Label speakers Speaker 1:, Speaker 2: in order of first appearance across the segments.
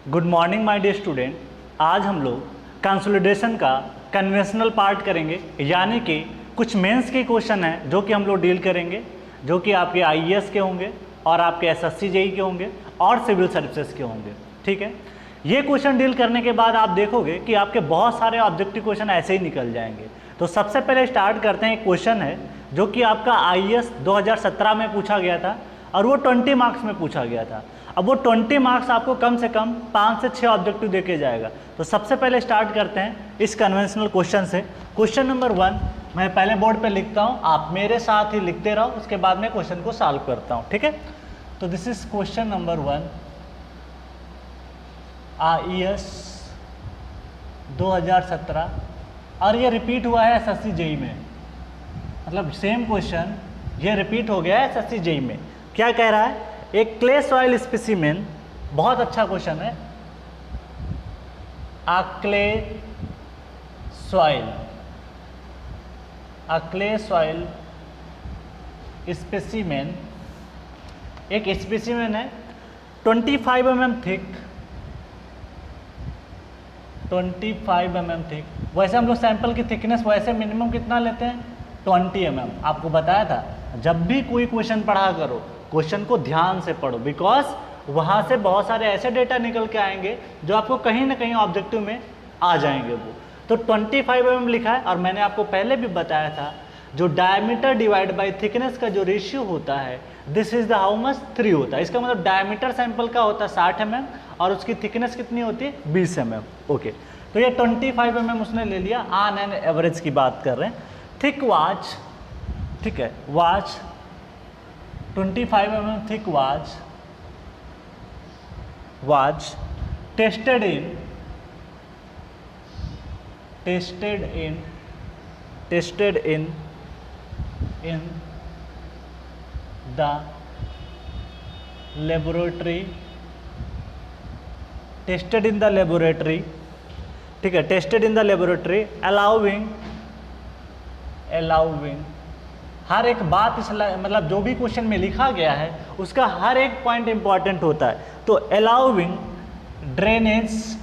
Speaker 1: Good morning my dear student. आज हम लोग कंसोलिडेशन का कन्वेंशनल पार्ट करेंगे, यानी कि कुछ मेंस के क्वेश्चन हैं जो कि हम लोग डील करेंगे, जो कि आपके आईएएस के होंगे और आपके एसएससी जेई के होंगे और सिविल सर्विसेज के होंगे। ठीक है, ये क्वेश्चन डील करने के बाद आप देखोगे कि आपके बहुत सारे ऑब्जेक्टिव क्वेश्चन ऐसे ही निकल जाएंगे। तो सबसे पहले स्टार्ट करते हैं। एक क्वेश्चन है जो कि आपका आईएएस 2017 में पूछा गया था और वो 20 मार्क्स में पूछा गया था। अब वो 20 मार्क्स आपको कम से कम 5 से 6 ऑब्जेक्टिव देके जाएगा। तो सबसे पहले स्टार्ट करते हैं इस कन्वेंशनल क्वेश्चन से। क्वेश्चन नंबर 1 मैं पहले बोर्ड पे लिखता हूँ, आप मेरे साथ ही लिखते रहो, उसके बाद मैं क्वेश्चन को सॉल्व करता हूँ। ठीक है, तो this is question number 1 IAS 2017 और ये रिपीट हुआ है एसएससी जेई में, मतलब सेम क्वेश्चन ये रिपीट हो गया है एसएससी जेई में। क्या कह रहा है? एक क्ले सॉइल स्पेसिमेन, बहुत अच्छा क्वेश्चन है। अ क्ले सॉइल स्पेसिमेन, एक स्पेसिमेन है 25 mm थिक, 25 mm थिक। वैसे हम लोग सैंपल की थिकनेस वैसे मिनिमम कितना लेते हैं? 20 mm। आपको बताया था, जब भी कोई क्वेश्चन पढ़ा करो क्वेश्चन को ध्यान से पढ़ो, बिकॉज वहाँ से बहुत सारे ऐसे डेटा निकल के आएंगे जो आपको कहीं ना कहीं ऑब्जेक्टिव में आ जाएंगे। वो तो 25 mm लिखा है। और मैंने आपको पहले भी बताया था, जो डायमीटर डिवाइड बाय थिकनेस का जो रेशियो होता है, this is the how much 3 होता है। इसका मतलब डायमीटर सैंपल का होता है 60 mm और उसकी थिकनेस कितनी होती है? 20 mm। ओके, तो ये 25 mm उसने ले लिया। ऑन एन एवरेज की बात कर रहे हैं। थिक वॉच, ठीक है, watch 25 mm thick was tested in the laboratory, ठीक है, tested in the laboratory allowing हर एक बात इस मतलब जो भी क्वेश्चन में लिखा गया है उसका हर एक पॉइंट इंपॉर्टेंट होता है। तो allowing drainage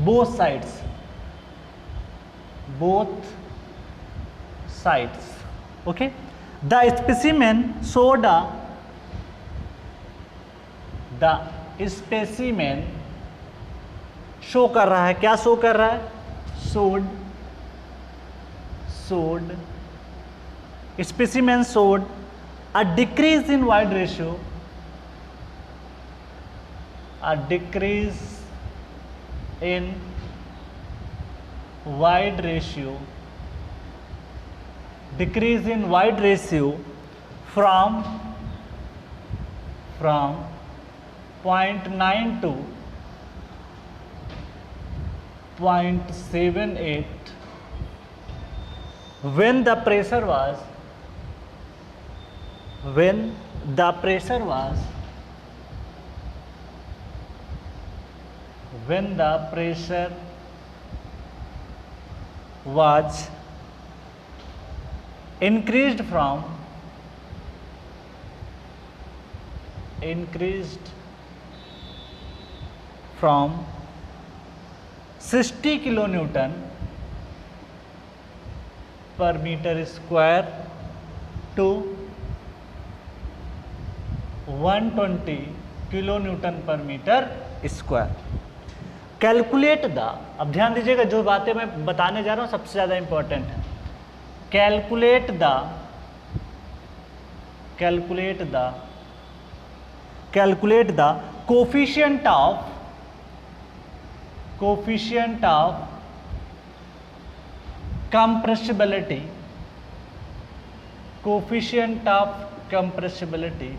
Speaker 1: both sides. Okay, the specimen show कर रहा है, क्या शो कर रहा है? Specimen showed a decrease in wide ratio, from 0.9 to 0.78 when the pressure was 'increased from 60 kilonewton per meter square to 120 kilonewton per meter square। Calculate the, अब ध्यान दीजिएगा, जो बातें मैं बताने जा रहा हूं सबसे ज्यादा इंपॉर्टेंट है। Calculate the coefficient of compressibility,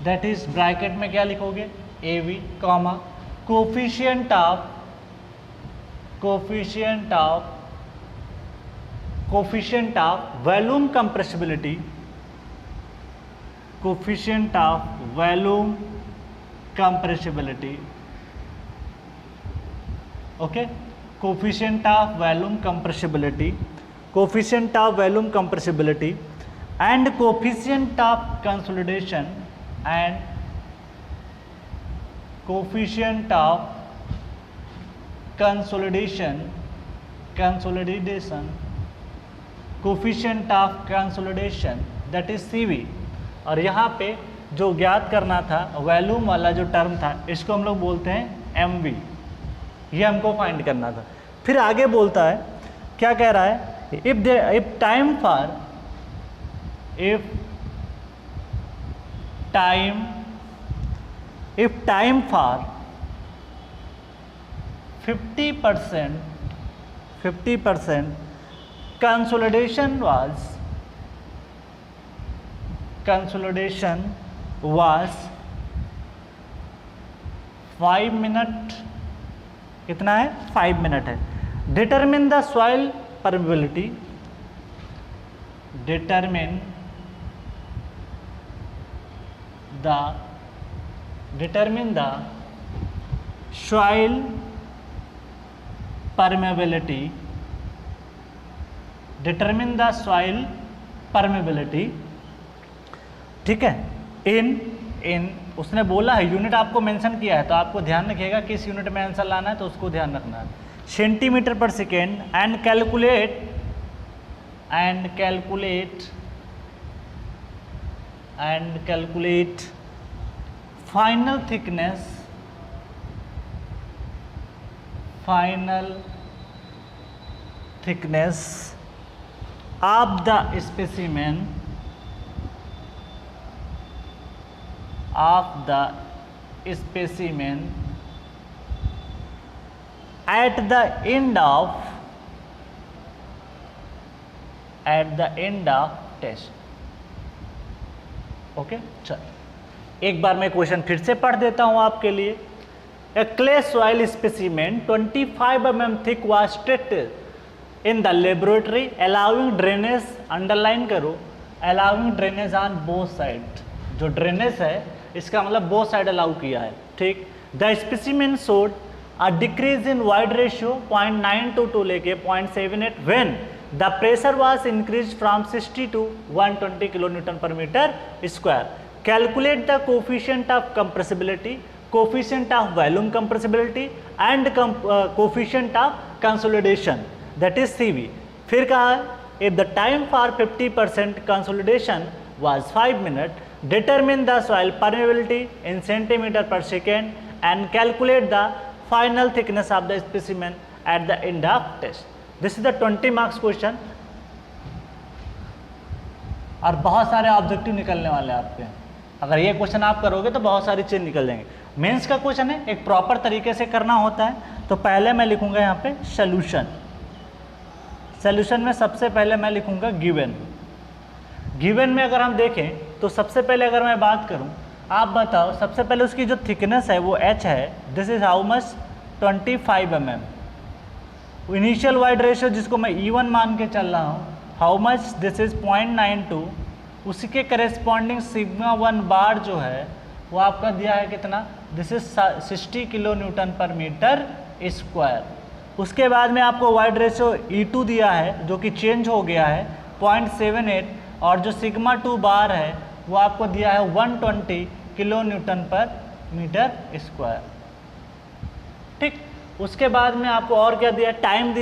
Speaker 1: that is bracket में क्या लिखोगे? AV, comma coefficient of volume compressibility, okay, coefficient of volume compressibility and coefficient of consolidation and coefficient of consolidation coefficient of consolidation that is CV। और यहाँ पे जो ज्ञात करना था वॉल्यूम वाला जो टर्म था इसको हम लोग बोलते हैं MV, ये हमको फाइंड करना था। फिर आगे बोलता है, क्या कह रहा है, if time for 50% consolidation was 5 minute, कितना है 5 मिनट है। Determine the soil permeability, determine the soil permeability, ठीक है। इन उसने बोला है, यूनिट आपको मेंशन किया है तो आपको ध्यान रखिएगा किस यूनिट में आंसर लाना है, तो उसको ध्यान रखना है। Centimetre per second and calculate final thickness of the specimen at the end of test। Okay, चल एक बार मैं क्वेश्चन फिर से पढ़ देता हूं आपके लिए। A clay soil specimen 25 mm thick was treated in the laboratory allowing drainage, underline करो, allowing drainage on both side। जो ड्रेनेज है इसका मतलब both side अलाउ किया है, ठीक। The specimen showed a decrease in void ratio 0.9 to लेके 0.78 when the pressure was increased from 60 to 120 kilonewton per meter square। Calculate the coefficient of compressibility, coefficient of volume compressibility and coefficient of consolidation that is CV। फिर कहा if the time for 50% consolidation was 5 minutes, determine the soil permeability in centimeter per second and calculate the final thickness of the specimen at the end of test। This is the 20 marks question और बहुत सारे objective निकलने वाले हैं आपके। अगर ये question आप करोगे तो बहुत सारी चीज़ निकल जाएंगे। मेंस का क्वेश्चन है, एक प्रॉपर तरीके से करना होता है। तो पहले मैं लिखूंगा यहाँ पे सोल्यूशन में सबसे पहले मैं लिखूंगा गिवन में अगर हम देखें तो सबसे पहले अगर मैं बात करूं, आप बताओ सबसे पहले उसकी जो थिकनेस है वो h है, this is how much 25 mm। Initial void ratio जिसको मैं E1 मान के चल रहा हूँ, हाउ मच, दिस इज 0.92। उसी के करेस्पॉन्डिंग सिग्मा 1 बार जो है वो आपका दिया है कितना, this is 60 kilo newton per metre square. उसके बाद में आपको वाइड रेशियो E2 दिया है जो कि चेंज हो गया है 0.78 और जो सिग्मा 2 बार है वो आपको दिया है 120 kilo newton per metre square, ठीक। उसके बाद में आपको और क्या दिया है, टाइम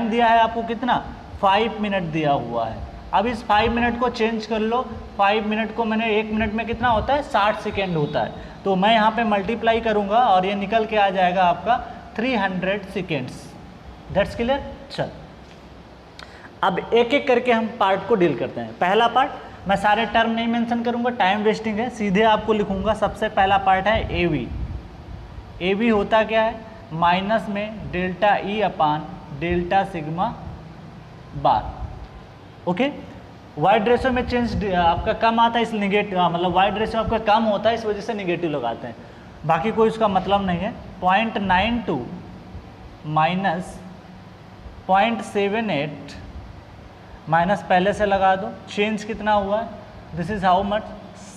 Speaker 1: दिया है आपको कितना, 5 मिनट दिया हुआ है। अब इस 5 मिनट को चेंज कर लो, 5 मिनट को मैंने 1 मिनट में कितना होता है, 60 सेकेंड होता है। तो मैं यहाँ पे मल्टीप्लाई करूँगा और ये निकल के आ जाएगा आपका 300 सेकेंड्स। That's clear. चल अब एक एक करके हम पार्ट को डील करते हैं। पहला पार्ट, मैं सारे टर्म नहीं मेंशन करूँगा, टाइम वेस्टिंग है, सीधे आपको लिखूँगा। सबसे पहला पार्ट है ए वी होता क्या है, माइनस में delta E upon delta sigma bar, okay. Void ratio में चेंज आपका कम आता है, इस निगेटिव मतलब वाइड रेशियो आपका कम होता है, इस वजह से निगेटिव लगाते हैं, बाकी कोई उसका मतलब नहीं है। 0.92 माइनस 0.78 माइनस पहले से लगा दो, चेंज कितना हुआ है, दिस इज हाउ मच,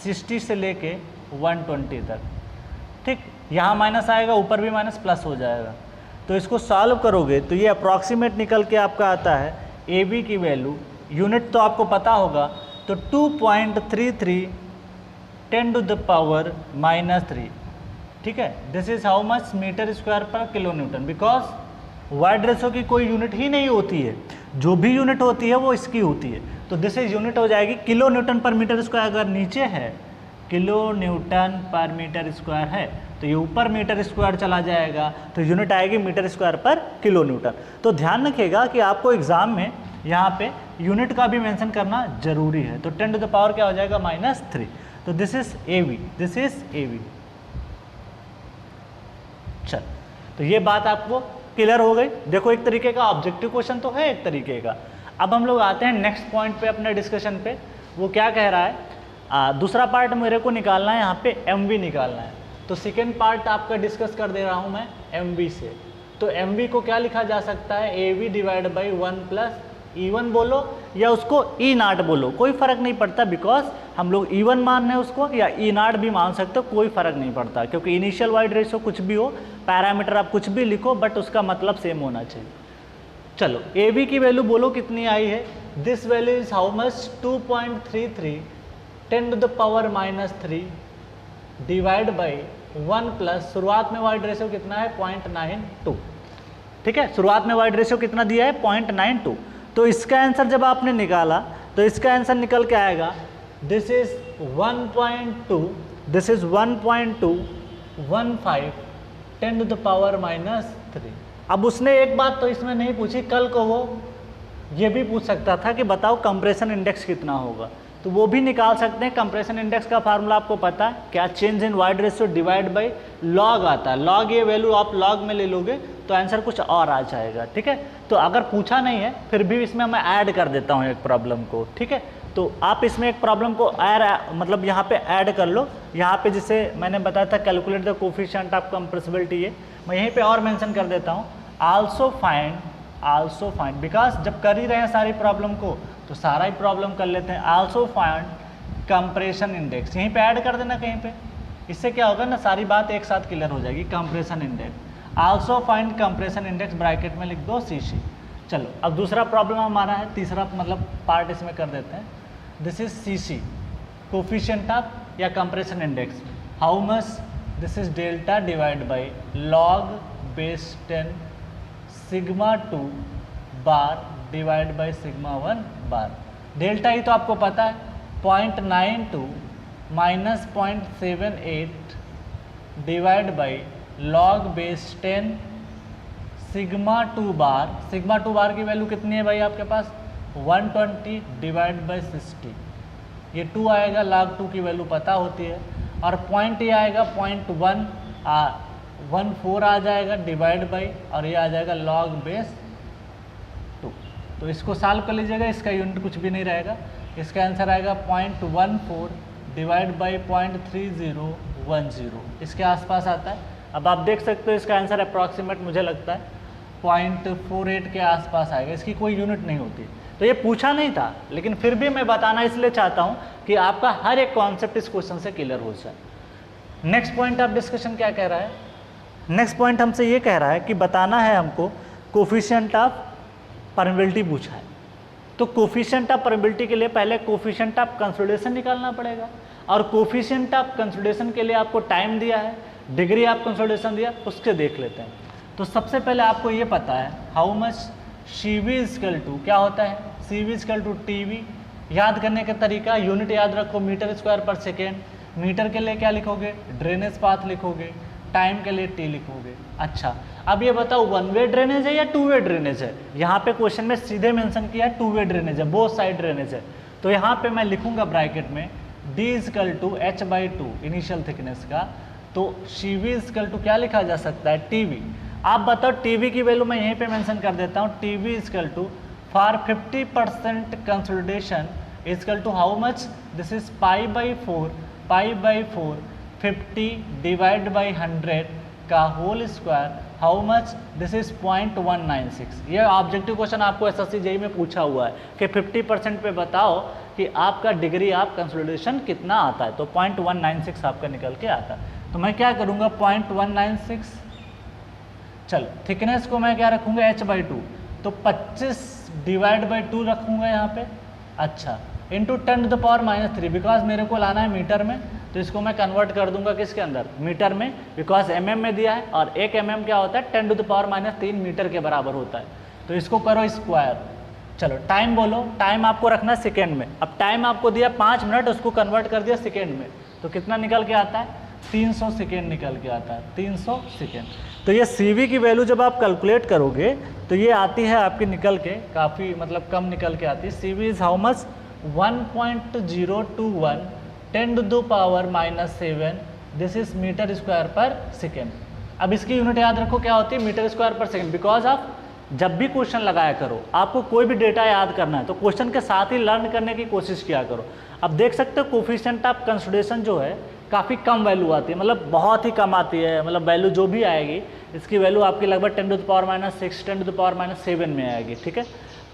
Speaker 1: 60 से लेके 120 तक, ठीक। यहाँ माइनस आएगा, ऊपर भी माइनस प्लस हो जाएगा। तो इसको सॉल्व करोगे तो ये अप्रॉक्सीमेट निकल के आपका आता है ए बी की वैल्यू, यूनिट तो आपको पता होगा, तो 2.33 10 टू द पावर -3, ठीक है। This is how much metre square पर kilo newton, because void ratio की कोई यूनिट ही नहीं होती है, जो भी यूनिट होती है वो इसकी होती है। तो दिस इज यूनिट हो जाएगी kilo newton per metre square, अगर नीचे है kilo newton per metre square है तो ये ऊपर मीटर स्क्वायर चला जाएगा, तो यूनिट आएगी मीटर स्क्वायर पर किलो न्यूटन। तो ध्यान रखिएगा कि आपको एग्जाम में यहाँ पे यूनिट का भी मेंशन करना जरूरी है। तो 10 टू द पावर क्या हो जाएगा -3। तो this is AV, this is AV। चल, तो ये बात आपको क्लियर हो गई। देखो एक तरीके का ऑब्जेक्टिव क्वेश्चन तो है एक तरीके का। अब हम लोग आते हैं नेक्स्ट पॉइंट पे अपने डिस्कशन पे। वो क्या कह रहा है, दूसरा पार्ट मेरे को निकालना है, यहाँ पे MV निकालना है। तो सेकेंड पार्ट आपका डिस्कस कर दे रहा हूँ मैं MV से। तो MV को क्या लिखा जा सकता है, AV divide by 1 plus E1 बोलो या उसको E0 बोलो, कोई फर्क नहीं पड़ता, बिकॉज हम लोग E1 मान रहे हैं उसको, या E0 भी मान सकते हो, कोई फर्क नहीं पड़ता, क्योंकि इनिशियल वाइड रेशो कुछ भी हो, पैरामीटर आप कुछ भी लिखो, बट उसका मतलब सेम होना चाहिए। चलो AV की वैल्यू बोलो कितनी आई है। This value is how much, 2.33 10 to the power -3 divide by 1 plus, शुरुआत में वाइड रेशो कितना है 0.92, ठीक है। शुरुआत में वाइड रेशो कितना दिया है 0.92। तो इसका आंसर जब आपने निकाला तो इसका आंसर निकल के आएगा, this is 1.2, this is 1.215 10 to the power -3। अब उसने एक बात तो इसमें नहीं पूछी, कल को वो ये भी पूछ सकता था कि बताओ कंप्रेशन इंडेक्स कितना होगा, तो वो भी निकाल सकते हैं। कंप्रेशन इंडेक्स का फार्मूला आपको पता है क्या, change in void ratio divide by log आता है। लॉग, ये वैल्यू आप लॉग में ले लोगे तो आंसर कुछ और आ जाएगा, ठीक है। तो अगर पूछा नहीं है फिर भी इसमें मैं ऐड कर देता हूँ एक प्रॉब्लम को, ठीक है। तो आप इसमें एक प्रॉब्लम को मतलब यहाँ पे ऐड कर लो। यहाँ पे जिसे मैंने बताया था calculate the coefficient of compressibility, ये मैं यहीं पे और मेंशन कर देता हूँ। आल्सो फाइंड, बिकॉज जब कर ही रहे हैं सारी प्रॉब्लम को तो सारा ही प्रॉब्लम कर लेते हैं। आल्सो फाइंड कंप्रेशन इंडेक्स, यहीं पे ऐड कर देना कहीं पे, इससे क्या होगा ना, सारी बात एक साथ क्लियर हो जाएगी। Compression index, also find compression index, bracket में लिख दो CC। चलो अब दूसरा प्रॉब्लम हमारा है, तीसरा मतलब पार्ट इसमें कर देते हैं। This is CC, coefficient of या compression index, how much, this is delta divide by log base 10 sigma 2 bar divide by sigma 1 bar. Delta ही तो आपको पता है 0.92 minus 0.78 divide by log base 10 sigma 2 bar. Sigma 2 bar की value कितनी है भाई आपके पास 120 डिवाइड बाई 60, ये 2 आएगा, log 2 की वैल्यू पता होती है, और पॉइंट ये आएगा 0.14 आ जाएगा डिवाइड बाई, और ये आ जाएगा log बेस 2। तो इसको सॉल्व कर लीजिएगा, इसका यूनिट कुछ भी नहीं रहेगा, इसका आंसर आएगा 0.14 डिवाइड बाई 0.3010, इसके आसपास आता है। अब आप देख सकते हो इसका आंसर अप्रॉक्सीमेट मुझे लगता है 0.48 के आसपास आएगा, इसकी कोई यूनिट नहीं होती। तो ये पूछा नहीं था, लेकिन फिर भी मैं बताना इसलिए चाहता हूँ कि आपका हर एक कॉन्सेप्ट इस क्वेश्चन से क्लियर हो जाए। नेक्स्ट पॉइंट ऑफ डिस्कशन क्या कह रहा है, नेक्स्ट पॉइंट हमसे ये कह रहा है कि बताना है हमको कोफिशिएंट ऑफ परमेबिलिटी पूछा है। तो कोफिशिएंट ऑफ परमेबिलिटी के लिए पहले कोफिशिएंट ऑफ कंसोलिडेशन निकालना पड़ेगा, और कोफिशिएंट ऑफ कंसोलिडेशन के लिए आपको टाइम दिया है, डिग्री ऑफ कंसोलिडेशन दिया, उसके देख लेते हैं। तो सबसे पहले आपको ये पता है how much CV equal to क्या होता है, CV इक्वल टू TV। याद करने का तरीका, यूनिट याद रखो metre square per second, metre के लिए क्या लिखोगे ड्रेनेज पाथ लिखोगे, टाइम के लिए T लिखोगे। अच्छा अब ये बताओ 1 वे ड्रेनेज है या 2 वे ड्रेनेज है, यहाँ पे क्वेश्चन में सीधे मेंशन किया है 2 वे ड्रेनेज है, बोथ साइड ड्रेनेज है। तो यहाँ पे मैं लिखूंगा ब्रैकेट में D equal to H/2 initial thickness का, तो CV इक्वल टू क्या लिखा जा सकता है TV। आप बताओ TV की वैल्यू मैं यहीं पे मेंशन कर देता हूँ, TV equal to for 50% consolidation equal to how much, this is π/4 50 divide by 100 का whole square, how much, this is 0.196। ये ऑब्जेक्टिव क्वेश्चन आपको SSC JEE में पूछा हुआ है कि 50% पे बताओ कि आपका डिग्री ऑफ कंसोलिडेशन कितना आता है, तो 0.196 आपका निकल के आता है। तो मैं क्या करूँगा 0.196, चलो थिकनेस को मैं क्या रखूँगा H/2, तो 25 डिवाइड बाई 2 रखूँगा यहाँ पे। अच्छा इंटू 10⁻³ बिकॉज मेरे को लाना है मीटर में, तो इसको मैं कन्वर्ट कर दूंगा किसके अंदर, मीटर में, बिकॉज mm में दिया है और 1 mm क्या होता है 10⁻³ मीटर के बराबर होता है। तो इसको करो स्क्वायर। चलो टाइम बोलो, टाइम आपको रखना है सेकेंड में। अब टाइम आपको दिया 5 मिनट, उसको कन्वर्ट कर दिया सेकेंड में, तो कितना निकल के आता है 300 सेकेंड निकल के आता है, 300 सेकेंड। तो ये CV की वैल्यू जब आप कैलकुलेट करोगे तो ये आती है आपकी निकल के काफ़ी मतलब कम निकल के आती है। CV is how much 1.021 10⁻⁻7 this is metre square per second. अब इसकी यूनिट याद रखो क्या होती है, metre square per second. Because आप जब भी क्वेश्चन लगाया करो, आपको कोई भी डेटा याद करना है तो क्वेश्चन के साथ ही लर्न करने की कोशिश किया करो। अब देख सकते हो कोफिशिएंट ऑफ कंसिडरेशन जो है काफ़ी कम वैल्यू आती है, मतलब बहुत ही कम आती है, मतलब वैल्यू जो भी आएगी इसकी वैल्यू आपकी लगभग 10⁻⁻6 10⁻⁷ में आएगी, ठीक है।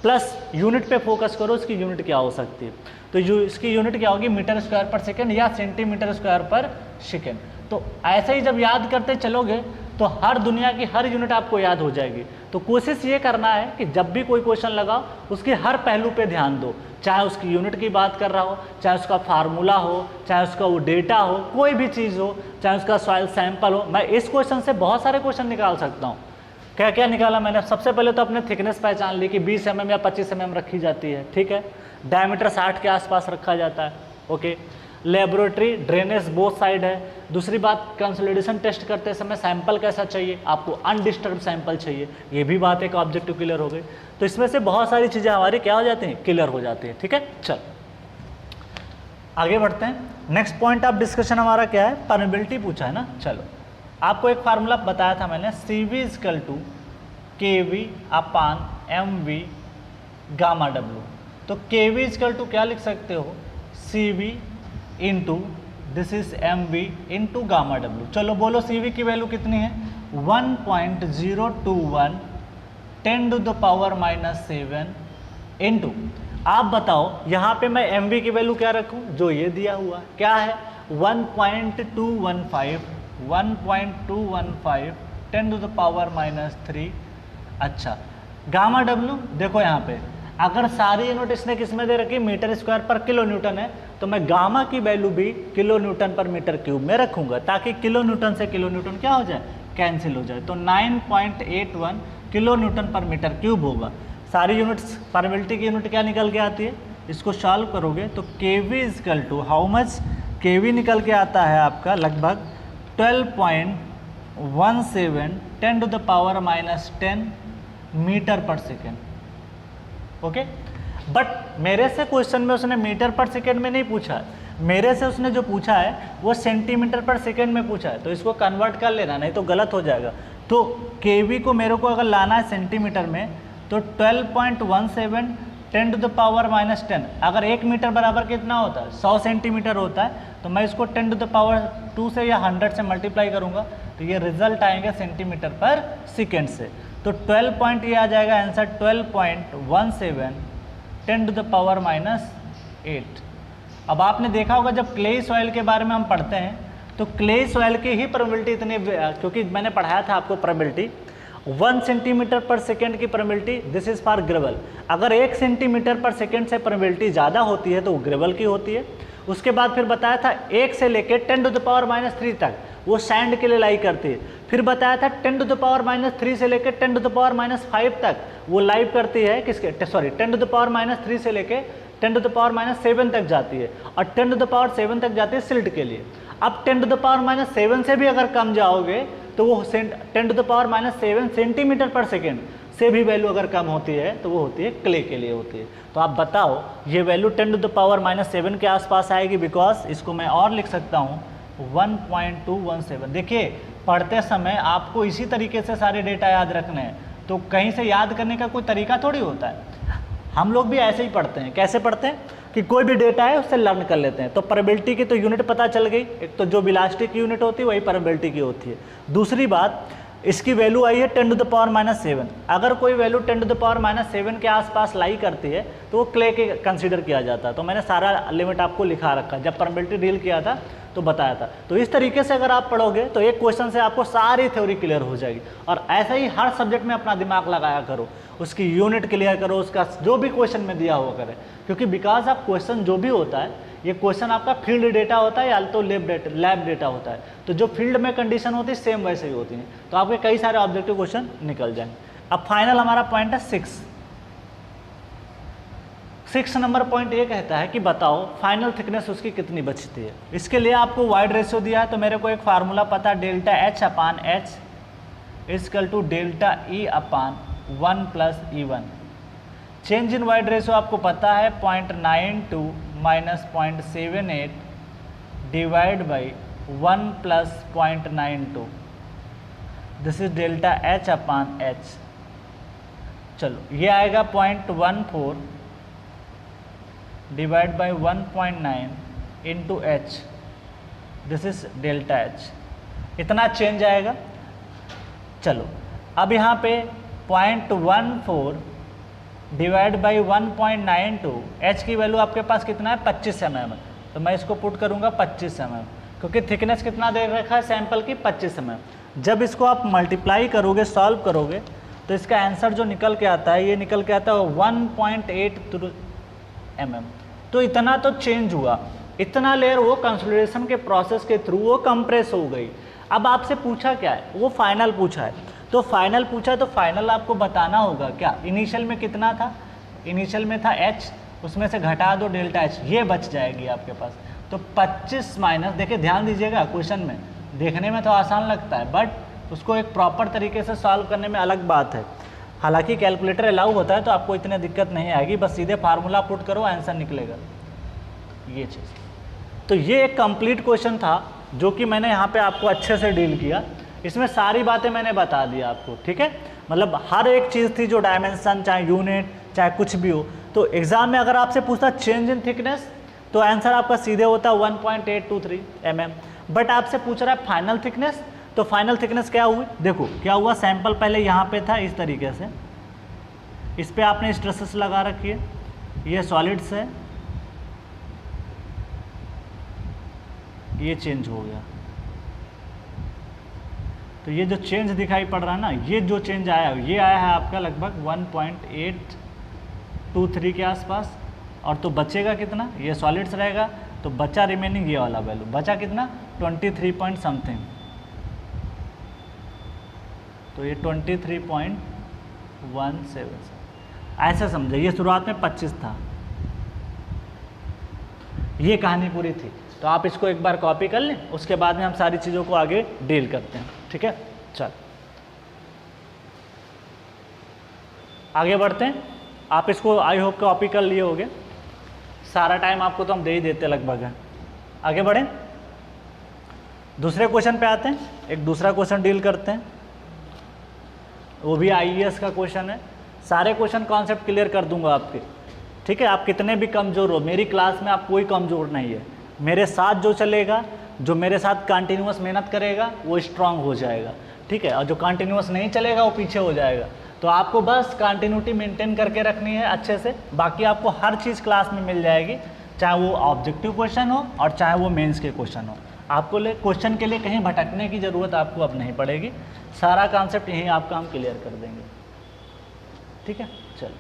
Speaker 1: प्लस यूनिट पे फोकस करो, इसकी यूनिट क्या हो सकती है, तो इसकी यूनिट क्या होगी मीटर स्क्वायर पर सेकेंड या सेंटीमीटर स्क्वायर पर सेकेंड। तो ऐसे ही जब याद करते चलोगे तो हर दुनिया की हर यूनिट आपको याद हो जाएगी। तो कोशिश ये करना है कि जब भी कोई क्वेश्चन लगाओ उसके हर पहलू पे ध्यान दो, चाहे उसकी यूनिट की बात कर रहा हो, चाहे उसका फार्मूला हो, चाहे उसका वो डेटा हो, कोई भी चीज़ हो, चाहे उसका सॉइल सैंपल हो। मैं इस क्वेश्चन से बहुत सारे क्वेश्चन निकाल सकता हूँ। क्या क्या निकाला मैंने, सबसे पहले तो अपने थिकनेस पहचान ली कि 20 mm या 25 mm रखी जाती है, ठीक है। डायमीटर 60 के आसपास रखा जाता है, okay. Laboratory drainage both side है। दूसरी बात कंसोलिडेशन टेस्ट करते समय सैंपल कैसा चाहिए, आपको अनडिस्टर्ब सैंपल चाहिए, ये भी बात एक ऑब्जेक्टिव क्लियर हो गई। तो इसमें से बहुत सारी चीज़ें हमारी क्या हो जाती हैं, क्लियर हो जाती हैं, ठीक है। चल आगे बढ़ते हैं। नेक्स्ट पॉइंट ऑफ डिस्कशन हमारा क्या है, परमेबिलिटी पूछा है ना। चलो आपको एक फार्मूला बताया था मैंने, CV = KV/MV Γ/W। तो KV = क्या लिख सकते हो, CV into this is MV into Γ/W। चलो बोलो CV की वैल्यू कितनी है, 1.021 10⁻⁻7 इंटू, आप बताओ यहाँ पे मैं MV की वैल्यू क्या रखूँ, जो ये दिया हुआ क्या है 1.215 10⁻³ अच्छा। Γ/W देखो यहाँ पे अगर सारी यूनिट इसने किस में दे रखी, मीटर स्क्वायर पर किलो न्यूटन है, तो मैं गामा की वैल्यू भी kilo newton per metre cube में रखूंगा, ताकि किलो न्यूटन से किलो न्यूटन क्या हो जाए, कैंसिल हो जाए। तो 9.81 kilo newton per metre cube होगा। सारी यूनिट्स परमेबिलिटी की यूनिट क्या निकल के आती है, इसको सॉल्व करोगे तो KV = हाउ मच, KV निकल के आता है आपका लगभग 12.17 10⁻⁻10 मीटर पर सेकेंड, ओके। बट मेरे से क्वेश्चन में उसने मीटर पर सेकेंड में नहीं पूछा है, मेरे से उसने जो पूछा है वो सेंटीमीटर पर सेकेंड में पूछा है, तो इसको कन्वर्ट कर लेना, नहीं तो गलत हो जाएगा। तो KV को मेरे को अगर लाना है सेंटीमीटर में तो 12.17 10⁻⁻10, अगर 1 मीटर बराबर कितना होता है 100 सेंटीमीटर होता है, तो मैं इसको 10⁻² से या 100 से मल्टीप्लाई करूँगा तो ये रिजल्ट आएंगे सेंटीमीटर पर सेकेंड से। तो 12 पॉइंट ये आ जाएगा आंसर 12.17 10⁻⁸। अब आपने देखा होगा जब क्ले सॉइल के बारे में हम पढ़ते हैं तो क्ले सॉइल की ही प्रोबेबिलिटी इतनी, क्योंकि मैंने पढ़ाया था आपको प्रोबेबिलिटी 1 सेंटीमीटर पर सेकेंड की probability, this is for gravel. अगर 1 सेंटीमीटर पर सेकेंड से प्रोबेबिलिटी ज़्यादा होती है तो वो ग्रेवल की होती है। उसके बाद फिर बताया था 1 से लेकर 10⁻³ तक वो सैंड के लिए लाई करती है। फिर बताया था 10⁻³ से लेकर 10⁻5 तक वो लाइव करती है किसके, सॉरी 10⁻³ से लेकर 10⁻7 तक जाती है, और 10⁻7 तक जाती है सिल्ट के लिए। अब 10⁻7 से भी अगर कम जाओगे तो वो 10⁻7 सेंटीमीटर पर सेकेंड से भी वैल्यू अगर कम होती है तो वो होती है क्ले के लिए होती है। तो आप बताओ ये वैल्यू 10⁻7 के आसपास आएगी, बिकॉज इसको मैं और लिख सकता हूँ 1.217। देखिए पढ़ते समय आपको इसी तरीके से सारे डेटा याद रखने हैं, तो कहीं से याद करने का कोई तरीका थोड़ी होता है। हम लोग भी ऐसे ही पढ़ते हैं। कैसे पढ़ते हैं कि कोई भी डेटा है उससे लर्न कर लेते हैं। तो प्रोबेबिलिटी की तो यूनिट पता चल गई, एक तो जो इलास्टिक की यूनिट होती है वही प्रोबेबिलिटी की होती है। दूसरी बात इसकी वैल्यू आई है 10⁻⁻⁷। अगर कोई वैल्यू 10⁻⁷ के आसपास लाई करती है तो वो क्ले के कंसीडर किया जाता है। तो मैंने सारा लिमिट आपको लिखा रखा, जब परमिबिलिटी डील किया था तो बताया था। तो इस तरीके से अगर आप पढ़ोगे तो एक क्वेश्चन से आपको सारी थ्योरी क्लियर हो जाएगी। और ऐसा ही हर सब्जेक्ट में अपना दिमाग लगाया करो, उसकी यूनिट क्लियर करो, उसका जो भी क्वेश्चन में दिया हुआ करे, क्योंकि बिकॉज आप क्वेश्चन जो भी होता है, ये क्वेश्चन आपका फील्ड डेटा होता है या तो लैब डेटा होता है। तो जो फील्ड में कंडीशन होती है सेम वैसे ही होती है, तो आपके कई सारे ऑब्जेक्टिव क्वेश्चन निकल जाएंगे। अब फाइनल हमारा पॉइंट है 6 नंबर पॉइंट ये कहता है कि बताओ फाइनल थिकनेस उसकी कितनी बचती है। इसके लिए आपको वाइड रेशियो दिया है, तो मेरे को एक फार्मूला पता है, delta H/H equal to delta E/1 + E1। Change in void ratio आपको पता है 0.92 - 0.78 divide by 1 + 0.92, this is delta H/H। चलो ये आएगा 0.14 divide by 1.9 into H, this is delta H। इतना चेंज आएगा। चलो अब यहाँ पे 0.14 डिवाइड बाई 1.92, H की वैल्यू आपके पास कितना है 25 mm, तो मैं इसको पुट करूँगा 25 mm, क्योंकि थिकनेस कितना दे रखा है सैंपल की 25 mm। जब इसको आप मल्टीप्लाई करोगे, सॉल्व करोगे, तो इसका आंसर जो निकल के आता है, ये निकल के आता है 1.83 mm। तो इतना तो चेंज हुआ, इतना लेयर वो कंसोलिडेशन के प्रोसेस के थ्रू वो कंप्रेस हो गई। अब आपसे पूछा क्या है, वो फाइनल पूछा है, तो फाइनल पूछा है तो फाइनल आपको बताना होगा क्या, इनिशियल में कितना था, इनिशियल में था H, उसमें से घटा दो डेल्टा H, ये बच जाएगी आपके पास। तो 25 माइनस, देखिए ध्यान दीजिएगा, क्वेश्चन में देखने में तो आसान लगता है, बट उसको एक प्रॉपर तरीके से सॉल्व करने में अलग बात है। हालांकि कैलकुलेटर अलाउ होता है तो आपको इतनी दिक्कत नहीं आएगी, बस सीधे फार्मूला पुट करो, आंसर निकलेगा, ये चीज़। तो ये एक कंप्लीट क्वेश्चन था जो कि मैंने यहाँ पे आपको अच्छे से डील किया। इसमें सारी बातें मैंने बता दी आपको, ठीक है। मतलब हर एक चीज़ थी, जो डायमेंशन, चाहे यूनिट, चाहे कुछ भी हो। तो एग्जाम में अगर आपसे पूछता चेंज इन थिकनेस, तो आंसर आपका सीधे होता 1.823 mm। बट आपसे पूछ रहा है फाइनल थिकनेस, तो फाइनल थिकनेस क्या हुई, देखो क्या हुआ, सैंपल पहले यहाँ पे था इस तरीके से, इस पर आपने स्ट्रेसेस लगा रखी है, ये सॉलिड्स है, ये चेंज हो गया। तो ये जो चेंज दिखाई पड़ रहा है ना, ये जो चेंज आया, ये आया है आपका लगभग 1.823 के आसपास। और तो बचेगा कितना, ये सॉलिड्स रहेगा, तो बचा रिमेनिंग ये वाला वैल्यू, बचा कितना 23 पॉइंट समथिंग, तो ये 23.17। ऐसा समझे, ये शुरुआत में 25 था, ये कहानी पूरी थी। तो आप इसको एक बार कॉपी कर लें, उसके बाद में हम सारी चीज़ों को आगे डील करते हैं, ठीक है। चल आगे बढ़ते हैं। आप इसको आई होप कॉपी कर लिए होगे, सारा टाइम आपको तो हम दे ही देते लगभग है। आगे बढ़ें, दूसरे क्वेश्चन पे आते हैं, एक दूसरा क्वेश्चन डील करते हैं, वो भी आईईएस का क्वेश्चन है। सारे क्वेश्चन कॉन्सेप्ट क्लियर कर दूंगा आपके, ठीक है। आप कितने भी कमज़ोर हो, मेरी क्लास में आप कोई कमज़ोर नहीं है, मेरे साथ जो चलेगा, जो मेरे साथ कंटिन्यूअस मेहनत करेगा वो स्ट्रांग हो जाएगा, ठीक है। और जो कंटिन्यूअस नहीं चलेगा वो पीछे हो जाएगा। तो आपको बस कंटिन्यूटी मेंटेन करके रखनी है अच्छे से, बाकी आपको हर चीज़ क्लास में मिल जाएगी, चाहे वो ऑब्जेक्टिव क्वेश्चन हो और चाहे वो मेंस के क्वेश्चन हो। आपको क्वेश्चन के लिए कहीं भटकने की ज़रूरत आपको अब नहीं पड़ेगी, सारा कॉन्सेप्ट यहीं आपका हम क्लियर कर देंगे, ठीक है। चलो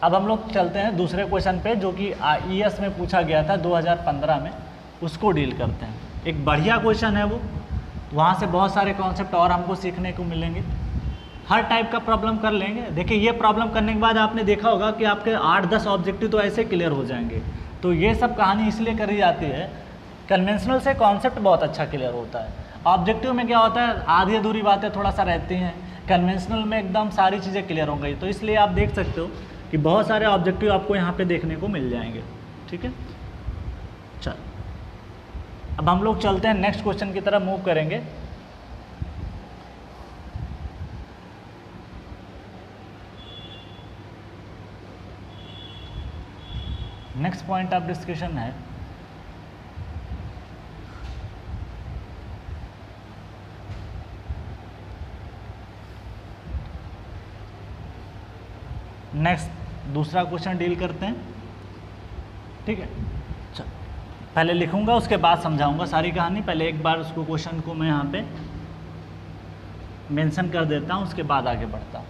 Speaker 1: अब हम लोग चलते हैं दूसरे क्वेश्चन पे, जो कि आईईएस में पूछा गया था 2015 में, उसको डील करते हैं। एक बढ़िया क्वेश्चन है वो, वहाँ से बहुत सारे कॉन्सेप्ट और हमको सीखने को मिलेंगे, हर टाइप का प्रॉब्लम कर लेंगे। देखिए ये प्रॉब्लम करने के बाद आपने देखा होगा कि आपके 8-10 ऑब्जेक्टिव तो ऐसे क्लियर हो जाएंगे। तो ये सब कहानी इसलिए करी जाती है, कन्वेंशनल से कॉन्सेप्ट बहुत अच्छा क्लियर होता है, ऑब्जेक्टिव में क्या होता है आधी अधूरी बातें थोड़ा सा रहती हैं, कन्वेंशनल में एकदम सारी चीज़ें क्लियर हो गई। तो इसलिए आप देख सकते हो कि बहुत सारे ऑब्जेक्टिव आपको यहाँ पे देखने को मिल जाएंगे, ठीक है। चल अब हम लोग चलते हैं नेक्स्ट क्वेश्चन की तरफ मूव करेंगे। नेक्स्ट पॉइंट ऑफ डिस्कशन है नेक्स्ट दूसरा क्वेश्चन डील करते हैं, ठीक है। चलो पहले लिखूंगा उसके बाद समझाऊंगा सारी कहानी। पहले एक बार उसको क्वेश्चन को मैं यहाँ पे मेंशन कर देता हूँ, उसके बाद आगे बढ़ता हूँ।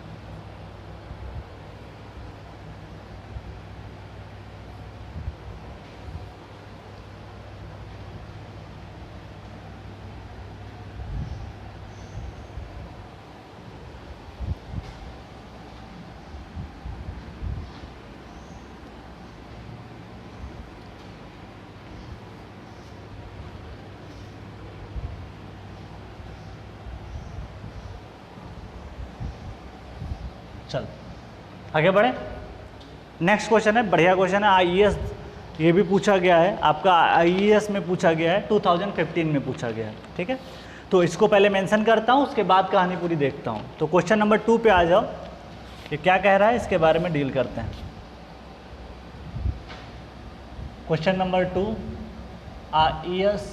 Speaker 1: चल आगे बढ़े। नेक्स्ट क्वेश्चन है, बढ़िया क्वेश्चन है, आईईएस ये भी पूछा गया है, आपका आईईएस में पूछा गया है, 2015 में पूछा गया है, ठीक है। तो इसको पहले मेंशन करता हूँ, उसके बाद कहानी पूरी देखता हूँ। तो क्वेश्चन नंबर 2 पे आ जाओ, ये क्या कह रहा है इसके बारे में डील करते हैं। क्वेश्चन नंबर 2, आईईएस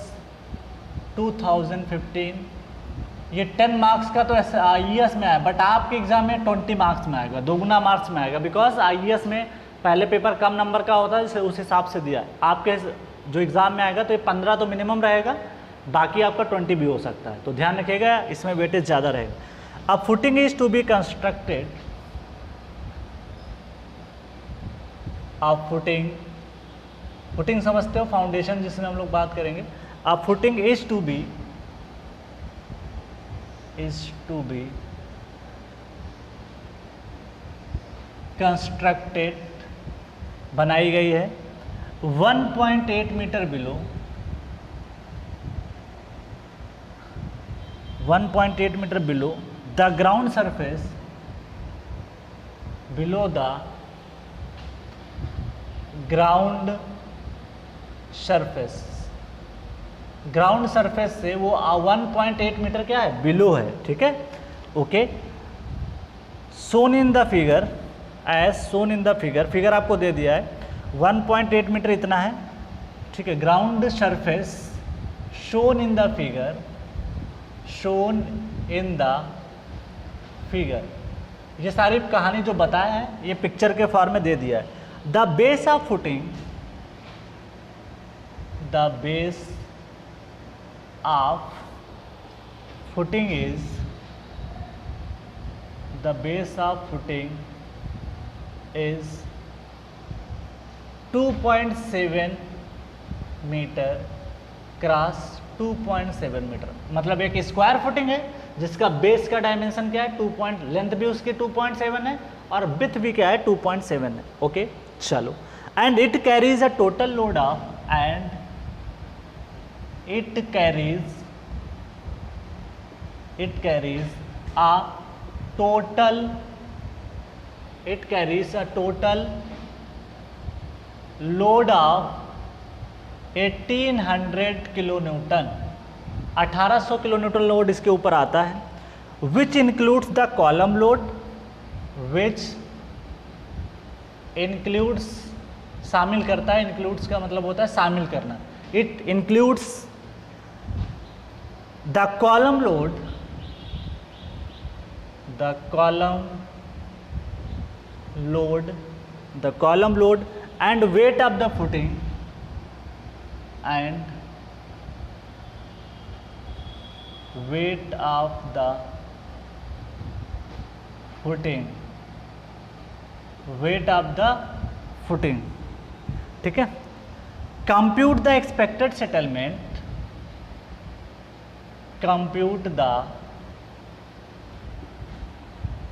Speaker 1: 2015, ये 10 मार्क्स का तो ऐसे आईईएस में आया, बट आपके एग्जाम में 20 मार्क्स में आएगा, दोगुना मार्क्स में आएगा, बिकॉज आईईएस में पहले पेपर कम नंबर का होता है, इसे उस हिसाब से दिया है। आपके जो एग्जाम में आएगा तो ये 15 तो मिनिमम रहेगा, बाकी आपका 20 भी हो सकता है, तो ध्यान रखिएगा, इसमें वेटेज ज़्यादा रहेगा। अब footing is to be constructed, आप फुटिंग समझते हो, फाउंडेशन जिसमें हम लोग बात करेंगे। अब footing is to be constructed, बनाई गई है 1.8 metre below, 1.8 metre below the ground surface, below the ground surface, ground surface से वो 1.8 मीटर क्या है, बिलो है, ठीक है, okay. Shown in the figure, as shown in the figure, figure आपको दे दिया है 1.8 मीटर इतना है, ठीक है। Ground surface shown in the figure, shown in the figure, ये सारी कहानी जो बताया है ये पिक्चर के फॉर्म में दे दिया है। The base of footing, the base of footing is, the base of footing is 2.7 metre cross 2.7 metre, मतलब एक स्क्वायर फुटिंग है जिसका बेस का डायमेंशन क्या है 2 लेंथ भी उसकी 2.7 है और विड्थ भी क्या है 2.7 है, ओके। चलो, and it carries a total load of, and it carries a total load of 1800 kilo Newton, 1800 kilo Newton load इसके ऊपर आता है, which includes the column load, which includes शामिल करता है, इंक्लूड्स का मतलब होता है शामिल करना, it includes the column load and weight of the footing, and weight of the footing, ठीक है। compute the expected settlement, compute the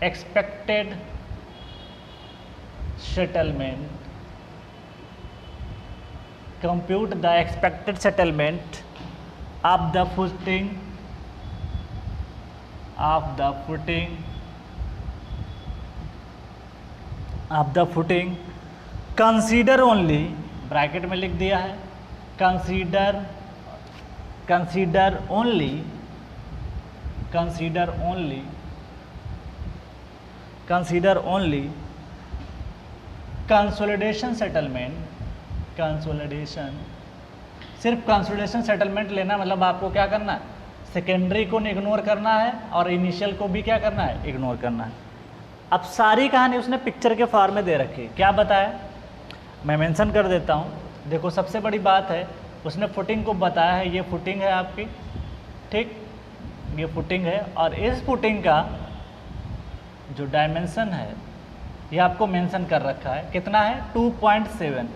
Speaker 1: expected settlement, compute the expected settlement of the footing, consider only, bracket में लिख दिया है, consider only consolidation settlement, सिर्फ consolidation settlement लेना, मतलब आपको क्या करना है, सेकेंडरी को इग्नोर करना है और इनिशियल को भी क्या करना है, इग्नोर करना है। अब सारी कहानी उसने पिक्चर के फॉर्म में दे रखी है। क्या बताया, मैं मेंशन कर देता हूँ। देखो सबसे बड़ी बात है, उसने फुटिंग को बताया है, ये फुटिंग है आपकी, ठीक, ये फुटिंग है, और इस फुटिंग का जो डायमेंशन है ये आपको मेंशन कर रखा है, कितना है 2.7।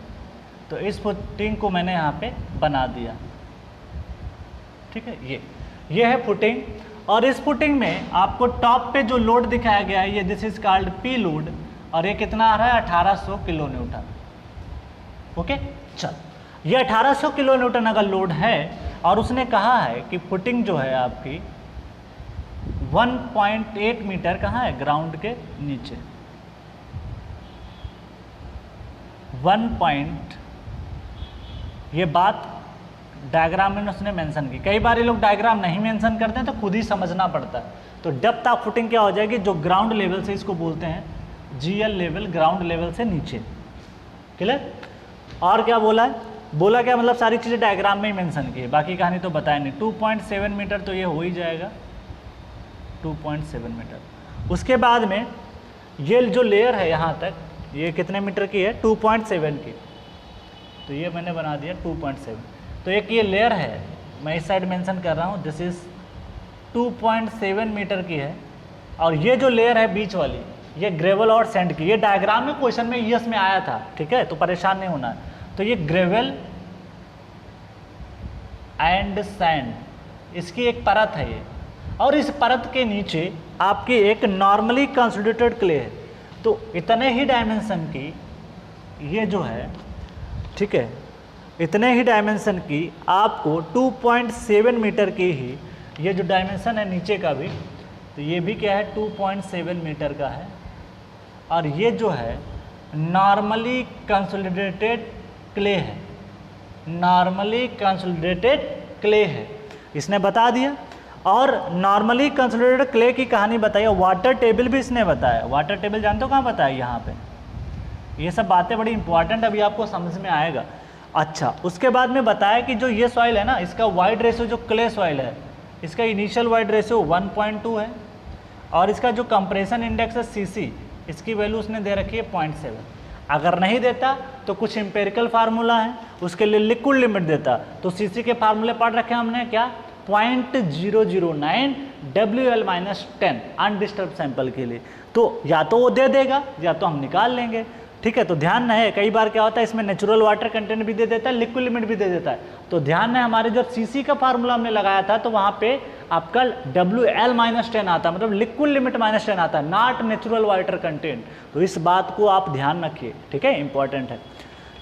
Speaker 1: तो इस फुटिंग को मैंने यहाँ पे बना दिया, ठीक है। ये है फुटिंग, और इस फुटिंग में आपको टॉप पे जो लोड दिखाया गया है ये this is called P load, और ये कितना आ रहा है 1800 किलो न्यूटन। ओके, चल, ये 1800 किलो न्यूटन अगर लोड है, और उसने कहा है कि फुटिंग जो है आपकी 1.8 मीटर कहाँ है, ग्राउंड के नीचे, 1 ये बात डायग्राम में उसने मेंशन की। कई बार ये लोग डायग्राम नहीं मेंशन करते हैं तो खुद ही समझना पड़ता है। तो डेप्थ ऑफ फुटिंग क्या हो जाएगी, जो ग्राउंड लेवल से, इसको बोलते हैं जीएल लेवल, ग्राउंड लेवल से नीचे, क्लियर। और क्या बोला है, बोला क्या, मतलब सारी चीज़ें डायग्राम में ही मेंशन की है, बाकी कहानी तो बताया नहीं। 2.7 मीटर तो ये हो ही जाएगा, 2.7 मीटर। उसके बाद में ये जो लेयर है यहाँ तक, ये कितने मीटर की है, 2.7 की, तो ये मैंने बना दिया 2.7। तो एक ये लेयर है, मैं इस साइड मेंशन कर रहा हूँ, दिस इज 2.7 मीटर की है, और ये जो लेयर है बीच वाली, ये ग्रेवल और सैंड की। ये डायग्राम में क्वेश्चन में ईएस में आया था, ठीक है, तो परेशान नहीं होना है। तो ये ग्रेवल एंड सैंड, इसकी एक परत है ये, और इस परत के नीचे आपकी एक नॉर्मली कंसोलिडेटेड क्ले है। तो इतने ही डायमेंशन की ये जो है, ठीक है, इतने ही डायमेंशन की आपको 2.7 मीटर की ही ये जो डायमेंशन है नीचे का भी, तो ये भी क्या है 2.7 मीटर का है, और ये जो है नॉर्मली कंसोलिडेटेड क्ले है, नॉर्मली कंसोलिडेटेड क्ले है, इसने बता दिया। और नॉर्मली कंसोलिडेटेड क्ले की कहानी बताई, वाटर टेबल भी इसने बताया। वाटर टेबल जानते हो कहाँ बताया, यहाँ पे। ये सब बातें बड़ी इंपॉर्टेंट अभी आपको समझ में आएगा। अच्छा, उसके बाद में बताया कि जो ये सॉइल है ना, इसका वाइड रेशियो, जो क्ले सॉइल है, इसका इनिशियल वाइड रेशियो 1.2 है, और इसका जो कंप्रेशन इंडेक्स है सीसी, इसकी वैल्यू उसने दे रखी है 0.7। अगर नहीं देता तो कुछ एम्पेरिकल फार्मूला है, उसके लिए लिक्विड लिमिट देता, तो सीसी के फार्मूले पढ़ रखे हमने, क्या 0.009 WL-10 अनडिस्टर्ब सैंपल के लिए। तो या तो वो दे देगा या तो हम निकाल लेंगे, ठीक है। तो ध्यान है, कई बार क्या होता है इसमें नेचुरल वाटर कंटेंट भी दे देता है, लिक्विड लिमिट भी दे देता है। तो ध्यान है, हमारे जब सीसी का फार्मूला हमने लगाया था तो वहाँ पे आपका WL-10 आता, मतलब लिक्विड लिमिट -10 आता, नॉट नेचुरल वाटर कंटेंट। तो इस बात को आप ध्यान रखिए, ठीक है, इंपॉर्टेंट है।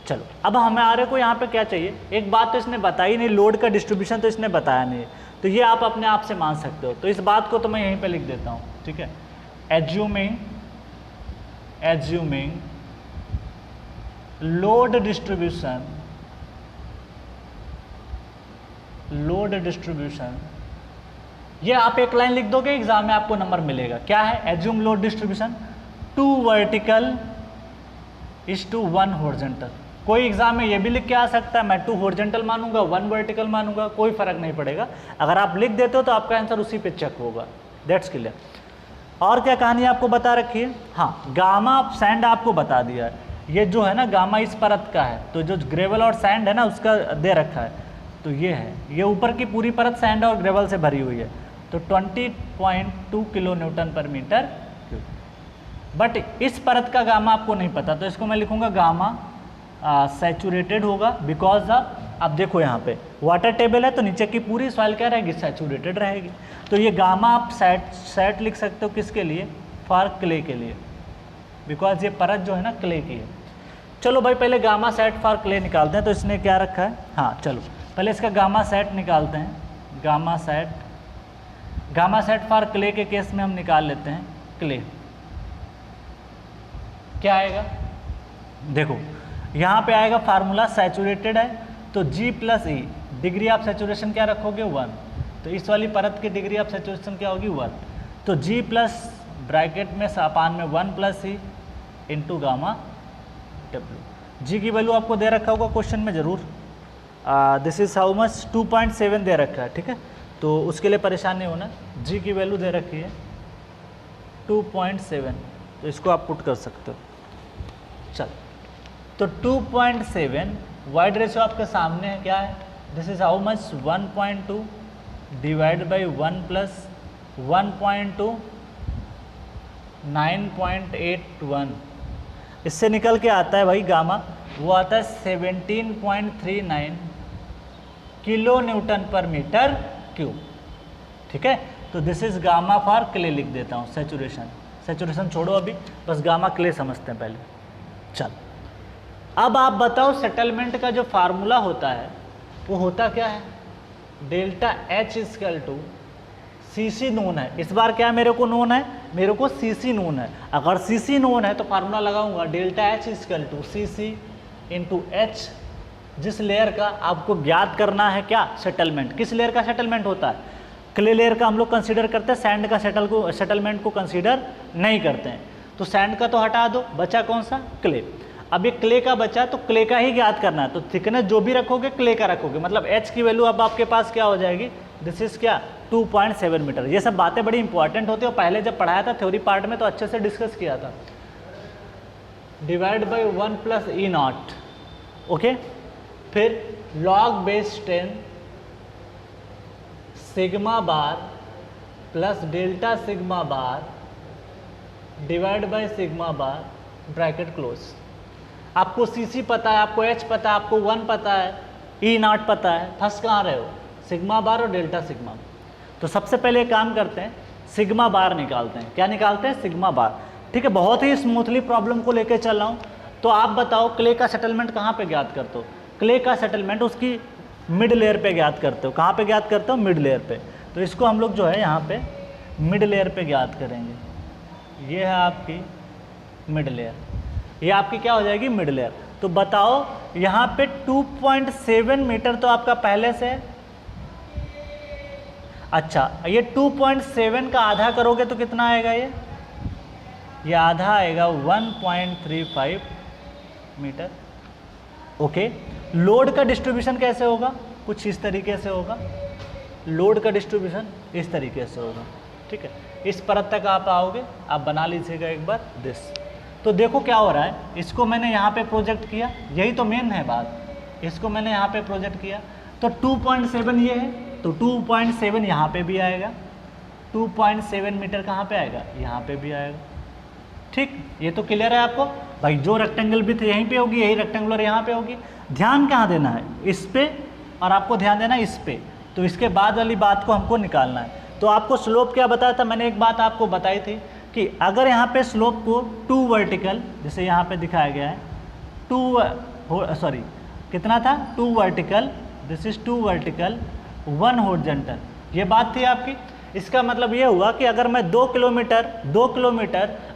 Speaker 1: चलो, अब हमारे को यहाँ पे क्या चाहिए, एक बात तो इसने बताई नहीं, लोड का डिस्ट्रीब्यूशन तो इसने बताया नहीं है, तो ये आप अपने आप से मान सकते हो। तो इस बात को तो मैं यहीं पे लिख देता हूँ, ठीक है। एज्यूमिंग लोड डिस्ट्रीब्यूशन, ये आप एक लाइन लिख दोगे, एग्जाम में आपको नंबर मिलेगा। क्या है, assume load distribution 2 vertical is to 1 horizontal. कोई एग्जाम में ये भी लिख के आ सकता है, मैं 2 हॉरिजॉन्टल मानूंगा 1 वर्टिकल मानूंगा, कोई फर्क नहीं पड़ेगा। अगर आप लिख देते हो तो आपका आंसर उसी पे चेक होगा, दैट्स क्लियर। और क्या कहानी आपको बता रखी है, हाँ, गामा सैंड आपको बता दिया है। ये जो है ना गामा इस परत का है, तो जो ग्रेवल और सैंड है ना उसका दे रखा है, तो ये है, ये ऊपर की पूरी परत सैंड और ग्रेवल से भरी हुई है, तो 20.2 kilo newton per metre cube. But इस परत का गामा आपको नहीं पता, तो इसको मैं लिखूंगा गामा सैचुरेटेड होगा, बिकॉज अब देखो यहाँ पे वाटर टेबल है तो नीचे की पूरी सॉइल क्या रहेगी, सैचुरेटेड रहेगी। तो ये गामा आप सेट लिख सकते हो किसके लिए, फॉर क्ले के लिए, बिकॉज ये परत जो है ना क्ले की है। चलो भाई पहले गामा सेट फॉर क्ले निकालते हैं, तो इसने क्या रखा है, हाँ चलो पहले इसका गामा सेट निकालते हैं। गामा सेट फॉर क्ले के केस में हम निकाल लेते हैं क्ले। क्या आएगा, देखो यहाँ पे आएगा फार्मूला, सैचुरेटेड है तो G+E, डिग्री ऑफ सैचुरेशन क्या रखोगे 1, तो इस वाली परत की डिग्री ऑफ सैचुरेशन क्या होगी 1, तो G प्लस ब्रैकेट में अपान में 1+E इंटू गामा W। जी की वैल्यू आपको दे रखा होगा क्वेश्चन में जरूर, दिस इज हाउ मच 2.7 दे रखा है, ठीक है, तो उसके लिए परेशान नहीं होना। जी की वैल्यू दे रखी है 2.7, तो इसको आप पुट कर सकते हो। चल, तो 2.7 वाइड रेशियो आपके सामने है, क्या है, this is how much 1.2 divide by 1 plus 1.2 9.81, इससे निकल के आता है भाई गामा, वो आता है 17.39 kilo newton per metre cube. ठीक है, तो this is gamma for clay लिख देता हूँ, सेचुरेशन छोड़ो अभी, बस गामा क्ले समझते हैं पहले। चल, अब आप बताओ सेटलमेंट का जो फार्मूला होता है वो होता क्या है, delta H equal to C C known है। इस बार क्या मेरे को नोन है, मेरे को सी सी नोन है। अगर सी सी नोन है तो फार्मूला लगाऊंगा delta H equal to C C into H, जिस लेयर का आपको ज्ञात करना है क्या, सेटलमेंट। किस लेयर का सेटलमेंट होता है, क्ले लेयर का हम लोग कंसीडर करते हैं, सैंड का सेटलमेंट को कंसीडर नहीं करते हैं। तो सैंड का तो हटा दो, बचा कौन सा, क्ले। अब ये क्ले का बचा तो क्ले का ही ज्ञात करना है, तो थिकनेस जो भी रखोगे क्ले का रखोगे, मतलब एच की वैल्यू अब आपके पास क्या हो जाएगी, दिस इज क्या 2.7 मीटर। ये सब बातें बड़ी इंपॉर्टेंट होती है, और पहले जब पढ़ाया था थ्योरी पार्ट में तो अच्छे से डिस्कस किया था। Divide by 1 plus E not, okay, फिर log base 10 sigma bar plus delta sigma bar divide by sigma bar bracket close. आपको सीसी पता है, आपको एच पता है, आपको 1 पता है, ई नॉट पता है, फंस कहाँ रहे हो, सिग्मा बार और डेल्टा सिग्मा। तो सबसे पहले काम करते हैं, सिग्मा बार निकालते हैं। क्या निकालते हैं, सिग्मा बार। ठीक है, बहुत ही स्मूथली प्रॉब्लम को लेकर चल रहा हूँ। तो आप बताओ क्ले का सेटलमेंट कहाँ पे ज्ञात करते हो, क्ले का सेटलमेंट उसकी मिड लेयर पे ज्ञात करते हो। कहाँ पे ज्ञात करते हो, मिड लेयर पे। तो इसको हम लोग जो है यहाँ पे मिड लेयर पे ज्ञात करेंगे। ये है आपकी मिड लेयर, ये आपकी क्या हो जाएगी, मिड लेयर। तो बताओ यहाँ पे 2.7 मीटर तो आपका पहले से है। अच्छा, ये 2.7 का आधा करोगे तो कितना आएगा, ये आधा आएगा 1.35 मीटर। ओके, लोड का डिस्ट्रीब्यूशन कैसे होगा, कुछ इस तरीके से होगा, लोड का डिस्ट्रीब्यूशन इस तरीके से होगा। ठीक है, इस परत तक आप आओगे, आप बना लीजिएगा एक बार दिस। तो देखो क्या हो रहा है, इसको मैंने यहाँ पे प्रोजेक्ट किया, यही तो मेन है बात, इसको मैंने यहाँ पे प्रोजेक्ट किया, तो 2.7 ये है, तो 2.7 यहाँ पे भी आएगा, 2.7 मीटर कहाँ पे आएगा, यहाँ पे भी आएगा। ठीक, ये तो क्लियर है आपको भाई, जो रेक्टेंगल भी यहीं पे होगी, यही रेक्टेंगुलर यहाँ पे होगी। ध्यान कहाँ देना है, इस पे, और आपको ध्यान देना है इस पे। तो इसके बाद वाली बात को हमको निकालना है। तो आपको स्लोप क्या बताया था, मैंने एक बात आपको बताई थी कि अगर यहाँ पे स्लोप को 2 वर्टिकल, जैसे यहाँ पे दिखाया गया है 2 कितना था, 2 vertical, this is 2 vertical 1 horizontal, ये बात थी आपकी। इसका मतलब ये हुआ कि अगर मैं 2 किलोमीटर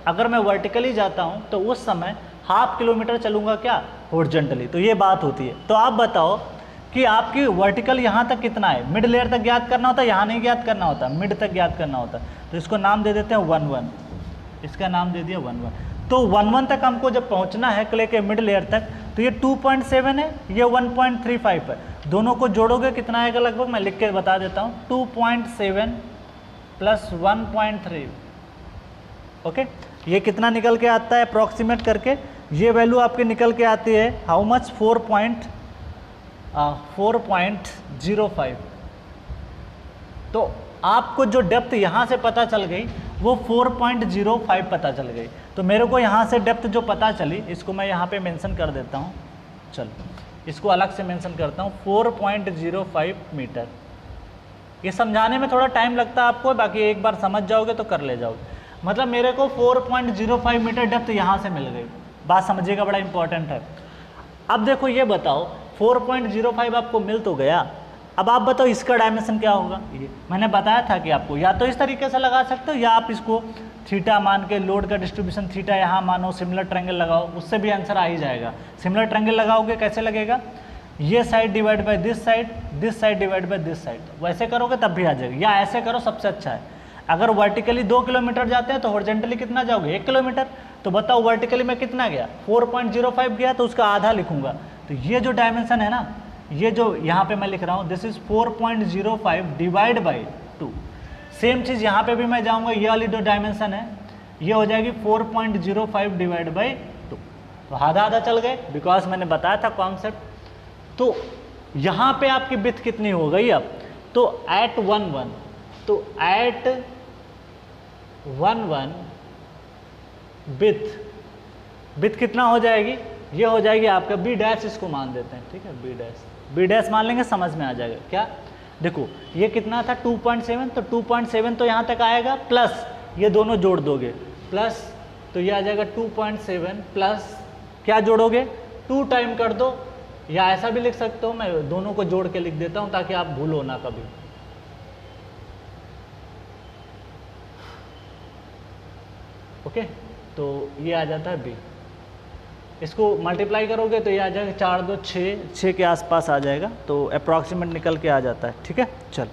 Speaker 1: अगर मैं वर्टिकली जाता हूँ तो उस समय ½ किलोमीटर चलूँगा क्या, हॉरिजॉन्टली। तो ये बात होती है। तो आप बताओ कि आपकी वर्टिकल यहाँ तक कितना है, मिड लेयर तक ज्ञात करना होता है, यहाँ नहीं ज्ञात करना होता, मिड तक ज्ञात करना होता। तो इसको नाम दे देते हैं 1-1, इसका नाम दे दिया 1-1। तो 1-1 तक हमको जब पहुँचना है क्ले के मिड लेयर तक, तो ये 2.7 है, ये 1.35 है, दोनों को जोड़ोगे कितना आएगा लगभग, मैं लिख के बता देता हूँ, 2.7 प्लस 1.3। ओके, ये कितना निकल के आता है अप्रॉक्सीमेट करके, ये वैल्यू आपके निकल के आती है हाउ मच, 4.05। तो आपको जो डेप्थ यहाँ से पता चल गई वो 4.05 पता चल गई। तो मेरे को यहाँ से डेप्थ जो पता चली, इसको मैं यहाँ पे मेंशन कर देता हूँ, चलो इसको अलग से मेंशन करता हूँ, 4.05 मीटर। ये समझाने में थोड़ा टाइम लगता है आपको, बाकी एक बार समझ जाओगे तो कर ले जाओगे। मतलब मेरे को 4.05 मीटर डेप्थ यहाँ से मिल गई, बात समझिएगा, बड़ा इंपॉर्टेंट है। अब देखो ये बताओ 4.05 आपको मिल तो गया, अब आप बताओ इसका डायमेंशन क्या होगा। ये मैंने बताया था कि आपको या तो इस तरीके से लगा सकते हो, या आप इसको थीटा मान के, लोड का डिस्ट्रीब्यूशन थीटा यहाँ मानो, सिमिलर ट्रायंगल लगाओ, उससे भी आंसर आ ही जाएगा। सिमिलर ट्रायंगल लगाओगे कैसे लगेगा, ये side divide by this side divide by this side, वैसे करोगे तब भी आ जाएगा, या ऐसे करो सबसे अच्छा है। अगर वर्टिकली 2 किलोमीटर जाते हैं तो हॉरिजॉन्टली कितना जाओगे, 1 किलोमीटर। तो बताओ वर्टिकली में कितना गया, 4.05 गया, तो उसका आधा लिखूंगा। तो ये जो डायमेंशन है ना, ये जो यहाँ पे मैं लिख रहा हूँ, this is 4.05 divide by 2। Same चीज़ यहाँ पे भी मैं जाऊँगा, ये वाली जो डायमेंशन है ये हो जाएगी 4.05 डिवाइड बाई 2, तो आधा आधा चल गए, बिकॉज मैंने बताया था कॉन्सेप्ट। तो यहाँ पे आपकी विड्थ कितनी हो गई अब, तो एट 1 1 विड्थ कितना हो जाएगी, ये हो जाएगी आपका बी डैश, इसको मान देते हैं, ठीक है, बी डैश मान लेंगे, समझ में आ जाएगा क्या। देखो ये कितना था 2.7, तो 2.7 तो यहाँ तक आएगा, प्लस ये दोनों जोड़ दोगे, प्लस तो ये आ जाएगा 2.7 प्लस क्या जोड़ोगे 2 टाइम कर दो, या ऐसा भी लिख सकते हो, मैं दोनों को जोड़ के लिख देता हूँ ताकि आप भूलो ना कभी। ओके, तो ये आ जाता है बी, इसको मल्टीप्लाई करोगे तो ये आ जाएगा 4 2 6 के आसपास आ जाएगा, तो अप्रॉक्सीमेट निकल के आ जाता है, ठीक है। चल,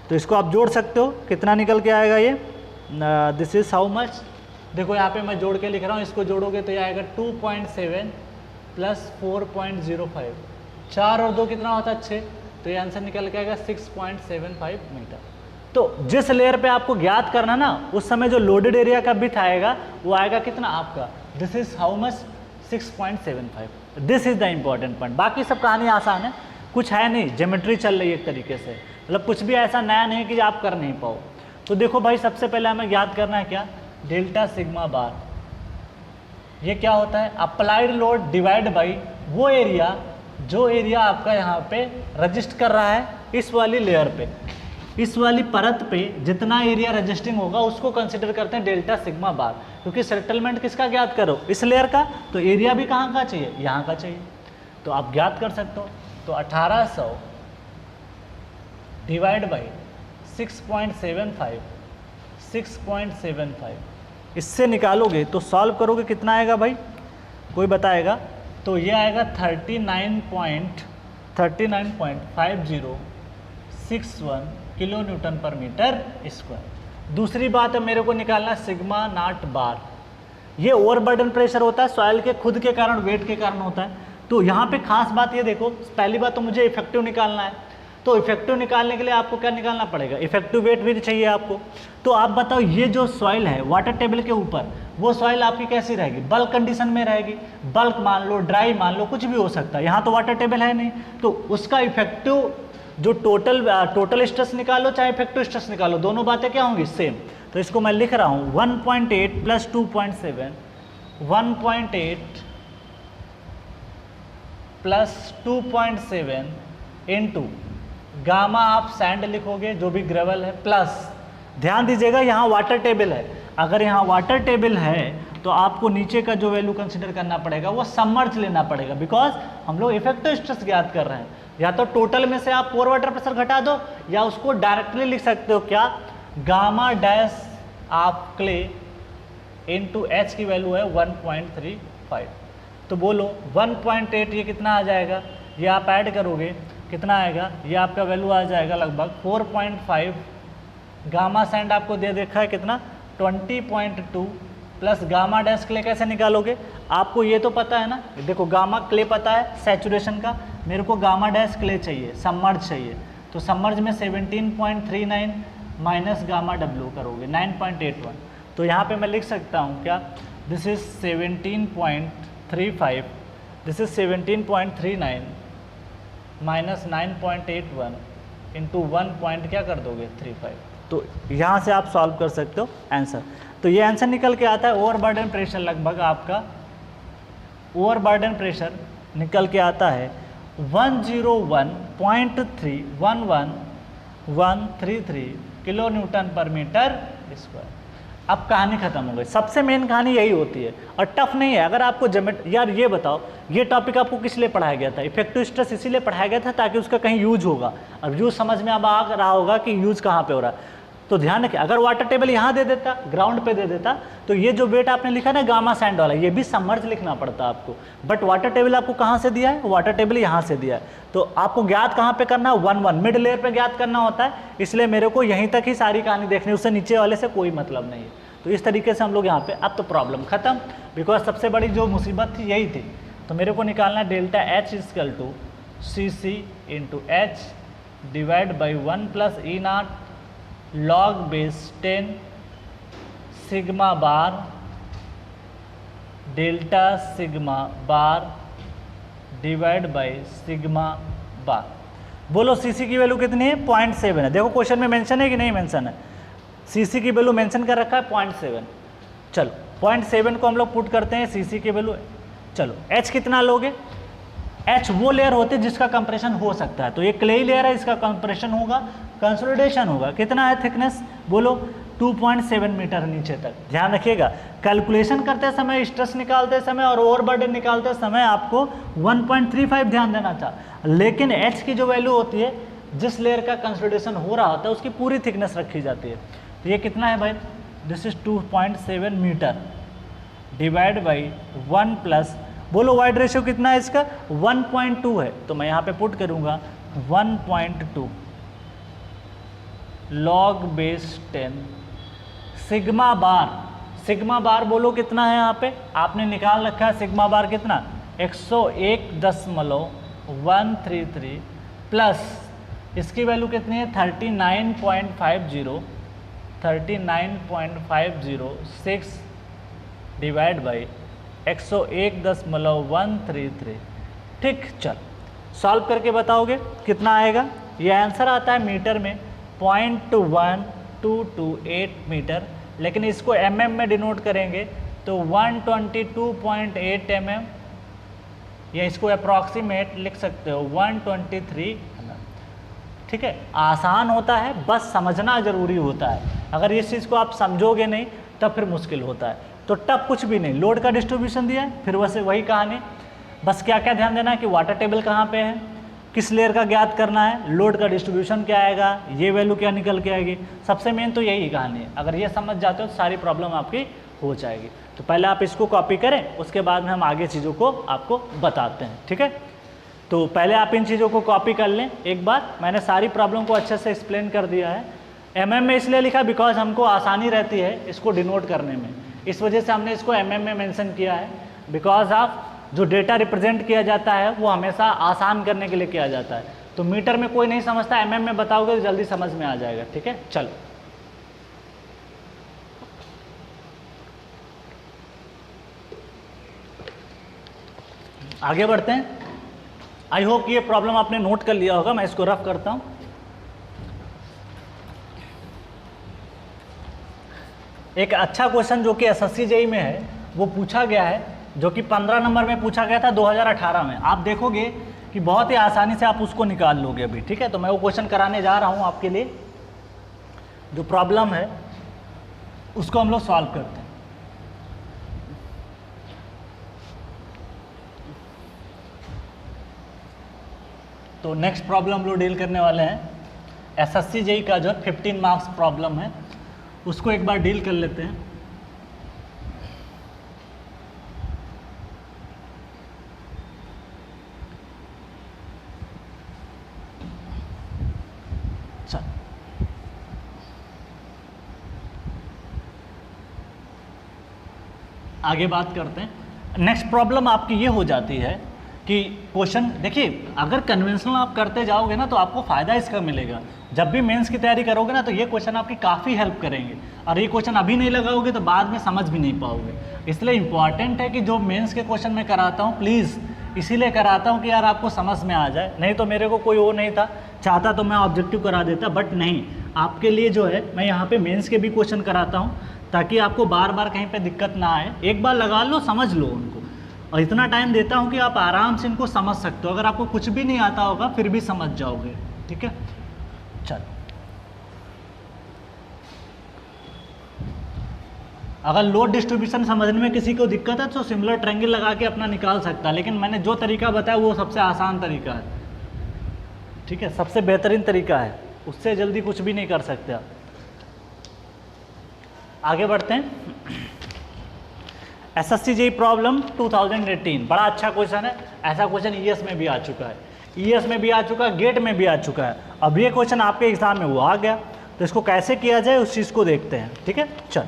Speaker 1: तो इसको आप जोड़ सकते हो, कितना निकल के आएगा ये, दिस इज हाउ मच, देखो यहाँ पे मैं जोड़ के लिख रहा हूँ, इसको जोड़ोगे तो ये आएगा 2.7 प्लस 4.05, 4 और 2 कितना होता है 6, तो ये आंसर निकल के आएगा 6.75 मीटर। तो जिस लेयर पे आपको ज्ञात करना ना, उस समय जो लोडेड एरिया का विड्थ आएगा वो आएगा कितना आपका, this is how much 6.75, this is the important point. बाकी सब कहानी आसान है, कुछ है नहीं, ज्योमेट्री चल रही है एक तरीके से, मतलब कुछ भी ऐसा नया नहीं कि आप कर नहीं पाओ। तो देखो भाई, सबसे पहले हमें याद करना है क्या, डेल्टा सिग्मा बार, ये क्या होता है, अप्लाइड लोड डिवाइड बाई वो एरिया, जो एरिया आपका यहाँ पे रजिस्ट कर रहा है इस वाली लेयर पे, इस वाली परत पे जितना एरिया रजिस्टिंग होगा उसको कंसिडर करते हैं डेल्टा सिग्मा बार, क्योंकि सेटलमेंट किसका ज्ञात करो, इस लेयर का, तो एरिया भी कहाँ का चाहिए, यहाँ का चाहिए, तो आप ज्ञात कर सकते हो। तो 1800 डिवाइड बाई 6.75 इससे निकालोगे तो सॉल्व करोगे कितना आएगा भाई, कोई बताएगा, तो ये आएगा 39.5061 kilo newton per metre square. दूसरी बात है, मेरे को निकालना सिग्मा नॉट बार, ये ओवरबर्डन प्रेशर होता है, सॉइल के खुद के कारण, वेट के कारण होता है। तो यहाँ पे खास बात ये देखो, पहली बात तो मुझे इफेक्टिव निकालना है, तो इफेक्टिव निकालने के लिए आपको क्या निकालना पड़ेगा, इफेक्टिव वेट भी चाहिए आपको। तो आप बताओ, ये जो सॉइल है वाटर टेबल के ऊपर, वो सॉइल आपकी कैसी रहेगी, बल्क कंडीशन में रहेगी, बल्क मान लो, ड्राई मान लो, कुछ भी हो सकता है, यहाँ तो वाटर टेबल है नहीं, तो उसका इफेक्टिव जो टोटल स्ट्रेस निकालो चाहे इफेक्टिव स्ट्रेस निकालो, दोनों बातें क्या होंगी, सेम। तो इसको मैं लिख रहा हूँ 1.8 प्लस 2.7, 1.8 प्लस 2.7 इंटू गामा, आप सैंड लिखोगे जो भी ग्रेवल है, प्लस ध्यान दीजिएगा यहाँ वाटर टेबल है, अगर यहाँ वाटर टेबल है तो आपको नीचे का जो वैल्यू कंसिडर करना पड़ेगा वो सबमर्ज लेना पड़ेगा, बिकॉज हम लोग इफेक्टिव स्ट्रेस ज्ञात कर रहे हैं। या तो टोटल में से आप पोर वाटर प्रेशर घटा दो, या उसको डायरेक्टली लिख सकते हो क्या, gamma dash of clay into H की वैल्यू है 1.35, तो बोलो 1.8 ये कितना आ जाएगा, ये आप ऐड करोगे कितना आएगा, ये आपका वैल्यू आ जाएगा लगभग 4.5, गामा सैंड आपको दे देखा है कितना 20.2 प्लस गामा डैश क्ले कैसे निकालोगे, आपको ये तो पता है ना, देखो गामा क्ले पता है सैचुरेशन का, मेरे को गामा डैश क्ले चाहिए, सबमर्ज चाहिए, तो सबमर्ज में 17.39 माइनस गामा डब्ल्यू करोगे 9.81, तो यहाँ पे मैं लिख सकता हूँ क्या, this is 17.35, this is 17.39 minus 9.81 into 1 point क्या कर दोगे 35, तो यहाँ से आप सॉल्व कर सकते हो आंसर। तो ये आंसर निकल के आता है, ओवरबर्डन प्रेशर लगभग आपका, ओवरबर्डन प्रेशर निकल के आता है 101.11133 kilo newton per metre square. अब कहानी खत्म हो गई, सबसे मेन कहानी यही होती है और टफ नहीं है। अगर आपको यार ये बताओ, ये टॉपिक आपको किस लिए पढ़ाया गया था, इफेक्टिव स्ट्रेस इसीलिए पढ़ाया गया था ताकि उसका कहीं यूज होगा, अब यूज समझ में अब आ रहा होगा कि यूज कहाँ पे हो रहा है। तो ध्यान रखिए, अगर वाटर टेबल यहाँ दे देता, ग्राउंड पे दे देता, तो ये जो वेट आपने लिखा ना गामा सैंड वाला, ये भी सबमर्ज लिखना पड़ता आपको, बट वाटर टेबल आपको कहाँ से दिया है, वाटर टेबल यहाँ से दिया है, तो आपको ज्ञात कहाँ पे करना है, 1 मिड लेयर पे ज्ञात करना होता है, इसलिए मेरे को यहीं तक ही सारी कहानी देखनी, उससे नीचे वाले से कोई मतलब नहीं है। तो इस तरीके से हम लोग यहाँ पे, अब तो प्रॉब्लम खत्म, बिकॉज सबसे बड़ी जो मुसीबत थी यही थी। तो मेरे को निकालना delta H equal to C C into H divide by 1 plus E not log base 10 sigma bar delta sigma bar divide by sigma bar. बोलो सीसी की वैल्यू कितनी है? 0.7 है। देखो क्वेश्चन में मेंशन है कि नहीं मेंशन है? सीसी की वैल्यू मेंशन कर रखा है 0.7। चलो 0.7 को हम लोग पुट करते हैं, सीसी की वैल्यू। चलो एच कितना लोगे? एच वो लेयर होती है जिसका कंप्रेशन हो सकता है, तो ये क्लेई लेयर है, इसका कंप्रेशन होगा, कंसोलिडेशन होगा। कितना है थिकनेस? बोलो 2.7 मीटर नीचे तक। ध्यान रखिएगा कैलकुलेशन करते समय, स्ट्रेस निकालते समय और ओवरबर्डन निकालते समय आपको 1.35 ध्यान देना था, लेकिन एच की जो वैल्यू होती है जिस लेयर का कंसोलिडेशन हो रहा होता है उसकी पूरी थिकनेस रखी जाती है। तो ये कितना है भाई? This is 2.7 metre divide by 1 plus, बोलो वाइड रेशियो कितना है इसका? 1.2 है, तो मैं यहाँ पे पुट करूँगा 1.2 log बेस 10 सिग्मा बार। सिग्मा बार बोलो कितना है? यहाँ पे आपने निकाल रखा है सिग्मा बार कितना? 101.133 प्लस इसकी वैल्यू कितनी है? 39.506 डिवाइड बाई 101.133। ठीक, चल सॉल्व करके बताओगे कितना आएगा? ये आंसर आता है मीटर में 0.1228 मीटर, लेकिन इसको mm में डिनोट करेंगे तो 122.8 mm, या इसको अप्रॉक्सीमेट लिख सकते हो 123 mm। ठीक है, आसान होता है, बस समझना ज़रूरी होता है। अगर इस चीज़ को आप समझोगे नहीं तब फिर मुश्किल होता है। तो टफ कुछ भी नहीं, लोड का डिस्ट्रीब्यूशन दिया है, फिर वैसे वही कहानी, बस क्या क्या ध्यान देना है कि वाटर टेबल कहाँ पे है, किस लेयर का ज्ञात करना है, लोड का डिस्ट्रीब्यूशन क्या आएगा, ये वैल्यू क्या निकल के आएगी। सबसे मेन तो यही कहानी है, अगर ये समझ जाते हो तो सारी प्रॉब्लम आपकी हो जाएगी। तो पहले आप इसको कॉपी करें, उसके बाद में हम आगे चीज़ों को आपको बताते हैं। ठीक है, तो पहले आप इन चीज़ों को कॉपी कर लें। एक बार मैंने सारी प्रॉब्लम को अच्छे से एक्सप्लेन कर दिया है। mm में इसलिए लिखा बिकॉज हमको आसानी रहती है इसको डिनोट करने में, इस वजह से हमने इसको mm में मेंशन किया है। बिकॉज ऑफ जो डेटा रिप्रेजेंट किया जाता है वो हमेशा आसान करने के लिए किया जाता है। तो मीटर में कोई नहीं समझता, mm में बताओगे तो जल्दी समझ में आ जाएगा। ठीक है, चलो आगे बढ़ते हैं। आई होप ये प्रॉब्लम आपने नोट कर लिया होगा, मैं इसको रफ करता हूं। एक अच्छा क्वेश्चन जो कि एसएससी जेईई में है वो पूछा गया है, जो कि 15 नंबर में पूछा गया था 2018 में। आप देखोगे कि बहुत ही आसानी से आप उसको निकाल लोगे अभी। ठीक है, तो मैं वो क्वेश्चन कराने जा रहा हूं आपके लिए। जो प्रॉब्लम है उसको हम लोग सॉल्व करते हैं। तो नेक्स्ट प्रॉब्लम हम लोग डील करने वाले हैं एसएससी जेईई का जो 15 मार्क्स प्रॉब्लम है, उसको एक बार डील कर लेते हैं। आगे बात करते हैं। नेक्स्ट प्रॉब्लम आपकी ये हो जाती है कि क्वेश्चन देखिए, अगर कन्वेंशनल आप करते जाओगे ना तो आपको फ़ायदा इसका मिलेगा। जब भी मेंस की तैयारी करोगे ना तो ये क्वेश्चन आपकी काफ़ी हेल्प करेंगे, और ये क्वेश्चन अभी नहीं लगाओगे तो बाद में समझ भी नहीं पाओगे। इसलिए इंपॉर्टेंट है कि जो मेंस के क्वेश्चन मैं कराता हूँ, प्लीज़ इसीलिए कराता हूँ कि यार आपको समझ में आ जाए। नहीं तो मेरे को कोई वो नहीं था, चाहता तो मैं ऑब्जेक्टिव करा देता, बट नहीं, आपके लिए जो है मैं यहाँ पे मेंस के भी क्वेश्चन कराता हूँ ताकि आपको बार बार कहीं पे दिक्कत ना आए। एक बार लगा लो, समझ लो उनको, और इतना टाइम देता हूँ कि आप आराम से इनको समझ सकते हो। अगर आपको कुछ भी नहीं आता होगा फिर भी समझ जाओगे। ठीक है, चलो अगर लोड डिस्ट्रीब्यूशन समझने में किसी को दिक्कत है तो सिमिलर ट्रायंगल लगा के अपना निकाल सकता है, लेकिन मैंने जो तरीका बताया वो सबसे आसान तरीका है। ठीक है, सबसे बेहतरीन तरीका है, उससे जल्दी कुछ भी नहीं कर सकते आप। आगे बढ़ते हैं। एसएससी जेईई प्रॉब्लम 2018 बड़ा अच्छा क्वेश्चन है। ऐसा क्वेश्चन ईएस में भी आ चुका है, ईएस में भी आ चुका है, गेट में भी आ चुका है। अब ये क्वेश्चन आपके एग्जाम में वो आ गया, तो इसको कैसे किया जाए उस चीज़ को देखते हैं। ठीक है, चल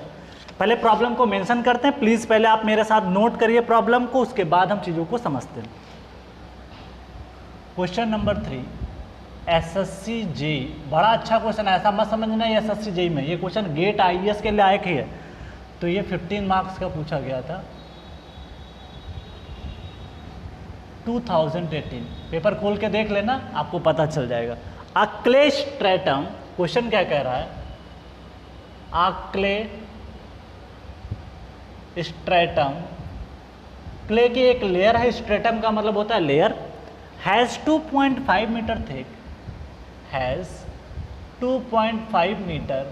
Speaker 1: पहले प्रॉब्लम को मेंशन करते हैं। प्लीज़ पहले आप मेरे साथ नोट करिए प्रॉब्लम को, उसके बाद हम चीज़ों को समझते हैं। क्वेश्चन नंबर 3 एसएससी जेईई, बड़ा अच्छा क्वेश्चन है, ऐसा मत समझना ये एसएससी जेईई में, ये क्वेश्चन गेट आईएएस के लायक ही है। तो ये 15 मार्क्स का पूछा गया था 2018। पेपर खोल के देख लेना, आपको पता चल जाएगा। क्ले स्ट्रेटम, क्वेश्चन क्या कह रहा है, क्ले स्ट्रेटम, क्ले की एक लेयर है, स्ट्रेटम का मतलब होता है layer, has 2.5 metre thick, has 2.5 metre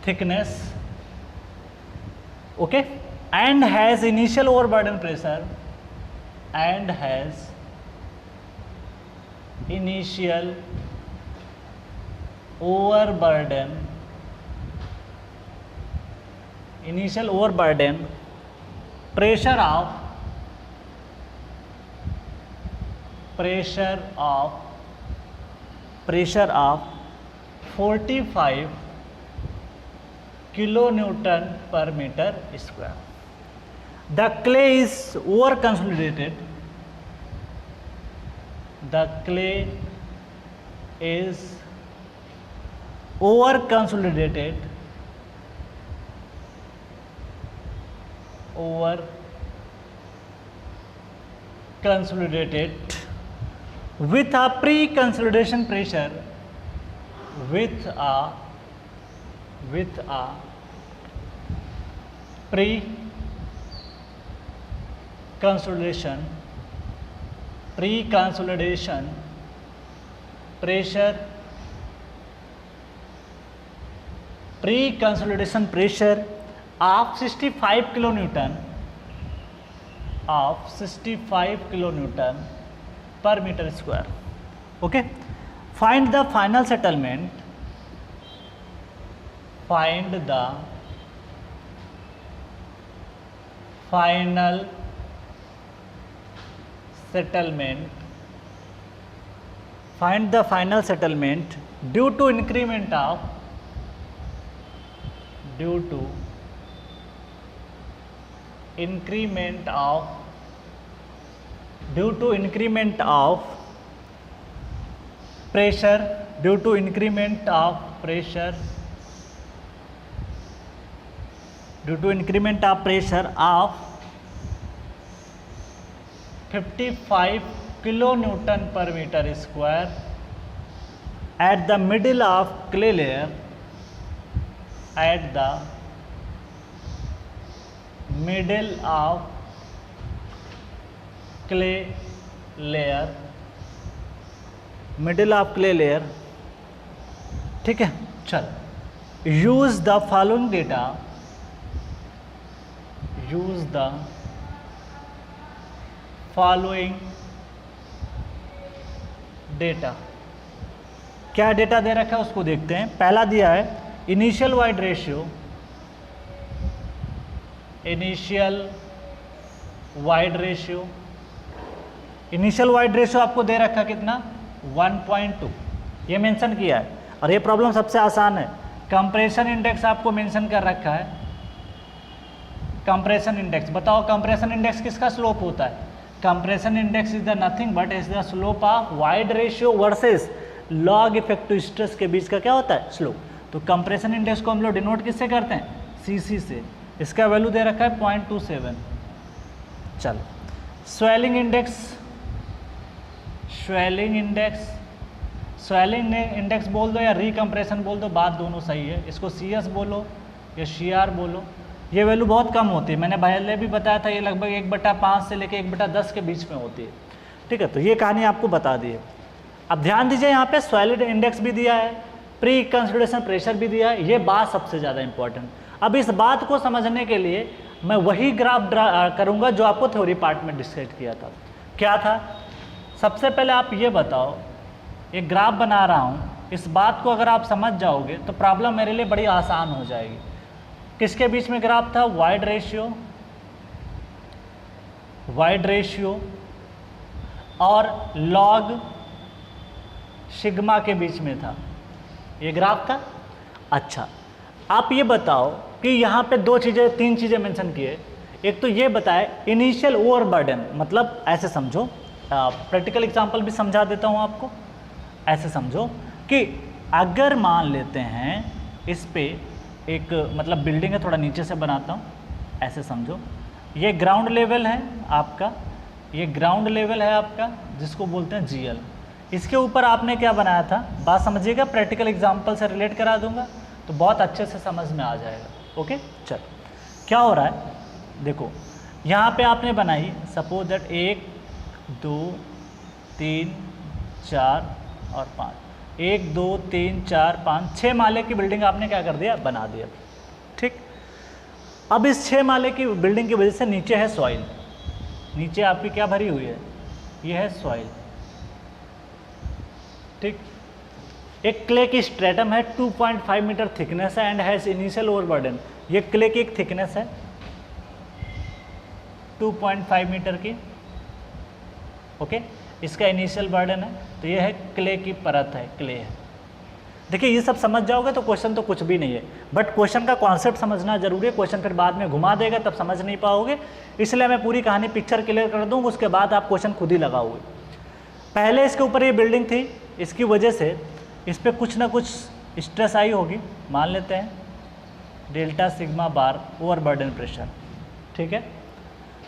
Speaker 1: thickness, okay, and has initial overburden pressure, and has initial overburden pressure of 45 kilonewton per meter square. The clay is over consolidated. The clay is over consolidated with a pre-consolidation pressure, with a pre-consolidation pressure of 65 kilonewton per meter square. Okay, find the final settlement. Find the final settlement due to increment of pressure of 55 kilonewton per meter square at the middle of clay layer, ठीक है। चल, use the following data, क्या data दे रखा है उसको देखते हैं। पहला दिया है initial void ratio, initial wide ratio आपको दे रखा कितना, 1.2, ये मेंशन किया है। और ये प्रॉब्लम सबसे आसान है। कंप्रेशन इंडेक्स आपको मेंशन कर रखा है। कंप्रेशन इंडेक्स बताओ, कंप्रेशन इंडेक्स किसका स्लोप होता है? Compression index is the nothing but is the slope of void ratio versus log effective stress के बीच का क्या होता है, स्लोप। तो कंप्रेशन इंडेक्स को हम लोग डिनोट किससे करते हैं, सीसी से। इसका वैल्यू दे रखा है 0.27। चलो, स्वेलिंग इंडेक्स बोल दो या रिकम्प्रेशन बोल दो, बात दोनों सही है। इसको CS बोलो या CR बोलो। ये वैल्यू बहुत कम होती है, मैंने पहले भी बताया था, ये लगभग 1/5 से लेकर 1/10 के बीच में होती है। ठीक है, तो ये कहानी आपको बता दी है। अब ध्यान दीजिए, यहाँ पे स्वेलिड इंडेक्स भी दिया है, प्री कंसोलिडेशन प्रेशर भी दिया है। ये बात सबसे ज़्यादा इंपॉर्टेंट। अब इस बात को समझने के लिए मैं वही ग्राफ ड्रा करूँगा जो आपको थ्योरी पार्ट में डिस्कस किया था। क्या था? सबसे पहले आप ये बताओ, एक ग्राफ बना रहा हूँ, इस बात को अगर आप समझ जाओगे तो प्रॉब्लम मेरे लिए बड़ी आसान हो जाएगी। किसके बीच में ग्राफ था? वाइड रेशियो और लॉग सिग्मा के बीच में था, ये ग्राफ था। अच्छा, आप ये बताओ कि यहाँ पे तीन चीज़ें मेंशन किए। एक तो ये बताए इनिशियल ओवरबर्डन, मतलब ऐसे समझो, प्रैक्टिकल एग्जांपल भी समझा देता हूँ आपको। ऐसे समझो कि अगर मान लेते हैं इस पे एक मतलब बिल्डिंग है, थोड़ा नीचे से बनाता हूँ, ऐसे समझो। ये ग्राउंड लेवल है आपका, ये ग्राउंड लेवल है आपका जिसको बोलते हैं जीएल। इसके ऊपर आपने क्या बनाया था, बात समझिएगा, प्रैक्टिकल एग्जाम्पल से रिलेट करा दूंगा तो बहुत अच्छे से समझ में आ जाएगा। ओके, चलो क्या हो रहा है, देखो यहाँ पे आपने बनाई सपोज दैट 1 2 3 4 और 5, 1 2 3 4 5 6 माले की बिल्डिंग आपने क्या कर दिया, बना दिया। ठीक, अब इस 6 माले की बिल्डिंग की वजह से नीचे है सॉइल, नीचे आपकी क्या भरी हुई है, ये है सॉइल। ठीक, एक क्ले की स्ट्रेटम है, 2.5 मीटर थिकनेस है एंड हैज इनिशियल ओवरबर्डन। ये क्ले की एक थिकनेस है 2.5 मीटर की। ओके, इसका इनिशियल बर्डन है, तो ये है क्ले की परत है, क्ले है। देखिए ये सब समझ जाओगे तो क्वेश्चन तो कुछ भी नहीं है, बट क्वेश्चन का कॉन्सेप्ट समझना जरूरी है। क्वेश्चन फिर बाद में घुमा देगा तब समझ नहीं पाओगे, इसलिए मैं पूरी कहानी पिक्चर क्लियर कर दूंगा, उसके बाद आप क्वेश्चन खुद ही लगाओगे। पहले इसके ऊपर ये बिल्डिंग थी, इसकी वजह से इस पर कुछ ना कुछ स्ट्रेस आई होगी, मान लेते हैं डेल्टा सिग्मा बार ओवरबर्डन प्रेशर। ठीक है,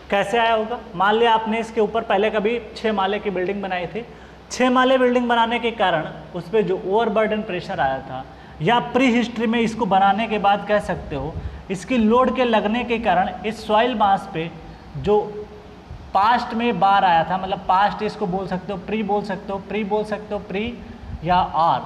Speaker 1: कैसे आया होगा, मान लिया आपने इसके ऊपर पहले कभी 6 माले की बिल्डिंग बनाई थी, 6 माले बिल्डिंग बनाने के कारण उस पर जो ओवरबर्डन प्रेशर आया था, या प्री हिस्ट्री में इसको बनाने के बाद कह सकते हो इसकी लोड के लगने के कारण इस सॉइल मास पे जो पास्ट में बार आया था, मतलब पास्ट इसको बोल सकते हो, प्री बोल सकते हो, प्री बोल सकते हो, प्री या आर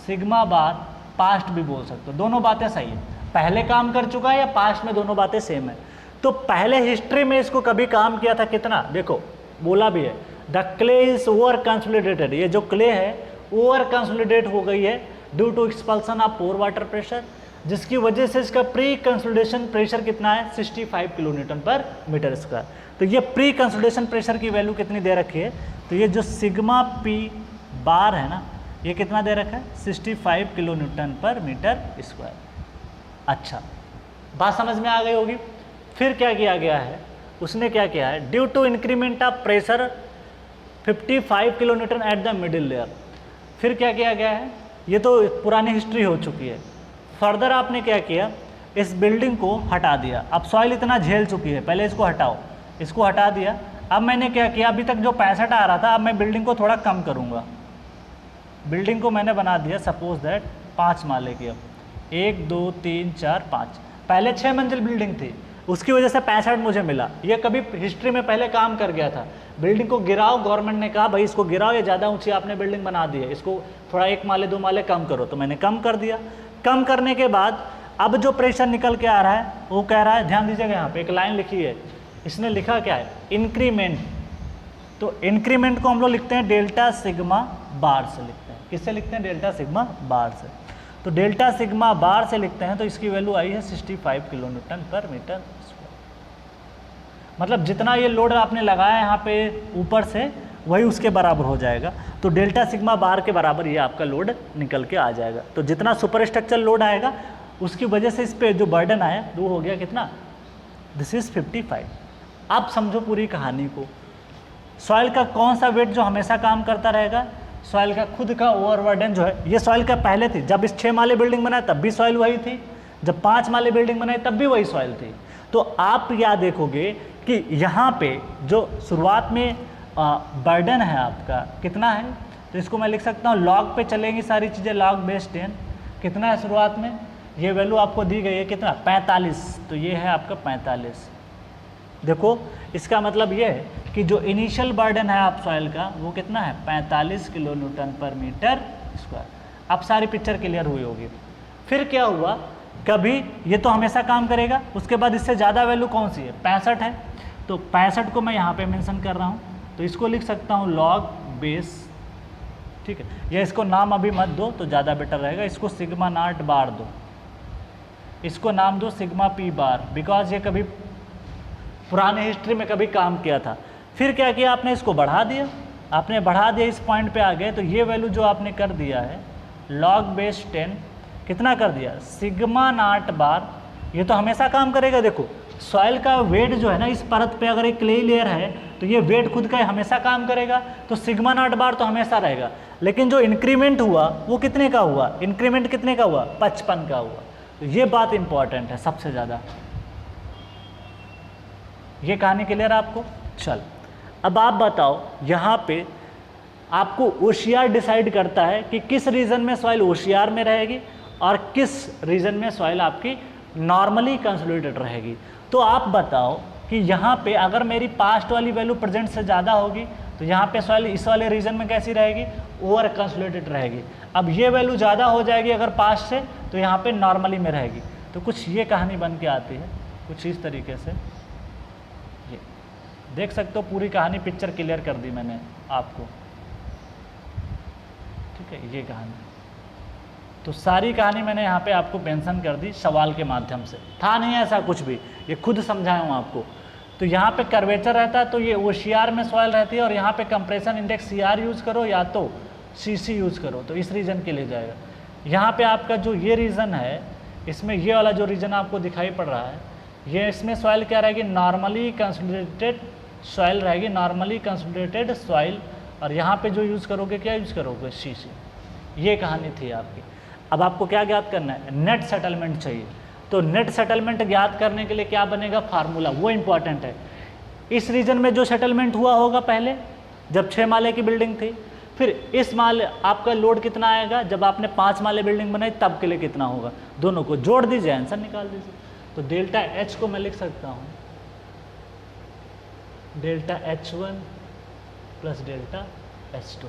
Speaker 1: सिग्मा बार पास्ट भी बोल सकते हो, दोनों बातें सही है। पहले काम कर चुका है या पास्ट में, दोनों बातें सेम है। तो पहले हिस्ट्री में इसको कभी काम किया था कितना, देखो बोला भी है the clay is over consolidated, ये जो क्ले है ओवर कंसोलिडेट हो गई है due to expulsion of pore water pressure, जिसकी वजह से इसका प्री कंसोलिडेशन प्रेशर कितना है 65 kilo newton per metre square. तो ये प्री कंसोलिडेशन प्रेशर की वैल्यू कितनी दे रखी है, तो ये जो सिग्मा पी बार है ना, ये कितना दे रखा है 65 kilo newton per metre square. अच्छा, बात समझ में आ गई होगी। फिर क्या किया गया है, उसने क्या किया है, due to increment of pressure 55 kilo newton at the middle layer, फिर क्या किया गया है, ये तो पुरानी हिस्ट्री हो चुकी है। फर्दर आपने क्या किया, इस बिल्डिंग को हटा दिया। अब सॉइल इतना झेल चुकी है, पहले इसको हटाओ, इसको हटा दिया। अब मैंने क्या किया, अभी तक जो 65 आ रहा था, अब मैं बिल्डिंग को थोड़ा कम करूँगा। बिल्डिंग को मैंने बना दिया सपोज दैट 5 माले की, अब 1 2 3 4 5, पहले 6 मंजिल बिल्डिंग थी, उसकी वजह से 65 मुझे मिला। ये कभी हिस्ट्री में पहले काम कर गया था, बिल्डिंग को गिराओ, गवर्नमेंट ने कहा भाई इसको गिराओ, ये ज़्यादा ऊंची आपने बिल्डिंग बना दी है, इसको थोड़ा 1 माले 2 माले कम करो, तो मैंने कम कर दिया। कम करने के बाद अब जो प्रेशर निकल के आ रहा है वो कह रहा है, ध्यान दीजिएगा यहाँ पे एक लाइन लिखी है, इसने लिखा क्या है, इंक्रीमेंट। तो इंक्रीमेंट को हम लोग लिखते हैं डेल्टा सिग्मा बार से लिखते हैं, किससे लिखते हैं, डेल्टा सिग्मा बार से। तो डेल्टा सिग्मा बार से लिखते हैं, तो इसकी वैल्यू आई है 65 kilo newton per metre square. मतलब जितना ये लोड आपने लगाया यहाँ पे ऊपर से, वही उसके बराबर हो जाएगा। तो डेल्टा सिग्मा बार के बराबर ये आपका लोड निकल के आ जाएगा। तो जितना सुपर स्ट्रक्चर लोड आएगा उसकी वजह से इस पे जो बर्डन आया वो हो गया कितना, दिस इज 55। अब समझो पूरी कहानी को, सॉइल का कौन सा वेट जो हमेशा काम करता रहेगा, सॉइल का खुद का ओवरबर्डन जो है। ये सॉइल का पहले थी, जब इस 6 माले बिल्डिंग बनाया तब भी सॉइल वही थी, जब 5 माले बिल्डिंग बनाई तब भी वही सॉइल थी। तो आप क्या देखोगे कि यहाँ पे जो शुरुआत में बर्डन है आपका कितना है, तो इसको मैं लिख सकता हूँ लॉग पे चलेंगी सारी चीज़ें, लॉग बेस 10 कितना है शुरुआत में, ये वैल्यू आपको दी गई है कितना 45, तो ये है आपका 45। देखो इसका मतलब ये है कि जो इनिशियल बर्डन है आप सॉइल का वो कितना है 45 kilo newton per metre square. अब सारी पिक्चर क्लियर हुई होगी। फिर क्या हुआ, कभी ये तो हमेशा काम करेगा, उसके बाद इससे ज़्यादा वैल्यू कौन सी है 65 है, तो 65 को मैं यहाँ पे मेंशन कर रहा हूँ, तो इसको लिख सकता हूँ लॉग बेस, ठीक है, या इसको नाम अभी मत दो तो ज़्यादा बेटर रहेगा, इसको सिग्मा नॉट बार दो, इसको नाम दो सिग्मा पी बार, बिकॉज ये कभी पुराने हिस्ट्री में कभी काम किया था। फिर क्या किया आपने, इसको बढ़ा दिया, आपने बढ़ा दिया इस पॉइंट पे आ गए, तो ये वैल्यू जो आपने कर दिया है लॉग बेस 10 कितना कर दिया सिग्मा नॉट बार, ये तो हमेशा काम करेगा। देखो सॉइल का वेट जो है ना, इस परत पे अगर एक क्ले लेयर है तो ये वेट खुद का हमेशा काम करेगा, तो सिग्मा नॉट बार तो हमेशा रहेगा। लेकिन जो इंक्रीमेंट हुआ वो कितने का हुआ, इंक्रीमेंट कितने का हुआ, 55 का हुआ। तो ये बात इंपॉर्टेंट है सबसे ज़्यादा। ये कहानी क्लियर है आपको? चल अब आप बताओ, यहाँ पे आपको ओशियार डिसाइड करता है कि किस रीजन में सॉइल ओशियार में रहेगी और किस रीजन में सॉइल आपकी नॉर्मली कंसोलिडेटेड रहेगी। तो आप बताओ कि यहाँ पे अगर मेरी पास्ट वाली वैल्यू प्रेजेंट से ज़्यादा होगी तो यहाँ पे सॉइल इस वाले रीजन में कैसी रहेगी, ओवर कंसोलिडेटेड रहेगी। अब ये वैल्यू ज़्यादा हो जाएगी अगर पास्ट से, तो यहाँ पे नॉर्मली में रहेगी। तो कुछ ये कहानी बन के आती है कुछ इस तरीके से। ये देख सकते हो पूरी कहानी, पिक्चर क्लियर कर दी मैंने आपको, ठीक है। ये कहानी तो सारी कहानी मैंने यहाँ पे आपको मेंशन कर दी सवाल के माध्यम से, था नहीं ऐसा कुछ भी, ये खुद समझाया हूँ आपको। तो यहाँ पे कर्वेचर रहता है तो ये ओशियार में सॉइल रहती है, और यहाँ पे कंप्रेशन इंडेक्स CR यूज़ करो या तो CC यूज़ करो, तो इस रीजन के लिए जाएगा। यहाँ पे आपका जो ये रीजन है, इसमें ये वाला जो रीजन आपको दिखाई पड़ रहा है, ये इसमें सॉइल क्या रहेगी, नॉर्मली कंसोलिडेटेड सॉइल रहेगी, नॉर्मली कंसोलिडेटेड सॉइल। और यहाँ पे जो यूज़ करोगे, क्या यूज़ करोगे, CC। ये कहानी थी आपकी। अब आपको क्या ज्ञात करना है, नेट सेटलमेंट चाहिए। तो नेट सेटलमेंट ज्ञात करने के लिए क्या बनेगा, फार्मूला, वो इंपॉर्टेंट है। इस रीजन में जो सेटलमेंट हुआ होगा पहले जब 6 माले की बिल्डिंग थी, फिर इस माले आपका लोड कितना आएगा जब आपने 5 माले बिल्डिंग बनाई, तब के लिए कितना होगा, दोनों को जोड़ दीजिए, आंसर निकाल दीजिए। तो डेल्टा H को मैं लिख सकता हूँ delta H1 plus delta H2।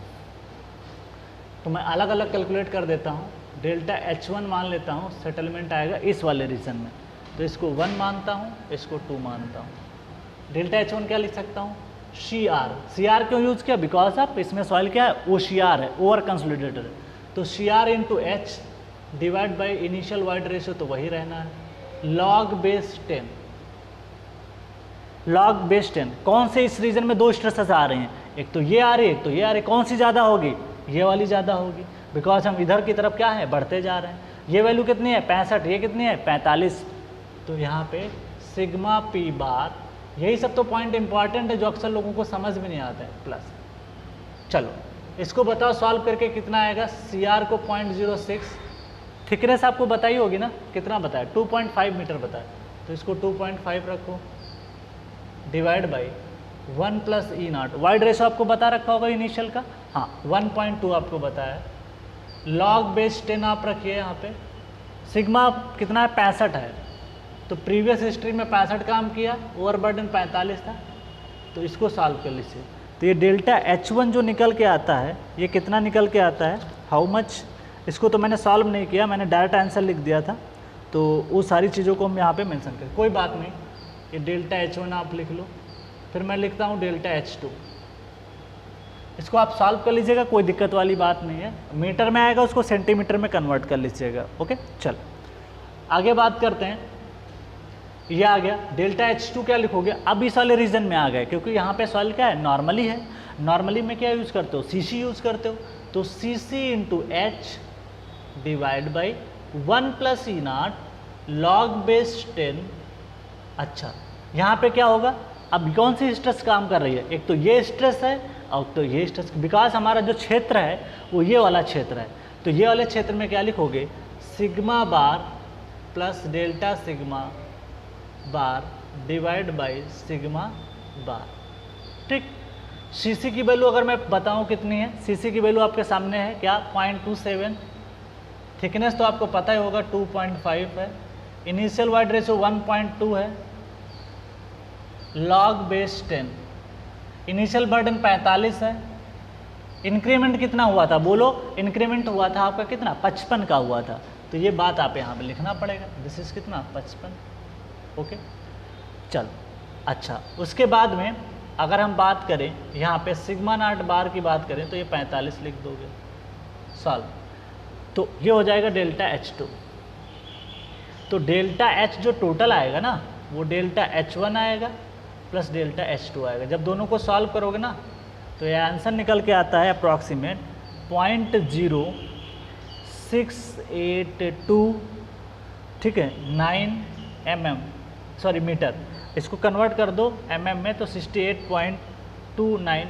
Speaker 1: तो मैं अलग अलग कैलकुलेट कर देता हूँ। डेल्टा H1 मान लेता हूँ, सेटलमेंट आएगा इस वाले रीजन में, तो इसको 1 मानता हूँ, इसको 2 मानता हूँ। डेल्टा H1 क्या लिख सकता हूँ, CR क्यों यूज़ किया, बिकॉज ऑफ इसमें सॉइल क्या है, ओशियार है, ओवर कंसोलिडेटेड है। तो CR into H divide by initial void ratio, तो वही रहना है, log बेस 10। log बेस 10 कौन से इस रीजन में 2 स्ट्रेसेस आ रहे हैं, एक तो ये आ रही है, एक तो ये आ रही है, कौन सी ज़्यादा होगी, ये वाली ज़्यादा होगी, बिकॉज हम इधर की तरफ क्या है, बढ़ते जा रहे हैं। ये वैल्यू कितनी है, 65, ये कितनी है, 45। तो यहाँ पे सिग्मा P बार, यही सब तो पॉइंट इंपॉर्टेंट है जो अक्सर लोगों को समझ में नहीं आता है, प्लस। चलो इसको बताओ सॉल्व करके कितना आएगा, CR को 0.06, थिकनेस आपको बताई होगी ना, कितना बताया, 2.5 मीटर बताया, तो इसको 2.5 रखो, divide by 1 plus E0। Wide ratio आपको बता रखा होगा इनिशियल का, हाँ 1.2 आपको बताया। log बेस 10 आप रखिए यहाँ पे। सिग्मा कितना है, 65 है, तो प्रीवियस हिस्ट्री में 65 काम किया, ओवरबर्डन 45 था, तो इसको सॉल्व कर लीजिए। तो ये डेल्टा H1 जो निकल के आता है, ये कितना निकल के आता है, हाउ मच, इसको तो मैंने सॉल्व नहीं किया, मैंने डायरेक्ट आंसर लिख दिया था, तो वो सारी चीज़ों को हम यहाँ पे मेंशन करें, कोई बात नहीं। ये डेल्टा H1 आप लिख लो, फिर मैं लिखता हूँ डेल्टा H2। इसको आप सॉल्व कर लीजिएगा, कोई दिक्कत वाली बात नहीं है। मीटर में आएगा उसको सेंटीमीटर में कन्वर्ट कर लीजिएगा, ओके। चल आगे बात करते हैं। ये आ गया डेल्टा H2, क्या लिखोगे, अब इस वाले रीजन में आ गए, क्योंकि यहाँ पे सॉइल क्या है, नॉर्मली है। नॉर्मली में क्या यूज़ करते हो, CC यूज़ करते हो, तो CC into H divide by 1 plus E0 log base 10। अच्छा यहाँ पे क्या होगा, अब कौन सी स्ट्रेस काम कर रही है, एक तो ये स्ट्रेस है और तो ये स्ट्रेस, बिकॉज हमारा जो क्षेत्र है वो ये वाला क्षेत्र है, तो ये वाले क्षेत्र में क्या लिखोगे, sigma bar plus delta sigma bar divide by sigma bar, ठीक। CC की वैल्यू अगर मैं बताऊं कितनी है, CC की वैल्यू आपके सामने है, क्या 0.27, थिकनेस तो आपको पता ही होगा 2.5 है, इनिशियल वाइड रेशियो 1.2 है, log बेस 10, इनिशियल बर्डन 45 है, इंक्रीमेंट कितना हुआ था, बोलो, इंक्रीमेंट हुआ था आपका कितना, 55 का हुआ था, तो ये बात आप यहाँ पे लिखना पड़ेगा, दिस इज कितना, 55, ओके। चल अच्छा, उसके बाद में अगर हम बात करें यहाँ पे सिग्मा नॉट बार की बात करें, तो ये 45 लिख दोगे, सॉल्व, तो ये हो जाएगा डेल्टा H2। तो डेल्टा H जो टोटल आएगा ना, वो डेल्टा H1 आएगा प्लस डेल्टा H2 आएगा। जब दोनों को सॉल्व करोगे ना, तो ये आंसर निकल के आता है अप्रॉक्सीमेट 0.0682, ठीक है, 9 mm, सॉरी मीटर, इसको कन्वर्ट कर दो mm में, तो 68.29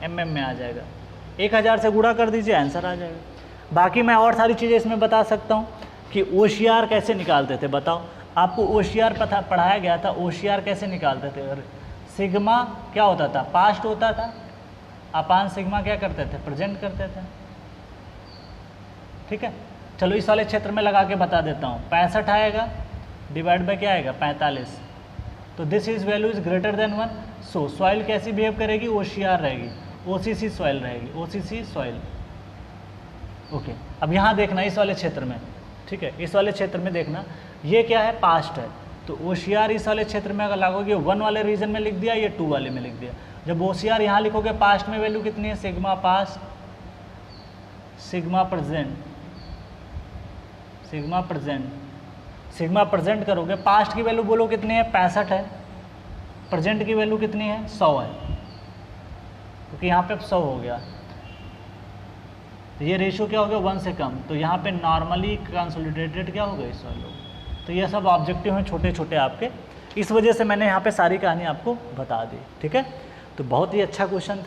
Speaker 1: mm में आ जाएगा। 1000 से गुणा कर दीजिए, आंसर आ जाएगा। बाकी मैं और सारी चीज़ें इसमें बता सकता हूँ कि OCR कैसे निकालते थे। बताओ, आपको OCR पढ़ाया गया था, OCR कैसे निकालते थे। और सिग्मा क्या होता था, पास्ट होता था, अपान सिग्मा क्या करते थे, प्रेजेंट करते थे। ठीक है, चलो इस वाले क्षेत्र में लगा के बता देता हूँ। 65 आएगा, डिवाइड बाय क्या आएगा, 45। तो this is value is greater than 1। So soil कैसी बिहेव करेगी, OCR रहेगी, OCC सॉइल रहेगी, OCC सॉइल। ओके, अब यहाँ देखना इस वाले क्षेत्र में, ठीक है, इस वाले क्षेत्र में देखना, ये क्या है, पास्ट है। तो OCR इस वाले क्षेत्र में अगर लागोगे 1 वाले रीजन में लिख दिया, ये 2 वाले में लिख दिया। जब OCR यहाँ लिखोगे, पास्ट में वैल्यू कितनी है, sigma past, sigma present, sigma present, sigma present करोगे, पास्ट की वैल्यू बोलो कितनी है, 65 है, प्रेजेंट की वैल्यू कितनी है, 100 है, क्योंकि यहाँ पे 100 हो गया। ये रेशियो क्या हो गया, 1 से कम, तो यहाँ पे नॉर्मली कंसोलिडेटेड क्या हो गई, 100 लोग। तो ये सब ऑब्जेक्टिव हैं छोटे छोटे आपके, इस वजह से मैंने यहाँ पे सारी कहानी आपको बता दी। ठीक है, तो बहुत ही अच्छा क्वेश्चन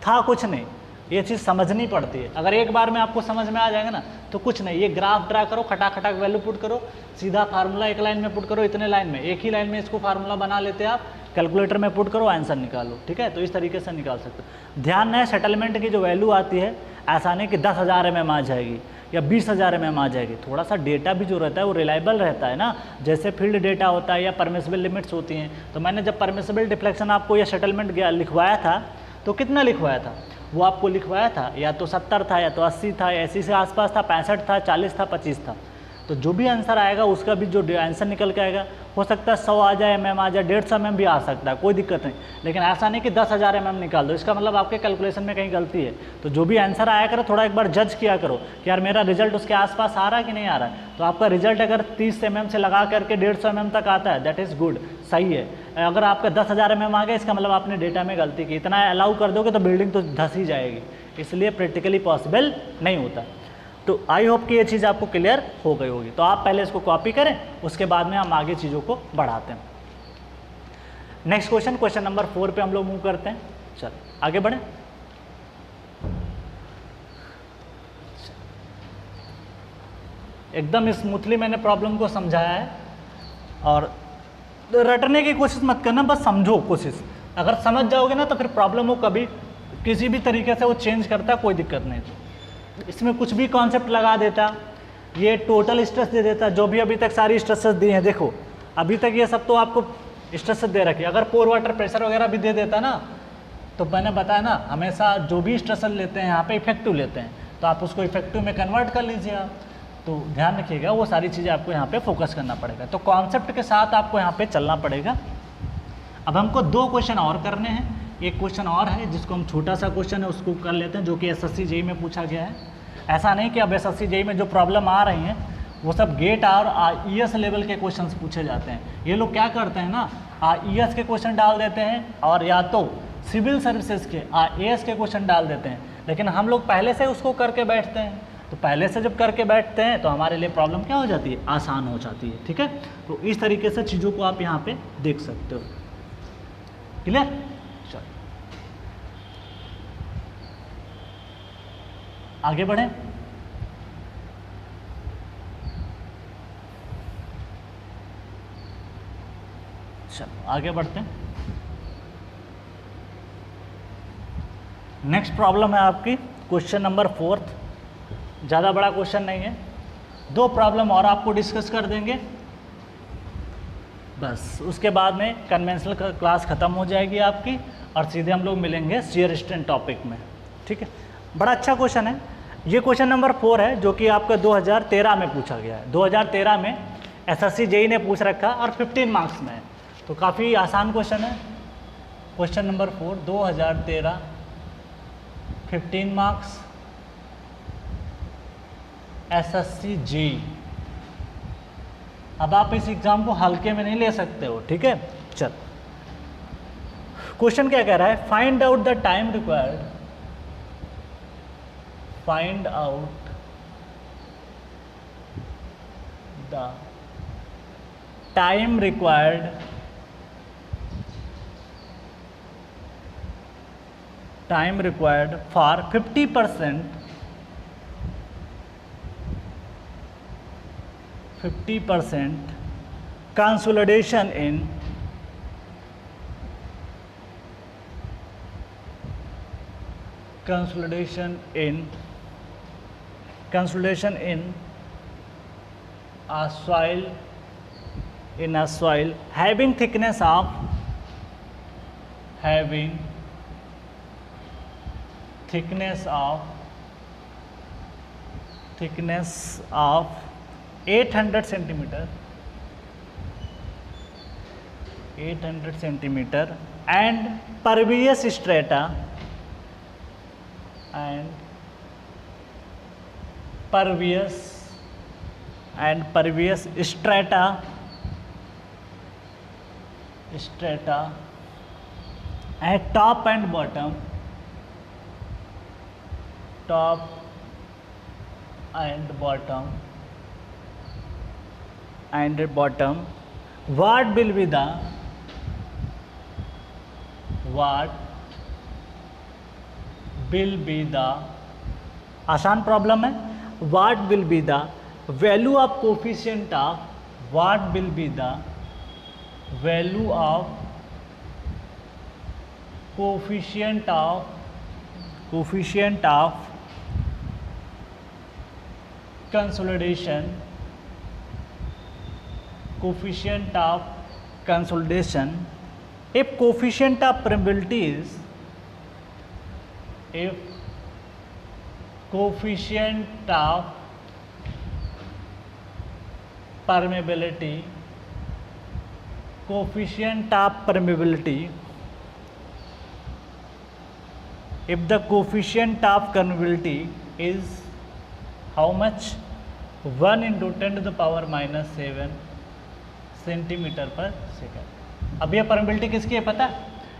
Speaker 1: था कुछ नहीं, ये चीज़ समझनी पड़ती है। अगर एक बार में आपको समझ में आ जाएगा ना तो कुछ नहीं, ये ग्राफ ड्रा करो, खटाखटाक वैल्यू पुट करो, सीधा फार्मूला एक लाइन में पुट करो, इतने लाइन में, एक ही लाइन में इसको फार्मूला बना लेते हैं आप, कैलकुलेटर में पुट करो, आंसर निकालो। ठीक है, तो इस तरीके से निकाल सकते हो। ध्यान है, सेटलमेंट की जो वैल्यू आती है ऐसा नहीं कि 10,000 mm आ जाएगी या 20,000 mm आ जाएगी। थोड़ा सा डेटा भी जो रहता है वो रिलायबल रहता है ना, जैसे फील्ड डेटा होता है या परमिसिबल लिमिट्स होती हैं। तो मैंने जब परमिसिबल डिफ्लेक्शन आपको या सेटलमेंट लिखवाया था तो कितना लिखवाया था, वो आपको लिखवाया था या तो 70 था या तो 80 था या 80 से आसपास था, 65 था, 40 था, 25 था। तो जो भी आंसर आएगा उसका भी जो आंसर निकल के आएगा, हो सकता है 100 आ जाए mm आ जाए, 150 mm भी आ सकता है, कोई दिक्कत नहीं। लेकिन ऐसा नहीं कि 10,000 mm निकाल दो, इसका मतलब आपके कैलकुलेशन में कहीं गलती है। तो जो भी आंसर आया करो थोड़ा एक बार जज किया करो कि यार मेरा रिजल्ट उसके आसपास आ रहा है कि नहीं आ रहा है। तो आपका रिजल्ट अगर 30 mm से लगा करके 150 mm तक आता है, दैट इज़ गुड, सही है। अगर आपका 10,000 mm आ गया, इसका मतलब आपने डेटा में गलती की। इतना अलाउ कर दोगे तो बिल्डिंग तो धस ही जाएगी, इसलिए प्रैक्टिकली पॉसिबल नहीं होता। तो आई होप कि ये चीज़ आपको क्लियर हो गई होगी। तो आप पहले इसको कॉपी करें, उसके बाद में हम आगे चीज़ों को बढ़ाते हैं। नेक्स्ट क्वेश्चन नंबर 4 पे हम लोग मूव करते हैं। चल आगे बढ़ें। एकदम स्मूथली मैंने प्रॉब्लम को समझाया है, और रटने की कोशिश मत करना, बस समझो कोशिश। अगर समझ जाओगे ना तो फिर प्रॉब्लम हो कभी किसी भी तरीके से वो चेंज करता है, कोई दिक्कत नहीं। इसमें कुछ भी कॉन्सेप्ट लगा देता, ये टोटल स्ट्रेस दे देता, जो भी अभी तक सारी स्ट्रेसेस दी हैं। देखो अभी तक ये सब तो आपको स्ट्रेसेस दे रखी है, अगर पोर वाटर प्रेशर वगैरह भी दे देता ना, तो मैंने बताया ना, हमेशा जो भी स्ट्रेसर लेते हैं यहाँ पे इफेक्टिव लेते हैं, तो आप उसको इफेक्टिव में कन्वर्ट कर लीजिए आप। तो ध्यान रखिएगा, वो सारी चीज़ें आपको यहाँ पे फोकस करना पड़ेगा। तो कॉन्सेप्ट के साथ आपको यहाँ पे चलना पड़ेगा। अब हमको 2 क्वेश्चन और करने हैं। एक क्वेश्चन और है जिसको हम छोटा सा क्वेश्चन है उसको कर लेते हैं, जो कि SSC JEE में पूछा गया है। ऐसा नहीं कि अब SSC JEE में जो प्रॉब्लम आ रही हैं वो सब गेट और IES लेवल के क्वेश्चंस पूछे जाते हैं। ये लोग क्या करते हैं ना, IES के क्वेश्चन डाल देते हैं और या तो सिविल सर्विसेज के IAS के क्वेश्चन डाल देते हैं, लेकिन हम लोग पहले से उसको करके बैठते हैं। तो पहले से जब करके बैठते हैं तो हमारे लिए प्रॉब्लम क्या हो जाती है, आसान हो जाती है। ठीक है, तो इस तरीके से चीज़ों को आप यहाँ पे देख सकते हो। क्लियर, चलो आगे बढ़ें। चलो आगे बढ़ते हैं। नेक्स्ट प्रॉब्लम है आपकी क्वेश्चन नंबर 4। ज़्यादा बड़ा क्वेश्चन नहीं है, 2 प्रॉब्लम और आपको डिस्कस कर देंगे, बस उसके बाद में कन्वेंशनल क्लास ख़त्म हो जाएगी आपकी, और सीधे हम लोग मिलेंगे शियर स्ट्रेन टॉपिक में। ठीक है, बड़ा अच्छा क्वेश्चन है। ये क्वेश्चन नंबर 4 है जो कि आपका 2013 में पूछा गया है। 2013 में SSC JEE ने पूछ रखा और 15 मार्क्स में है, तो काफ़ी आसान क्वेश्चन है। Question number 4 2013 15 marks SSC JEE। अब आप इस एग्ज़ाम को हल्के में नहीं ले सकते हो। ठीक है, चल क्वेश्चन क्या कह रहा है, find out the time required, find out the time required time required for 50% consolidation in a soil having thickness of 800 centimeter and pervious strata at top and bottom what will be the आसान problem है. what will be the value of coefficient of consolidation if coefficient of permeability is if the coefficient of permeability is how much 1 into 10 to the power minus 7 centimetre per second. अब ये permeability किसकी है पता है?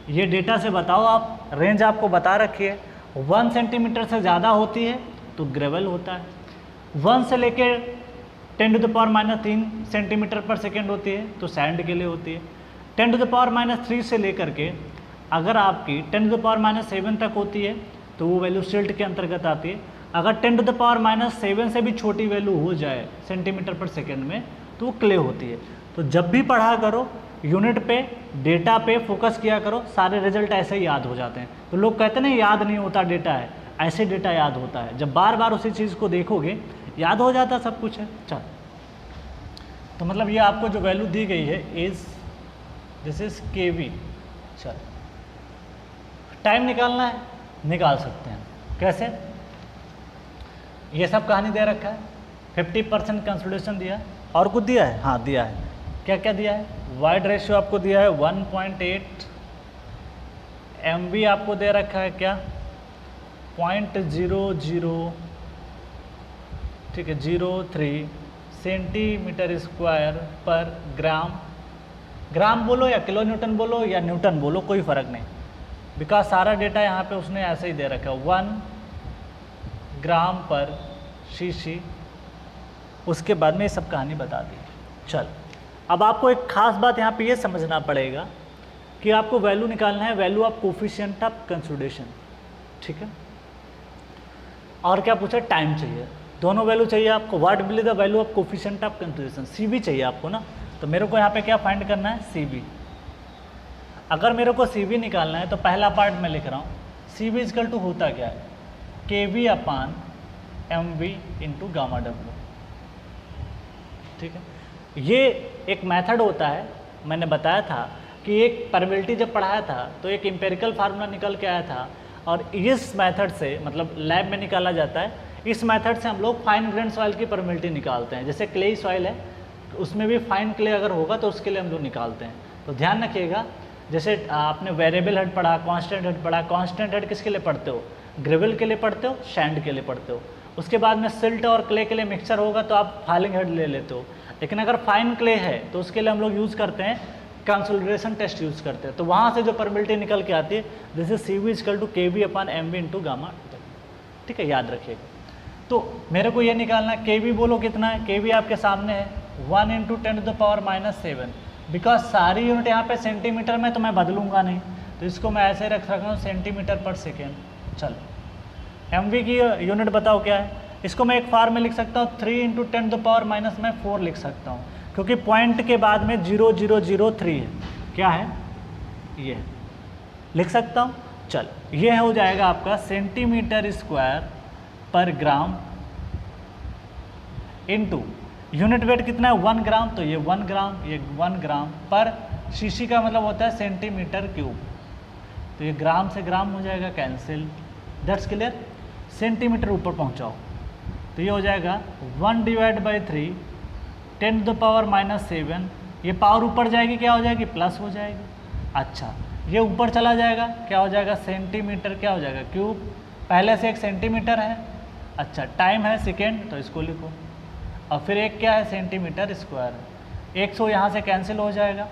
Speaker 1: ये data से बताओ आप. रेंज आपको बता रखी है. 1 सेंटीमीटर से ज़्यादा होती है तो ग्रेवल होता है. 1 से लेके 10 to the power minus 3 centimetre per second होती है तो सैंड के लिए होती है. 10 टू द पावर माइनस 3 से लेकर के अगर आपकी 10 टू द पावर माइनस 7 तक होती है तो वो वैल्यू सिल्ट के अंतर्गत आती है. अगर 10 टू द पावर माइनस 7 से भी छोटी वैल्यू हो जाए सेंटीमीटर पर सेकेंड में तो वो क्ले होती है. तो जब भी पढ़ा करो यूनिट पे डेटा पे फोकस किया करो, सारे रिजल्ट ऐसे ही याद हो जाते हैं. तो लोग कहते हैं याद नहीं होता डेटा है, ऐसे डेटा याद होता है. जब बार बार उसी चीज़ को देखोगे याद हो जाता सब कुछ है. चल तो मतलब ये आपको जो वैल्यू दी गई है दिस इज KV. चल टाइम निकालना है, निकाल सकते हैं. कैसे? ये सब कहानी दे रखा है. 50% कंसोलिडेशन दिया और कुछ दिया है. हाँ दिया है. क्या क्या दिया है? वाइड रेशियो आपको दिया है 1.8. MV आपको दे रखा है क्या 0.00 ठीक है 03 सेंटीमीटर स्क्वायर पर ग्राम. ग्राम बोलो या किलो न्यूटन बोलो या न्यूटन बोलो कोई फ़र्क नहीं, बिकॉज सारा डेटा यहाँ पे उसने ऐसे ही दे रखा है 1 ग्राम पर cc. उसके बाद में ये सब कहानी बता दी. चल अब आपको एक खास बात यहाँ पे ये समझना पड़ेगा कि आपको वैल्यू निकालना है, value of coefficient of consolidation. ठीक है. और क्या पूछा? टाइम चाहिए. दोनों वैल्यू चाहिए आपको. What will be the value of coefficient of consolidation. CV चाहिए आपको ना. तो मेरे को यहाँ पे क्या फाइंड करना है? CV. अगर मेरे को CV निकालना है तो पहला पार्ट मैं लिख रहा हूँ. CV इजकल टू होता क्या है? KV upon MV into gamma W. ठीक है. ये एक मेथड होता है. मैंने बताया था कि एक परमेबिलिटी जब पढ़ाया था तो एक एम्पेरिकल फार्मूला निकल के आया था और इस मेथड से मतलब लैब में निकाला जाता है. इस मेथड से हम लोग फाइन ग्रेन सॉइल की परमेबिलिटी निकालते हैं. जैसे क्लेई सॉइल है तो उसमें भी फाइन क्ले अगर होगा तो उसके लिए हम लोग निकालते हैं. तो ध्यान रखिएगा. जैसे आपने वेरिएबल हेड पढ़ा, कांस्टेंट हेड पढ़ा. कांस्टेंट हेड किसके लिए पढ़ते हो? ग्रेवल के लिए पढ़ते हो, सैंड के लिए पढ़ते हो. उसके बाद में सिल्ट और क्ले के लिए मिक्सचर होगा तो आप फाइलिंग हेड ले लेते हो. लेकिन अगर फाइन क्ले है तो उसके लिए हम लोग यूज़ करते हैं कंसोलिडेशन टेस्ट यूज़ करते हैं. तो वहाँ से जो परमेबिलिटी निकल के आती है this is CV equal to KV upon MV into gamma. ठीक है, याद रखिएगा. तो मेरे को ये निकालना है. KV बोलो कितना है? KV आपके सामने है 1 into 10 to the power minus 7. Because सारी यूनिट यहाँ पे सेंटीमीटर में तो मैं बदलूंगा नहीं तो इसको मैं ऐसे रख रहा हूँ सेंटीमीटर पर सेकेंड। चलो एमवी की यूनिट बताओ क्या है। इसको मैं एक फार्म में लिख सकता हूँ 3 इंटू 10⁻⁻4 लिख सकता हूँ, क्योंकि पॉइंट के बाद में 0003 है। क्या है ये लिख सकता हूँ। चल ये हो जाएगा आपका सेंटीमीटर स्क्वायर पर ग्राम इनटू यूनिट वेट कितना है 1 ग्राम, तो ये 1 ग्राम, ये 1 ग्राम पर सीसी का मतलब होता है सेंटीमीटर क्यूब, तो ये ग्राम से ग्राम हो जाएगा कैंसिल। That's clear. सेंटीमीटर ऊपर पहुंचाओ तो ये हो जाएगा 1/3 10⁻⁻7। ये पावर ऊपर जाएगी क्या हो जाएगी प्लस हो जाएगी। अच्छा ये ऊपर चला जाएगा क्या हो जाएगा सेंटीमीटर क्या हो जाएगा क्यूब, पहले से एक सेंटीमीटर है। अच्छा टाइम है सेकेंड तो इसको लिखो, और फिर एक क्या है सेंटीमीटर स्क्वायर है। 100 यहाँ से कैंसिल हो जाएगा,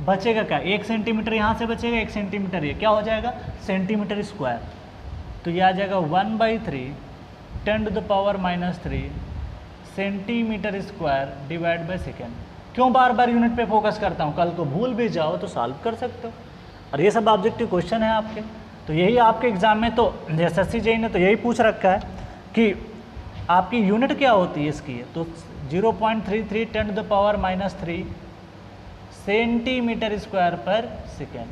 Speaker 1: बचेगा क्या 1 सेंटीमीटर यहाँ से बचेगा, 1 सेंटीमीटर ये क्या हो जाएगा सेंटीमीटर स्क्वायर, तो ये आ जाएगा 1/3 10⁻³ centimetre square divide by second. क्यों बार बार यूनिट पे फोकस करता हूँ, कल को भूल भी जाओ तो सॉल्व कर सकते हो, और ये सब ऑब्जेक्टिव क्वेश्चन है आपके। तो यही आपके एग्जाम में तो एसएससी जेईई ने तो यही पूछ रखा है कि आपकी यूनिट क्या होती है इसकी, तो 0.33 10⁻³ सेंटीमीटर स्क्वायर पर सेकेंड।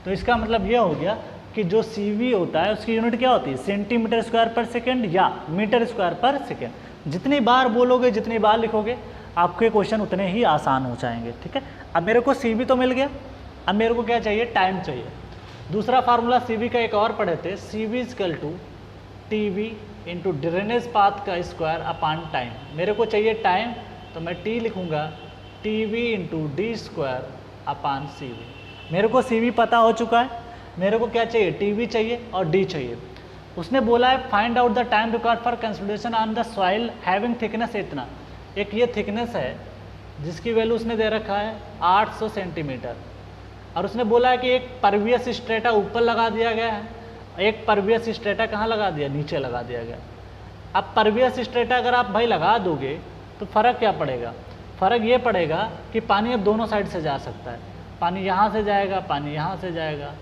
Speaker 1: तो इसका मतलब ये हो गया कि जो CV होता है उसकी यूनिट क्या होती है सेंटीमीटर स्क्वायर पर सेकेंड या मीटर स्क्वायर पर सेकेंड। जितनी बार बोलोगे जितनी बार लिखोगे आपके क्वेश्चन उतने ही आसान हो जाएंगे। ठीक है, अब मेरे को CV तो मिल गया, अब मेरे को क्या चाहिए टाइम चाहिए। दूसरा फार्मूला CV का एक और पढ़े थे, CV = TV into drainage path का स्क्वायर अपान टाइम। मेरे को चाहिए टाइम तो मैं T लिखूँगा TV इंटू D² अपान CV। मेरे को CV पता हो चुका है, मेरे को क्या चाहिए TV चाहिए और D चाहिए। उसने बोला है find out the time required for consolidation on the soil having thickness इतना। एक ये थिकनेस है जिसकी वैल्यू उसने दे रखा है 800 सेंटीमीटर, और उसने बोला है कि एक परवियस स्ट्रेटा ऊपर लगा दिया गया है, एक परवियस स्ट्रेटा कहाँ लगा दिया नीचे लगा दिया गया। अब परवियस स्ट्रेटा अगर आप भाई लगा दोगे तो फ़र्क क्या पड़ेगा, फ़र्क ये पड़ेगा कि पानी अब दोनों साइड से जा सकता है। पानी यहाँ से जाएगा, पानी यहाँ से जाएगा,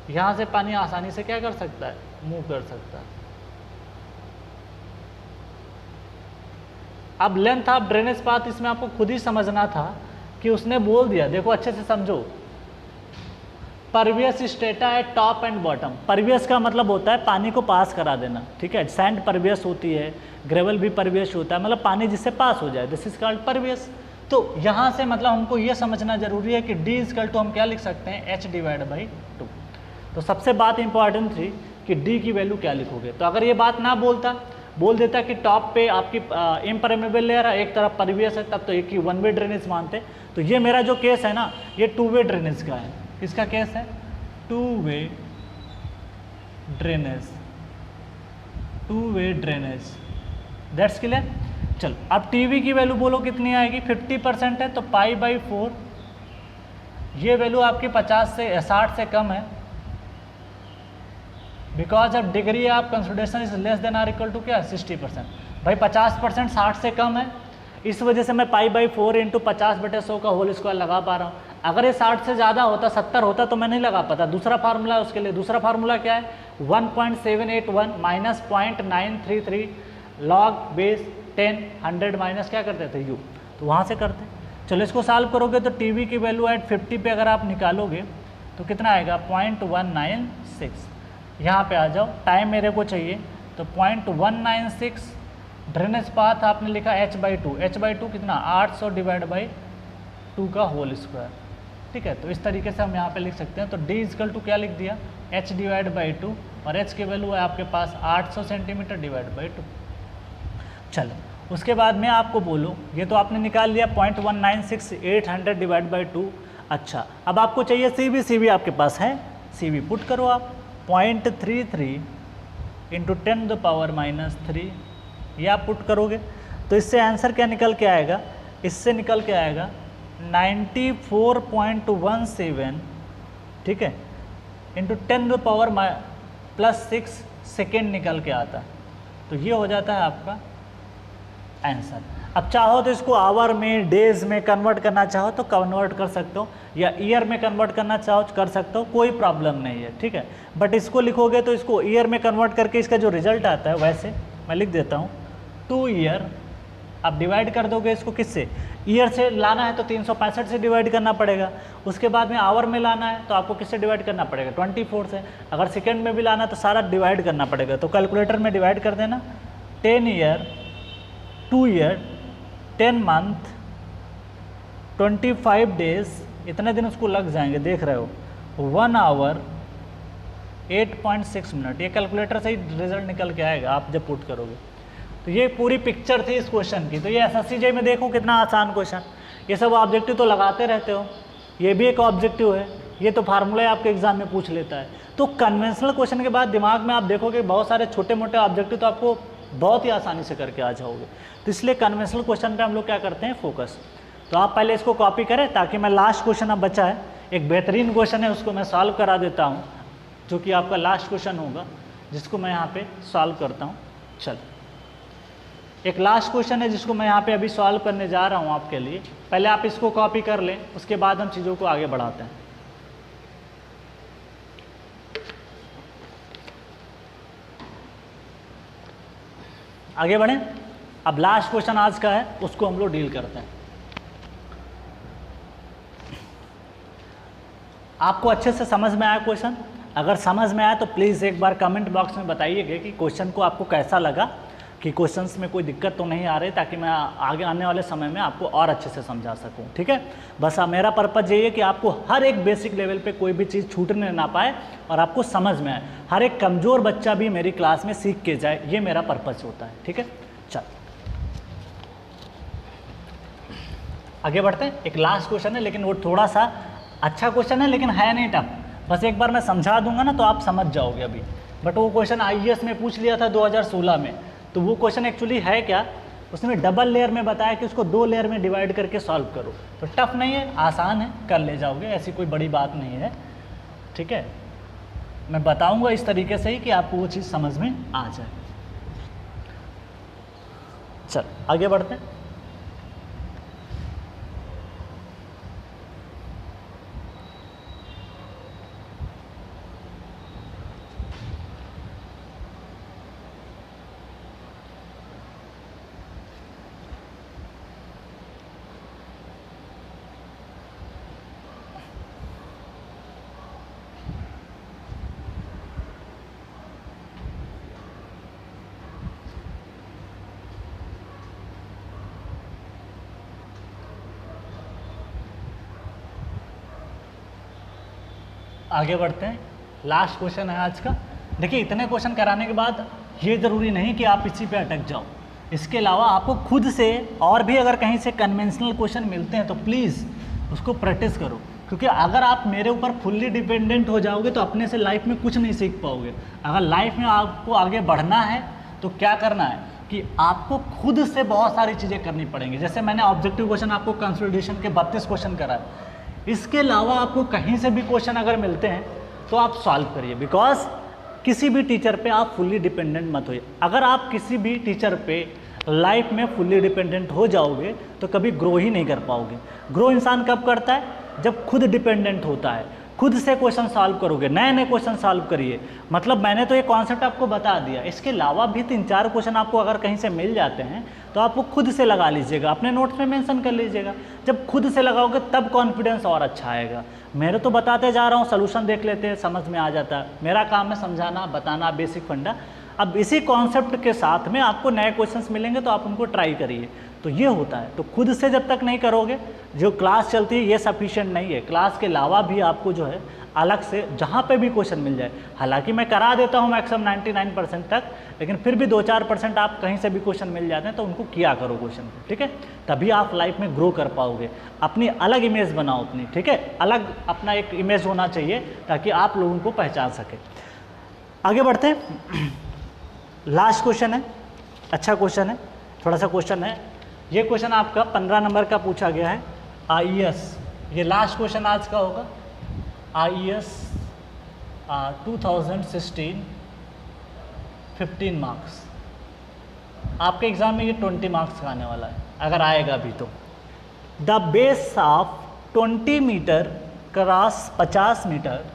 Speaker 1: यहाँ से पानी आसानी से क्या कर सकता है मूव कर सकता है। अब लेंथ ऑफ ड्रेनेज पाथ इसमें आपको खुद ही समझना था कि उसने बोल दिया, देखो अच्छे से समझो, परवियस स्ट्रेटा है टॉप एंड बॉटम। परवियस का मतलब होता है पानी को पास करा देना, ठीक है। सैंड परवियस होती है, ग्रेवल भी परवियस होता है, मतलब पानी जिससे पास हो जाए, दिस इज कॉल्ड परवियस। तो यहाँ से मतलब हमको ये समझना जरूरी है कि D = हम क्या लिख सकते हैं H/2। तो सबसे बात इंपॉर्टेंट थी कि D की वैल्यू क्या लिखोगे। तो अगर ये बात ना बोल देता कि टॉप पे आपकी इम्परमेबल लेयर है, एक तरफ परवियस है, तब तो एक ही 1 वे ड्रेनेज मानते। तो ये मेरा जो केस है ना, ये 2 वे ड्रेनेज का है। किसका केस है 2 way drainage, 2 way drainage. That's clear. चलो अब TV की वैल्यू बोलो कितनी आएगी, 50% है तो π/4। ये वैल्यू आपकी 60 से कम है, बिकॉज अब degree of consolidation is less than or equal to क्या 60%। भाई 50% 60 से कम है, इस वजह से मैं π/4 इंटू 50/100 का होल स्क्वायर लगा पा रहा हूँ। अगर ये 60 से ज़्यादा होता, 70 होता तो मैं नहीं लगा पाता। दूसरा फार्मूला है उसके लिए, दूसरा फार्मूला क्या है 1.781 माइनस 0.933 लॉग बेस 10 100 माइनस क्या करते थे U, तो वहाँ से करते। चलो इसको सॉल्व करोगे तो TV की वैल्यू एट 50 पे अगर आप निकालोगे तो कितना आएगा 0.196। यहाँ पे आ जाओ, टाइम मेरे को चाहिए तो 0.196। ड्रेनेज पाथ आपने लिखा H/2, H/2 कितना 800 / 2 का होल स्क्वायर, ठीक है। तो इस तरीके से हम यहाँ पे लिख सकते हैं। तो D = क्या लिख दिया H/2, और H की वैल्यू है आपके पास 800 सेंटीमीटर / 2। चलो उसके बाद में आपको बोलो, ये तो आपने निकाल लिया 0.196 800 / 2। अच्छा अब आपको चाहिए CV आपके पास है, CV पुट करो आप 0.33 इंटू 10⁻³ ये आप पुट करोगे तो इससे आंसर क्या निकल के आएगा, इससे निकल के आएगा 94.17, ठीक है, इंटू 10⁻+6 सेकेंड निकल के आता। तो ये हो जाता है आपका आंसर। अब चाहो तो इसको आवर में, डेज में कन्वर्ट करना चाहो तो कन्वर्ट कर सकते हो, या ईयर में कन्वर्ट करना चाहो तो कर सकते हो, कोई प्रॉब्लम नहीं है, ठीक है। बट इसको लिखोगे तो इसको ईयर में कन्वर्ट करके इसका जो रिजल्ट आता है, वैसे मैं लिख देता हूँ 2 ईयर। आप डिवाइड कर दोगे इसको किससे, ईयर से लाना है तो 365 से डिवाइड करना पड़ेगा, उसके बाद में आवर में लाना है तो आपको किससे डिवाइड करना पड़ेगा, 24 से, अगर सेकेंड में भी लाना है तो सारा डिवाइड करना पड़ेगा। तो कैलकुलेटर में डिवाइड कर देना, 10 ईयर, 2 ईयर, 10 मंथ, 25 डेज, इतने दिन उसको लग जाएंगे, देख रहे हो, 1 आवर 8.6 मिनट। ये कैलकुलेटर से ही रिजल्ट निकल के आएगा आप जब पुट करोगे। तो ये पूरी पिक्चर थी इस क्वेश्चन की। तो ये SSCJ में देखो कितना आसान क्वेश्चन, ये सब ऑब्जेक्टिव तो लगाते रहते हो, ये भी एक ऑब्जेक्टिव है, ये तो फार्मूला आपके एग्जाम में पूछ लेता है। तो कन्वेंशनल क्वेश्चन के बाद दिमाग में आप देखोगे बहुत सारे छोटे मोटे ऑब्जेक्टिव तो आपको बहुत ही आसानी से करके आ जाओगे। तो इसलिए कन्वेंशनल क्वेश्चन पे हम लोग क्या करते हैं, फोकस। तो आप पहले इसको कॉपी करें ताकि मैं लास्ट क्वेश्चन अब बचा है, एक बेहतरीन क्वेश्चन है, उसको मैं सॉल्व करा देता हूँ, जो कि आपका लास्ट क्वेश्चन होगा, जिसको मैं यहाँ पे सॉल्व करता हूँ। चल, एक लास्ट क्वेश्चन है जिसको मैं यहाँ पे अभी सॉल्व करने जा रहा हूँ आपके लिए। पहले आप इसको कॉपी कर लें, उसके बाद हम चीज़ों को आगे बढ़ाते हैं। आगे बढ़ें। अब लास्ट क्वेश्चन आज का है, उसको हम लोग डील करते हैं। आपको अच्छे से समझ में आया क्वेश्चन? अगर समझ में आया तो प्लीज़ एक बार कमेंट बॉक्स में बताइएगा कि क्वेश्चन को आपको कैसा लगा, कि क्वेश्चंस में कोई दिक्कत तो नहीं आ रही, ताकि मैं आगे आने वाले समय में आपको और अच्छे से समझा सकूं। ठीक है, बस मेरा पर्पज़ यही है कि आपको हर एक बेसिक लेवल पे कोई भी चीज़ छूटने ना पाए और आपको समझ में आए, हर एक कमज़ोर बच्चा भी मेरी क्लास में सीख के जाए, ये मेरा पर्पज़ होता है। ठीक है, चल आगे बढ़ते हैं। एक लास्ट क्वेश्चन है, लेकिन वो थोड़ा सा अच्छा क्वेश्चन है, लेकिन है नहीं टफ। बस एक बार मैं समझा दूंगा ना तो आप समझ जाओगे अभी। बट वो क्वेश्चन IAS में पूछ लिया था 2016 में। तो वो क्वेश्चन एक्चुअली है क्या, उसने डबल लेयर में बताया कि उसको 2 लेयर में डिवाइड करके सॉल्व करो। तो टफ नहीं है, आसान है, कर ले जाओगे, ऐसी कोई बड़ी बात नहीं है। ठीक है, मैं बताऊंगा इस तरीके से ही कि आपको वो चीज़ समझ में आ जाए। चल आगे बढ़ते हैं। आगे बढ़ते हैं। लास्ट क्वेश्चन है आज का। देखिए, इतने क्वेश्चन कराने के बाद ये ज़रूरी नहीं कि आप इसी पे अटक जाओ, इसके अलावा आपको खुद से और भी अगर कहीं से कन्वेंशनल क्वेश्चन मिलते हैं तो प्लीज़ उसको प्रैक्टिस करो, क्योंकि अगर आप मेरे ऊपर फुल्ली डिपेंडेंट हो जाओगे तो अपने से लाइफ में कुछ नहीं सीख पाओगे। अगर लाइफ में आपको आगे बढ़ना है तो क्या करना है कि आपको खुद से बहुत सारी चीज़ें करनी पड़ेंगी। जैसे मैंने ऑब्जेक्टिव क्वेश्चन आपको कंसोलिडेशन के 32 क्वेश्चन कराए, इसके अलावा आपको कहीं से भी क्वेश्चन अगर मिलते हैं तो आप सॉल्व करिए, बिकॉज किसी भी टीचर पे आप फुल्ली डिपेंडेंट मत होइए। अगर आप किसी भी टीचर पे लाइफ में फुल्ली डिपेंडेंट हो जाओगे तो कभी ग्रो ही नहीं कर पाओगे। ग्रो इंसान कब करता है, जब खुद डिपेंडेंट होता है, खुद से क्वेश्चन सॉल्व करोगे, नए नए क्वेश्चन सॉल्व करिए। मतलब मैंने तो ये कॉन्सेप्ट आपको बता दिया, इसके अलावा भी 3-4 क्वेश्चन आपको अगर कहीं से मिल जाते हैं तो आप वो खुद से लगा लीजिएगा, अपने नोट्स में मेंशन कर लीजिएगा। जब खुद से लगाओगे तब कॉन्फिडेंस और अच्छा आएगा। मेरे तो बताते जा रहा हूँ, सोल्यूशन देख लेते हैं, समझ में आ जाता है। मेरा काम है समझाना, बताना, बेसिक फंडा। अब इसी कॉन्सेप्ट के साथ में आपको नए क्वेश्चंस मिलेंगे तो आप उनको ट्राई करिए। तो ये होता है। तो खुद से जब तक नहीं करोगे, जो क्लास चलती है ये सफिशिएंट नहीं है, क्लास के अलावा भी आपको जो है अलग से जहाँ पे भी क्वेश्चन मिल जाए, हालांकि मैं करा देता हूँ मैक्सिमम 99% तक, लेकिन फिर भी 2-4% आप कहीं से भी क्वेश्चन मिल जाते हैं तो उनको किया करो क्वेश्चन को। ठीक है, तभी आप लाइफ में ग्रो कर पाओगे। अपनी अलग इमेज बनाओ अपनी, ठीक है, अलग अपना एक इमेज होना चाहिए ताकि आप लोगों को पहचान सके। आगे बढ़ते हैं। लास्ट क्वेश्चन है, अच्छा क्वेश्चन है, थोड़ा सा क्वेश्चन है। ये क्वेश्चन आपका 15 नंबर का पूछा गया है, IAS। ये लास्ट क्वेश्चन आज का होगा, IAS 2016 15 मार्क्स। आपके एग्ज़ाम में ये 20 मार्क्स का आने वाला है। अगर आएगा भी तो। The base of 20 metre cross 50 metre,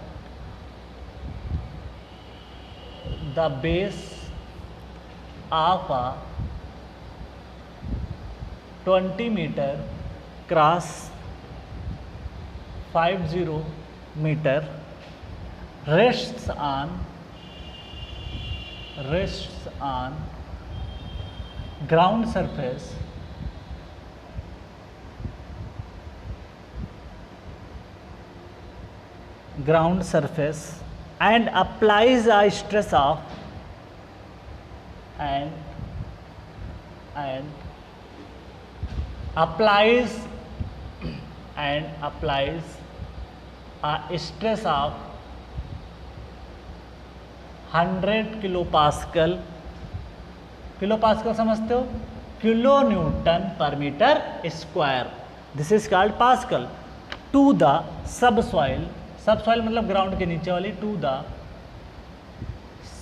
Speaker 1: the base of a 20 metre cross 50 metre rests on ground surface and applies a stress of and applies a stress of 100 kilo pascal समझते हो, kilo newton per metre square, this is called pascal, to the subsoil मतलब ground के नीचे वाली, to the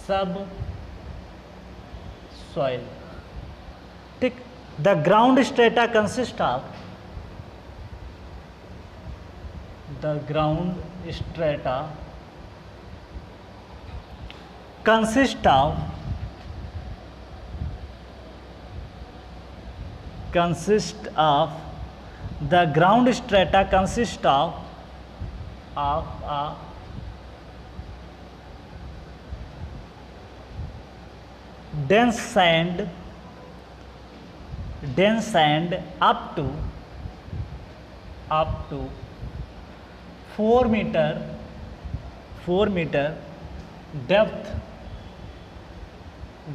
Speaker 1: subsoil, ठीक। The ground strata consist of, the ground strata consist of the ground strata consist of a dense sand up to 4 meter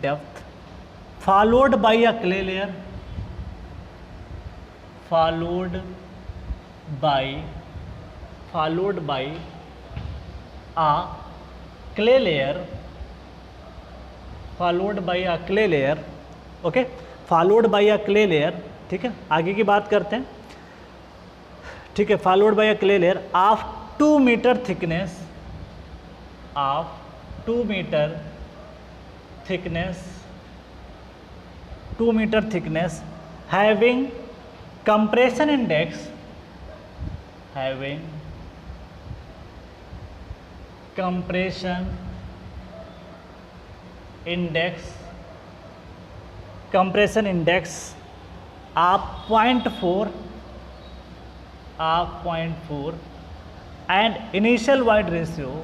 Speaker 1: depth, followed by a clay layer, followed by a clay layer, okay, followed by a clay layer, ठीक है। आगे की बात करते हैं, ठीक है। followed by a clay layer of 2 meter thickness, of 2 meter thickness, having compression index, of 0.4 and initial wide ratio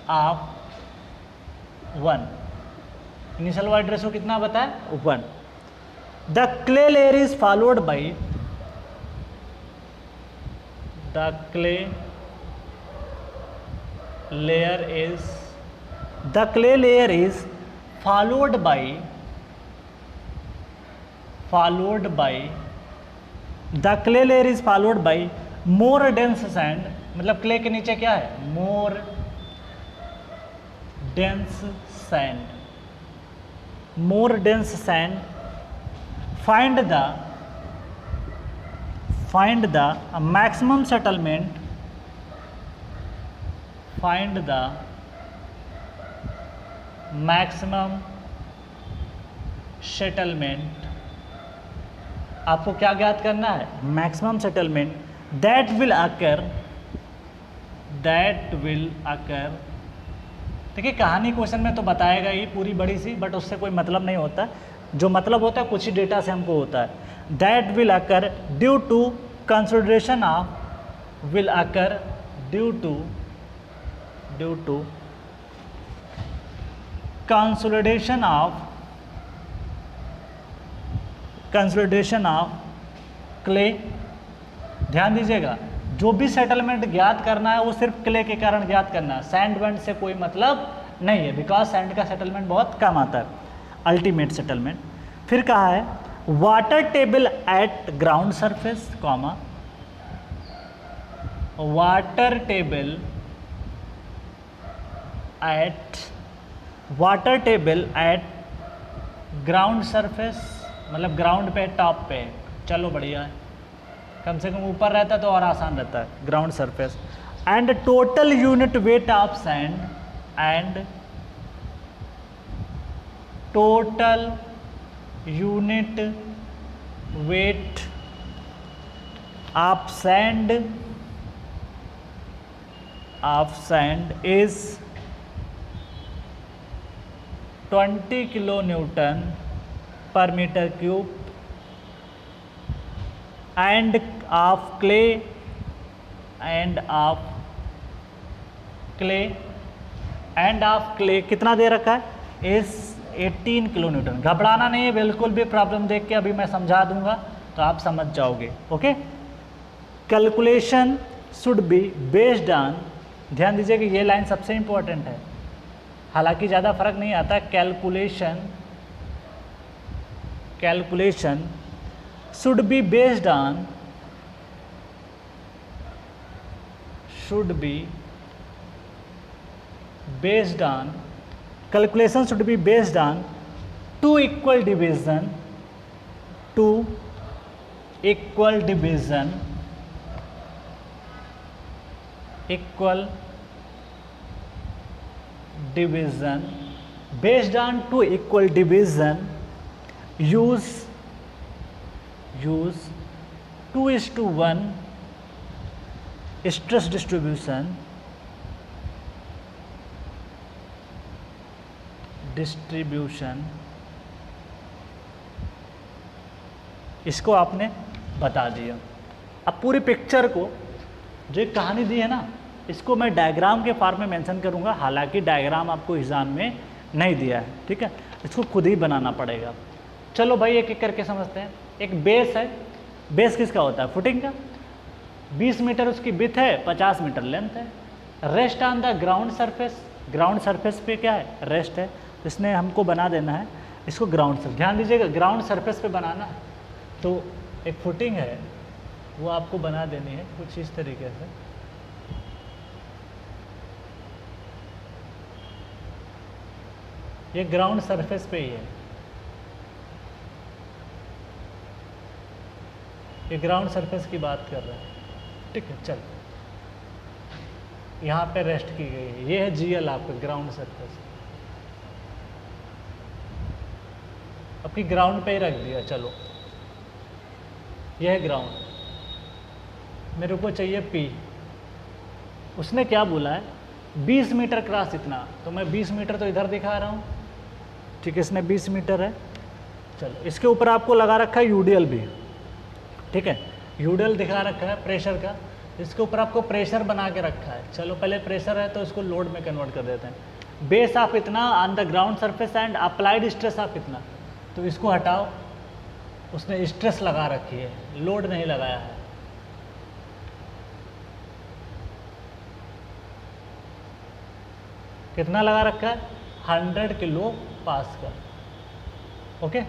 Speaker 1: of 1, initial wide ratio कितना बताया, 1। The clay layer is followed by, the clay layer is followed by the clay layer is followed by more dense sand, मतलब clay के नीचे क्या है, more dense sand, find the maximum settlement, आपको क्या ज्ञात करना है, मैक्सिमम सेटलमेंट दैट विल अकर, देखिए कहानी क्वेश्चन में तो बताएगा ही पूरी बड़ी सी, बट उससे कोई मतलब नहीं होता, जो मतलब होता है कुछ ही डेटा से हमको होता है। That will occur due to consideration of, will occur due to consolidation of clay. ध्यान दीजिएगा, जो भी सेटलमेंट ज्ञात करना है वो सिर्फ क्ले के कारण ज्ञात करना है, सैंड वेंड से कोई मतलब नहीं है, बिकॉज सैंड का सेटलमेंट बहुत कम आता है, अल्टीमेट सेटलमेंट। फिर कहा है water table eight ground surface, comma, water table eight ground surface, मतलब ग्राउंड पे, टॉप पे, चलो बढ़िया है, कम से कम ऊपर रहता तो और आसान रहता है, ground surface and total unit weight of sand and total unit weight of sand is 20 kilonewton per meter cube and of clay कितना दे रखा है इस 18 किलो न्यूटन। घबराना नहीं है, बिल्कुल भी प्रॉब्लम देख के अभी मैं समझा दूंगा तो आप समझ जाओगे। Okay, calculation should be based on, ध्यान दीजिए कि ये लाइन सबसे इंपॉर्टेंट है, हालांकि ज़्यादा फर्क नहीं आता। Calculation should be based on calculation should be based on two equal division based on two equal division use 2:1 stress distribution इसको आपने बता दिया। अब पूरी पिक्चर को जो एक कहानी दी है ना, इसको मैं डायग्राम के फॉर्म में मेंशन करूंगा, हालांकि डायग्राम आपको एग्जाम में नहीं दिया है, ठीक है, इसको खुद ही बनाना पड़ेगा। चलो भाई एक एक करके समझते हैं। एक बेस है, बेस किसका होता है? फुटिंग का। 20 मीटर उसकी विड्थ है, 50 मीटर लेंथ है। Rest on the ground surface, ground surface पे क्या है? रेस्ट है। इसने हमको बना देना है इसको ग्राउंड सरफेस, ध्यान दीजिएगा ग्राउंड सरफेस पे बनाना है। तो एक फुटिंग है वो आपको बना देनी है कुछ इस तरीके से। ये ग्राउंड सरफेस पे ही है, ये ग्राउंड सरफेस की बात कर रहा है, ठीक है। चल यहाँ पे रेस्ट की गई है, ये है जीएल आपका ग्राउंड सरफेस। आपकी ग्राउंड पे ही रख दिया। चलो ये है ग्राउंड, मेरे को चाहिए पी। उसने क्या बोला है? 20 मीटर क्रॉस इतना, तो मैं 20 मीटर तो इधर दिखा रहा हूँ, ठीक है, इसने 20 मीटर है। चलो इसके ऊपर आपको लगा रखा है यूडीएल भी, ठीक है, यूडीएल दिखा रखा है प्रेशर का। इसके ऊपर आपको प्रेशर बना के रखा है। चलो पहले प्रेशर है तो इसको लोड में कन्वर्ट कर देते हैं। बेस आप इतना on the ground surface and applied stress आप इतना, तो इसको हटाओ। उसने स्ट्रेस लगा रखी है, लोड नहीं लगाया है। कितना लगा रखा है? 100 किलो पास्कल। ओके,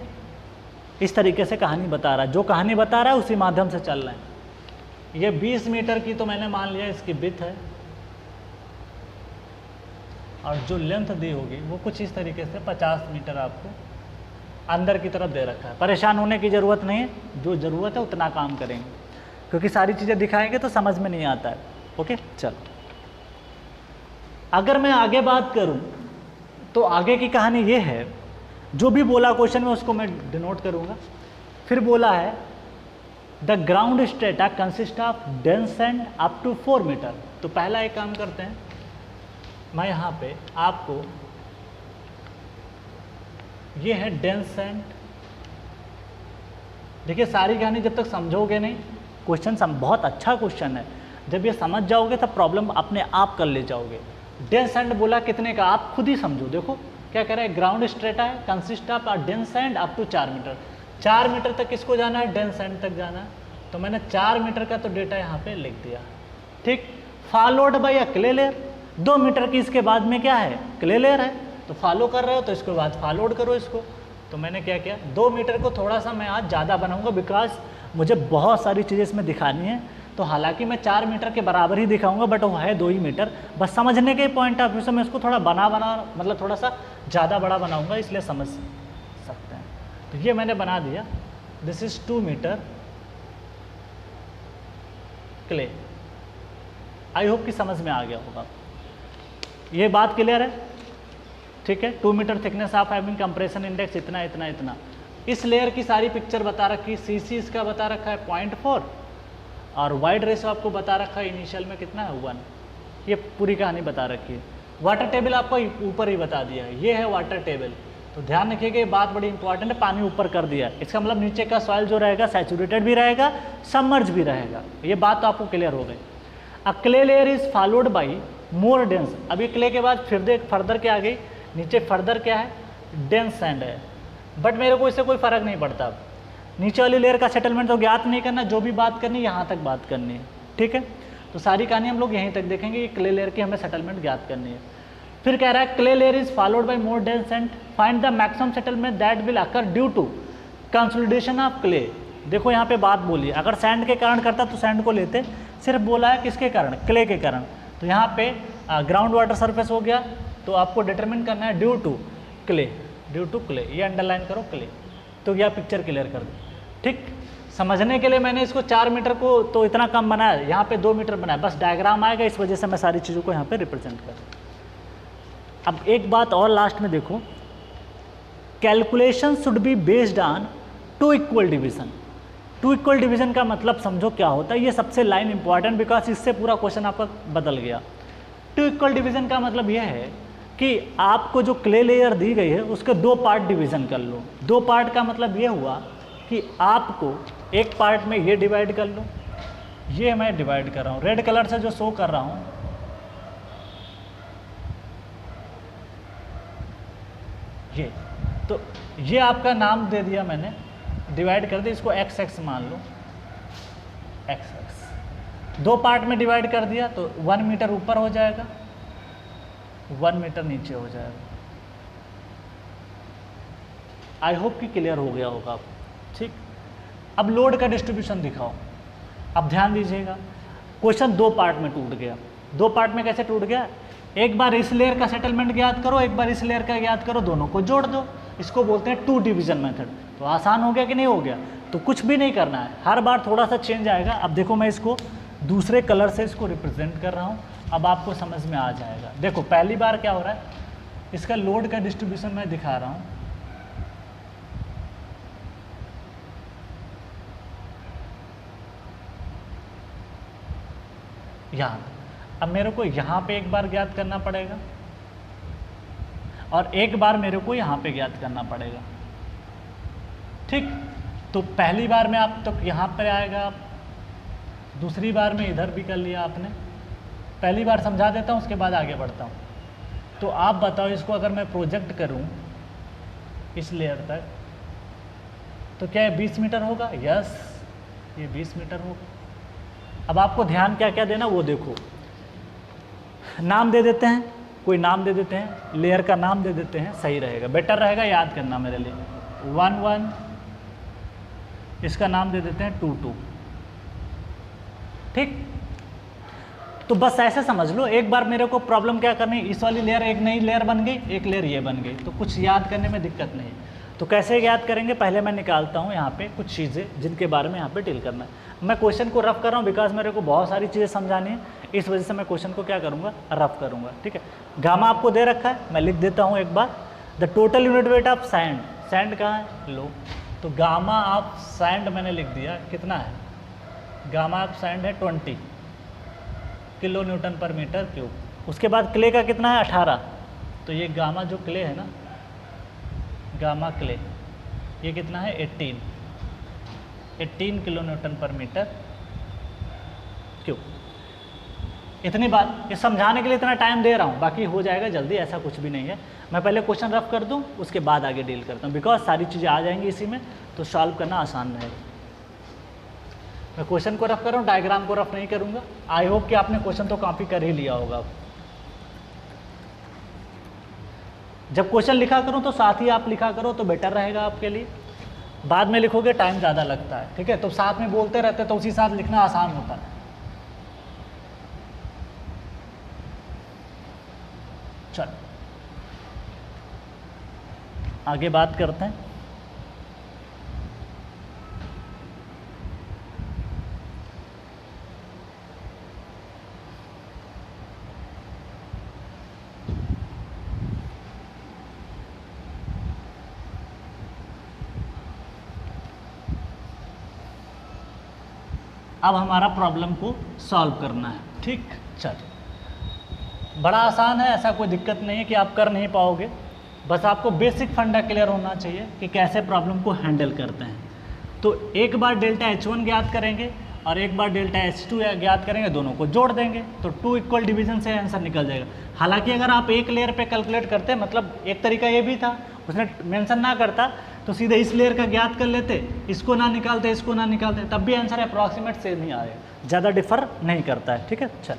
Speaker 1: इस तरीके से कहानी बता रहा है, जो कहानी बता रहा है उसी माध्यम से चल रहे हैं। ये 20 मीटर की तो मैंने मान लिया इसकी विड्थ है, और जो लेंथ दी होगी वो कुछ इस तरीके से 50 मीटर आपको अंदर की तरफ दे रखा है। परेशान होने की ज़रूरत नहीं है, जो ज़रूरत है उतना काम करेंगे, क्योंकि सारी चीज़ें दिखाएंगे तो समझ में नहीं आता है। ओके, चलो अगर मैं आगे बात करूं तो आगे की कहानी ये है, जो भी बोला क्वेश्चन में उसको मैं डिनोट करूंगा। फिर बोला है the ground strata consist of dense sand up to 4 metre. तो पहला एक काम करते हैं, मैं यहाँ पे आपको, ये है डेंस सैंड। देखिए सारी कहानी जब तक समझोगे नहीं, क्वेश्चन बहुत अच्छा क्वेश्चन है, जब ये समझ जाओगे तब प्रॉब्लम अपने आप कर ले जाओगे। डेंस सैंड बोला कितने का, आप खुद ही समझो। देखो क्या कह रहा है, ग्राउंड स्ट्रेटा है, consist of dense sand up to 4 metre. 4 metre तक किसको जाना है? डेंस सैंड तक जाना है। तो मैंने 4 मीटर का तो डेटा यहाँ पे लिख दिया, ठीक। Followed by a clay layer, 2 metre की इसके बाद में क्या है? क्ले लेयर है। तो फॉलो कर रहे हो तो इसके बाद फॉलोड करो इसको। तो मैंने क्या किया, 2 मीटर को थोड़ा सा मैं आज ज़्यादा बनाऊंगा, बिकॉज मुझे बहुत सारी चीज़ें इसमें दिखानी है। तो हालांकि मैं 4 मीटर के बराबर ही दिखाऊंगा, बट वो है 2 ही मीटर। बस समझने के पॉइंट ऑफ व्यू से मैं इसको थोड़ा मतलब थोड़ा सा ज़्यादा बड़ा बनाऊंगा, इसलिए समझ सकते हैं। तो ये मैंने बना दिया, this is 2 metre clay. I hope कि समझ में आ गया होगा। ये बात क्लियर है, ठीक है। 2 metre thickness of having compression index इतना इतना इतना। इस लेयर की सारी पिक्चर बता रखी, सीसी इसका बता रखा है 0.4 और वाइड रेशो आपको बता रखा है इनिशियल में कितना है 1। ये पूरी कहानी बता रखी है। वाटर टेबल आपको ऊपर ही बता दिया है, ये है वाटर टेबल। तो ध्यान रखिएगा, ये बात बड़ी इंपॉर्टेंट है, पानी ऊपर कर दिया है, इसका मतलब नीचे का सॉइल जो रहेगा सैचुरेटेड भी रहेगा, सबमर्ज भी रहेगा। ये बात तो आपको क्लियर हो गई। A clay layer is followed by more dense. अब ये क्ले के बाद फिर फर्दर क्या आ गई, नीचे फर्दर क्या है, डेंस सैंड है। बट मेरे को इससे कोई फ़र्क नहीं पड़ता। नीचे वाली लेयर का सेटलमेंट तो ज्ञात नहीं करना, जो भी बात करनी है यहाँ तक बात करनी है, ठीक है। तो सारी कहानी हम लोग यहीं तक देखेंगे, ये क्ले लेयर की हमें सेटलमेंट ज्ञात करनी है। फिर कह रहा है clay layer is followed by more dense sand, find the maximum settlement that will occur due to consolidation of clay. देखो यहाँ पे बात बोली, अगर सैंड के कारण करता तो सैंड को लेते, सिर्फ बोला है किसके कारण, क्ले के कारण। तो यहाँ पे ग्राउंड वाटर सरफेस हो गया, तो आपको डिटरमिन करना है due to clay, due to clay, ये अंडरलाइन करो क्ले। तो यह पिक्चर क्लियर कर दो, ठीक। समझने के लिए मैंने इसको 4 मीटर को तो इतना कम बनाया, यहाँ पे 2 मीटर बनाया, बस डायग्राम आएगा, इस वजह से मैं सारी चीज़ों को यहाँ पे रिप्रेजेंट कर। अब एक बात और लास्ट में देखो, calculation should be based on 2 equal division. 2 equal division का मतलब समझो क्या होता है, ये सबसे लाइन इंपॉर्टेंट, बिकॉज इससे पूरा क्वेश्चन आपका बदल गया। 2 इक्वल डिवीजन का मतलब यह है कि आपको जो क्ले लेयर दी गई है उसके 2 पार्ट डिवीजन कर लो। 2 पार्ट का मतलब ये हुआ कि आपको एक पार्ट में ये डिवाइड कर लो, ये मैं डिवाइड कर रहा हूँ, रेड कलर से जो शो कर रहा हूँ ये, तो ये आपका नाम दे दिया मैंने, डिवाइड कर दिया, इसको एक्स एक्स मान लो, एक्स एक्स। 2 पार्ट में डिवाइड कर दिया तो 1 मीटर ऊपर हो जाएगा, 1 मीटर नीचे हो जाएगा। आई होप कि क्लियर हो गया होगा आपको, ठीक। अब लोड का डिस्ट्रीब्यूशन दिखाओ। अब ध्यान दीजिएगा, क्वेश्चन 2 पार्ट में टूट गया। 2 पार्ट में कैसे टूट गया, एक बार इस लेयर का सेटलमेंट ज्ञात करो, एक बार इस लेयर का ज्ञात करो, दोनों को जोड़ दो। इसको बोलते हैं 2 डिवीजन मेथड। तो आसान हो गया कि नहीं हो गया, तो कुछ भी नहीं करना है, हर बार थोड़ा सा चेंज आएगा। अब देखो मैं इसको दूसरे कलर से इसको रिप्रेजेंट कर रहा हूँ, अब आपको समझ में आ जाएगा। देखो पहली बार क्या हो रहा है, इसका लोड का डिस्ट्रीब्यूशन मैं दिखा रहा हूँ। यहाँ, अब मेरे को यहाँ पे एक बार ज्ञात करना पड़ेगा और एक बार मेरे को यहाँ पे ज्ञात करना पड़ेगा, ठीक। तो पहली बार में आप तो यहाँ पर आएगा, दूसरी बार में इधर भी कर लिया आपने। पहली बार समझा देता हूँ, उसके बाद आगे बढ़ता हूँ। तो आप बताओ, इसको अगर मैं प्रोजेक्ट करूँ इस लेयर तक, तो क्या ये 20 मीटर होगा? यस, ये 20 मीटर होगा। अब आपको ध्यान क्या क्या देना वो देखो, नाम दे देते हैं, कोई नाम दे देते हैं, लेयर का नाम दे देते हैं, सही रहेगा, बेटर रहेगा, याद करना मेरे लिए। 1 1, इसका नाम दे देते हैं 2 2, ठीक। तो बस ऐसे समझ लो, एक बार मेरे को प्रॉब्लम क्या करनी, इस वाली लेयर एक नई लेयर बन गई, एक लेयर ये बन गई, तो कुछ याद करने में दिक्कत नहीं। तो कैसे याद करेंगे, पहले मैं निकालता हूँ यहाँ पे कुछ चीज़ें जिनके बारे में यहाँ पे डील करना है। मैं क्वेश्चन को रफ कर रहा हूँ बिकॉज मेरे को बहुत सारी चीज़ें समझानी है, इस वजह से मैं क्वेश्चन को क्या करूँगा, रफ करूँगा, ठीक है। गामा आपको दे रखा है, मैं लिख देता हूँ एक बार। The total unit weight of sand, sand कहाँ है, लो, तो गामा ऑफ सैंड मैंने लिख दिया, कितना है, गामा ऑफ सैंड है 20 kilo newton per metre cube. उसके बाद क्ले का कितना है, 18। तो ये गामा जो क्ले है ना, गामा क्ले, ये कितना है, 18 kilo newton per metre cube. इतनी बात, ये समझाने के लिए इतना टाइम दे रहा हूँ, बाकी हो जाएगा जल्दी, ऐसा कुछ भी नहीं है। मैं पहले क्वेश्चन रफ कर दूँ, उसके बाद आगे डील करता हूँ, बिकॉज सारी चीज़ें आ जाएंगी इसी में, तो सॉल्व करना आसान रहेगा। मैं क्वेश्चन को रफ कर रहा हूँ, डायग्राम को रफ नहीं करूँगा। आई होप कि आपने क्वेश्चन तो कॉपी कर ही लिया होगा। जब क्वेश्चन लिखा करूँ तो साथ ही आप लिखा करो तो बेटर रहेगा आपके लिए, बाद में लिखोगे टाइम ज़्यादा लगता है, ठीक है। तो साथ में बोलते रहते तो उसी साथ लिखना आसान होता है। चल आगे बात करते हैं। अब हमारा प्रॉब्लम को सॉल्व करना है। ठीक, चल बड़ा आसान है, ऐसा कोई दिक्कत नहीं है कि आप कर नहीं पाओगे, बस आपको बेसिक फंडा क्लियर होना चाहिए कि कैसे प्रॉब्लम को हैंडल करते हैं। तो एक बार डेल्टा H1 ज्ञात करेंगे और एक बार डेल्टा H2 ज्ञात करेंगे, दोनों को जोड़ देंगे तो 2 इक्वल डिवीजन से आंसर निकल जाएगा। हालांकि अगर आप एक लेयर पे कैलकुलेट करते, मतलब एक तरीका ये भी था, उसने मेंशन ना करता तो सीधे इस लेयर का ज्ञात कर लेते, इसको ना निकालते, इसको ना निकालते, तब भी आंसर अप्रॉक्सीमेट सेम ही आएगा, ज़्यादा डिफर नहीं करता है। ठीक है, चल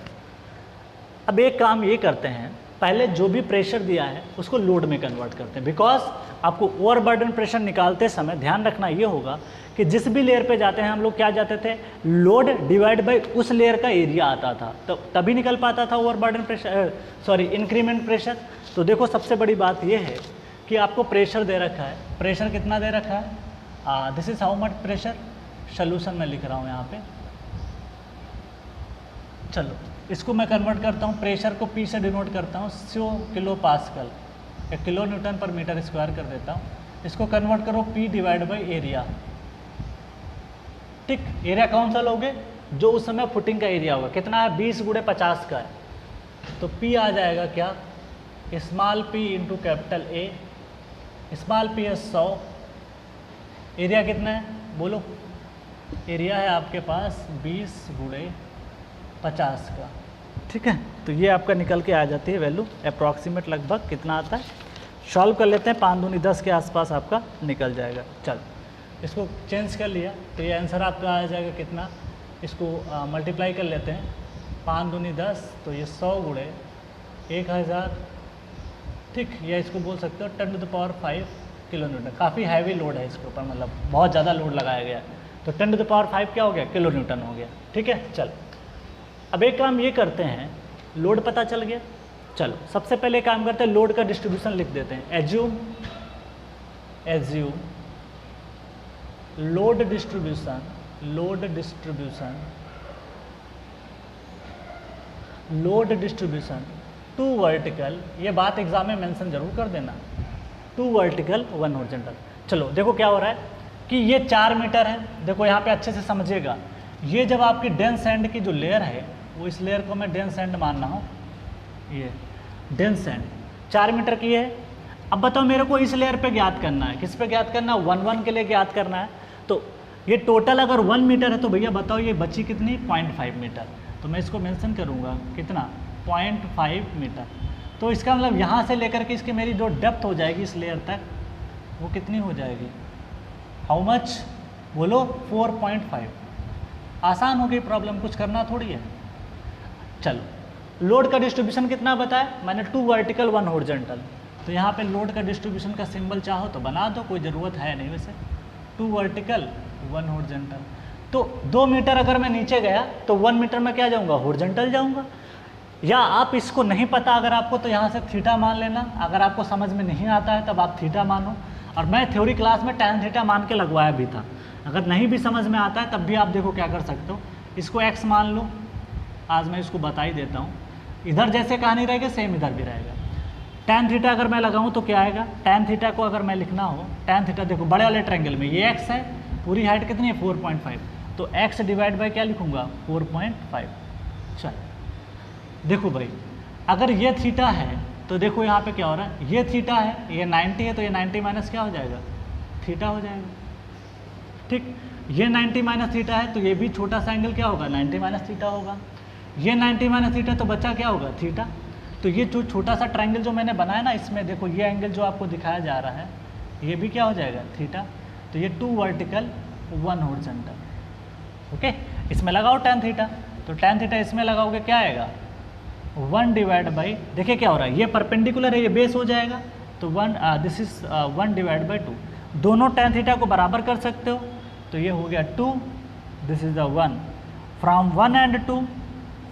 Speaker 1: अब एक काम ये करते हैं, पहले जो भी प्रेशर दिया है उसको लोड में कन्वर्ट करते हैं। बिकॉज आपको ओवरबर्डन प्रेशर निकालते समय ध्यान रखना ये होगा कि जिस भी लेयर पे जाते हैं हम लोग क्या जाते थे, लोड डिवाइड बाय उस लेयर का एरिया आता था, तो तभी निकल पाता था overburden pressure, sorry increment pressure. तो देखो सबसे बड़ी बात ये है कि आपको प्रेशर दे रखा है, प्रेशर कितना दे रखा है, this is how much pressure, solution में लिख रहा हूँ यहाँ पे। चलो इसको मैं कन्वर्ट करता हूँ, प्रेशर को P से डिनोट करता हूँ 100 किलो पास्कल या kilo newton per metre square कर देता हूँ। इसको कन्वर्ट करो P डिवाइड बाई एरिया। ठीक, एरिया कौन सा लोगे, जो उस समय फुटिंग का एरिया होगा, कितना है 20 गुणे 50 का है, तो P आ जाएगा क्या, small p into capital A, small p है 100, एरिया कितना है बोलो, एरिया है आपके पास 20 गुणे 50 का। ठीक है, तो ये आपका निकल के आ जाती है वैल्यू, अप्रॉक्सीमेट लगभग कितना आता है, सॉल्व कर लेते हैं, 5 दूनी 10 के आसपास आपका निकल जाएगा। चल इसको चेंज कर लिया तो ये आंसर आपका आ जाएगा कितना, इसको मल्टीप्लाई कर लेते हैं, 5 दूनी 10, तो ये 100 गुणे 1000, ठीक, या इसको बोल सकते हो 10⁵ किलो न्यूटन। काफ़ी हैवी लोड है इसके ऊपर, मतलब बहुत ज़्यादा लोड लगाया गया है, तो 10⁵ क्या हो गया, किलो न्यूटन हो गया। ठीक है, चल अब एक काम ये करते हैं, लोड पता चल गया, चलो सबसे पहले काम करते हैं, लोड का डिस्ट्रीब्यूशन लिख देते हैं। Assume load distribution to vertical, ये बात एग्जाम में मेंशन जरूर कर देना, 2 वर्टिकल 1 हॉरिजॉन्टल। चलो देखो क्या हो रहा है कि ये 4 मीटर है, देखो यहाँ पे अच्छे से समझिएगा, ये जब आपकी डेंस एंड की जो लेयर है, वो इस लेयर को मैं डेंस एंड मान रहा हूँ, ये डेंस एंड 4 मीटर की है। अब बताओ मेरे को इस लेयर पे ज्ञात करना है, किस पे ज्ञात करना है, 1 के लिए ज्ञात करना है। तो ये टोटल अगर 1 मीटर है तो भैया बताओ ये बची कितनी, 0.5 मीटर, तो मैं इसको मेंशन करूँगा कितना, 0.5 मीटर। तो इसका मतलब यहाँ से लेकर के इसकी मेरी जो डेप्थ हो जाएगी इस लेयर तक, वो कितनी हो जाएगी, हाउ मच बोलो, 4.5। आसान हो गई प्रॉब्लम, कुछ करना थोड़ी है। चलो लोड का डिस्ट्रीब्यूशन कितना बताया मैंने, 2 वर्टिकल 1 हॉरिजॉन्टल, तो यहाँ पे लोड का डिस्ट्रीब्यूशन का सिंबल चाहो तो बना दो, कोई ज़रूरत है नहीं वैसे, 2 वर्टिकल 1 हॉरिजॉन्टल। तो 2 मीटर अगर मैं नीचे गया तो 1 मीटर में क्या जाऊँगा, हॉरिजॉन्टल जाऊँगा। या आप इसको नहीं पता अगर आपको, तो यहाँ से थीटा मान लेना, अगर आपको समझ में नहीं आता है तब आप थीटा मानो। और मैं थ्योरी क्लास में tan थीटा मान के लगवाया भी था, अगर नहीं भी समझ में आता है तब भी आप देखो क्या कर सकते हो, इसको x मान लो, आज मैं इसको बता ही देता हूँ, इधर जैसे कहानी रहेगी सेम इधर भी रहेगा। tan थीटा अगर मैं लगाऊँ तो क्या आएगा, tan थीटा को अगर मैं लिखना हो, tan थीटा देखो बड़े वाले ट्रायंगल में ये x है, पूरी हाइट कितनी है 4.5, तो x डिवाइड बाय क्या लिखूँगा 4.5। चल देखो भाई अगर ये थीटा है तो देखो यहाँ पे क्या हो रहा है, ये थीटा है, ये 90 है, तो ये 90 माइनस क्या हो जाएगा, थीटा हो जाएगा। ठीक, ये 90 माइनस थीटा है तो ये भी छोटा सा एंगल क्या होगा, 90 माइनस थीटा होगा। ये 90 माइनस थीटा तो बचा क्या होगा, थीटा। तो ये जो छोटा सा ट्रायंगल जो मैंने बनाया ना, इसमें देखो ये एंगल जो आपको दिखाया जा रहा है, ये भी क्या हो जाएगा, थीटा। तो ये 2 वर्टिकल 1 हॉरिजॉन्टल। ओके, इसमें लगाओ tan थीटा, तो tan थीटा इसमें लगाओगे क्या आएगा, 1 डिवाइड बाई, देखिए क्या हो रहा है, ये परपेंडिकुलर है, ये बेस हो जाएगा, तो 1 दिस इज 1 डिवाइड बाई 2, दोनों tan थीटा को बराबर कर सकते हो, तो ये हो गया 2, this is the 1, from 1 and 2,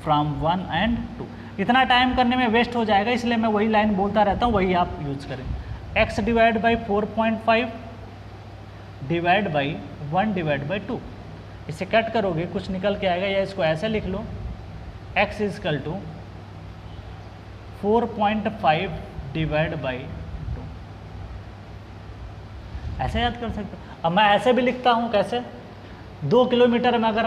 Speaker 1: from 1 and 2। इतना टाइम करने में वेस्ट हो जाएगा, इसलिए मैं वही लाइन बोलता रहता हूँ, वही आप यूज करें। x divide by 4.5 divide by 1 divide by 2, इसे कट करोगे कुछ निकल के आएगा, या इसको ऐसे लिख लो, x equal to 4.5 divide by 2, ऐसे याद कर सकते हो। अब मैं ऐसे भी लिखता हूँ, कैसे, 2 किलोमीटर में अगर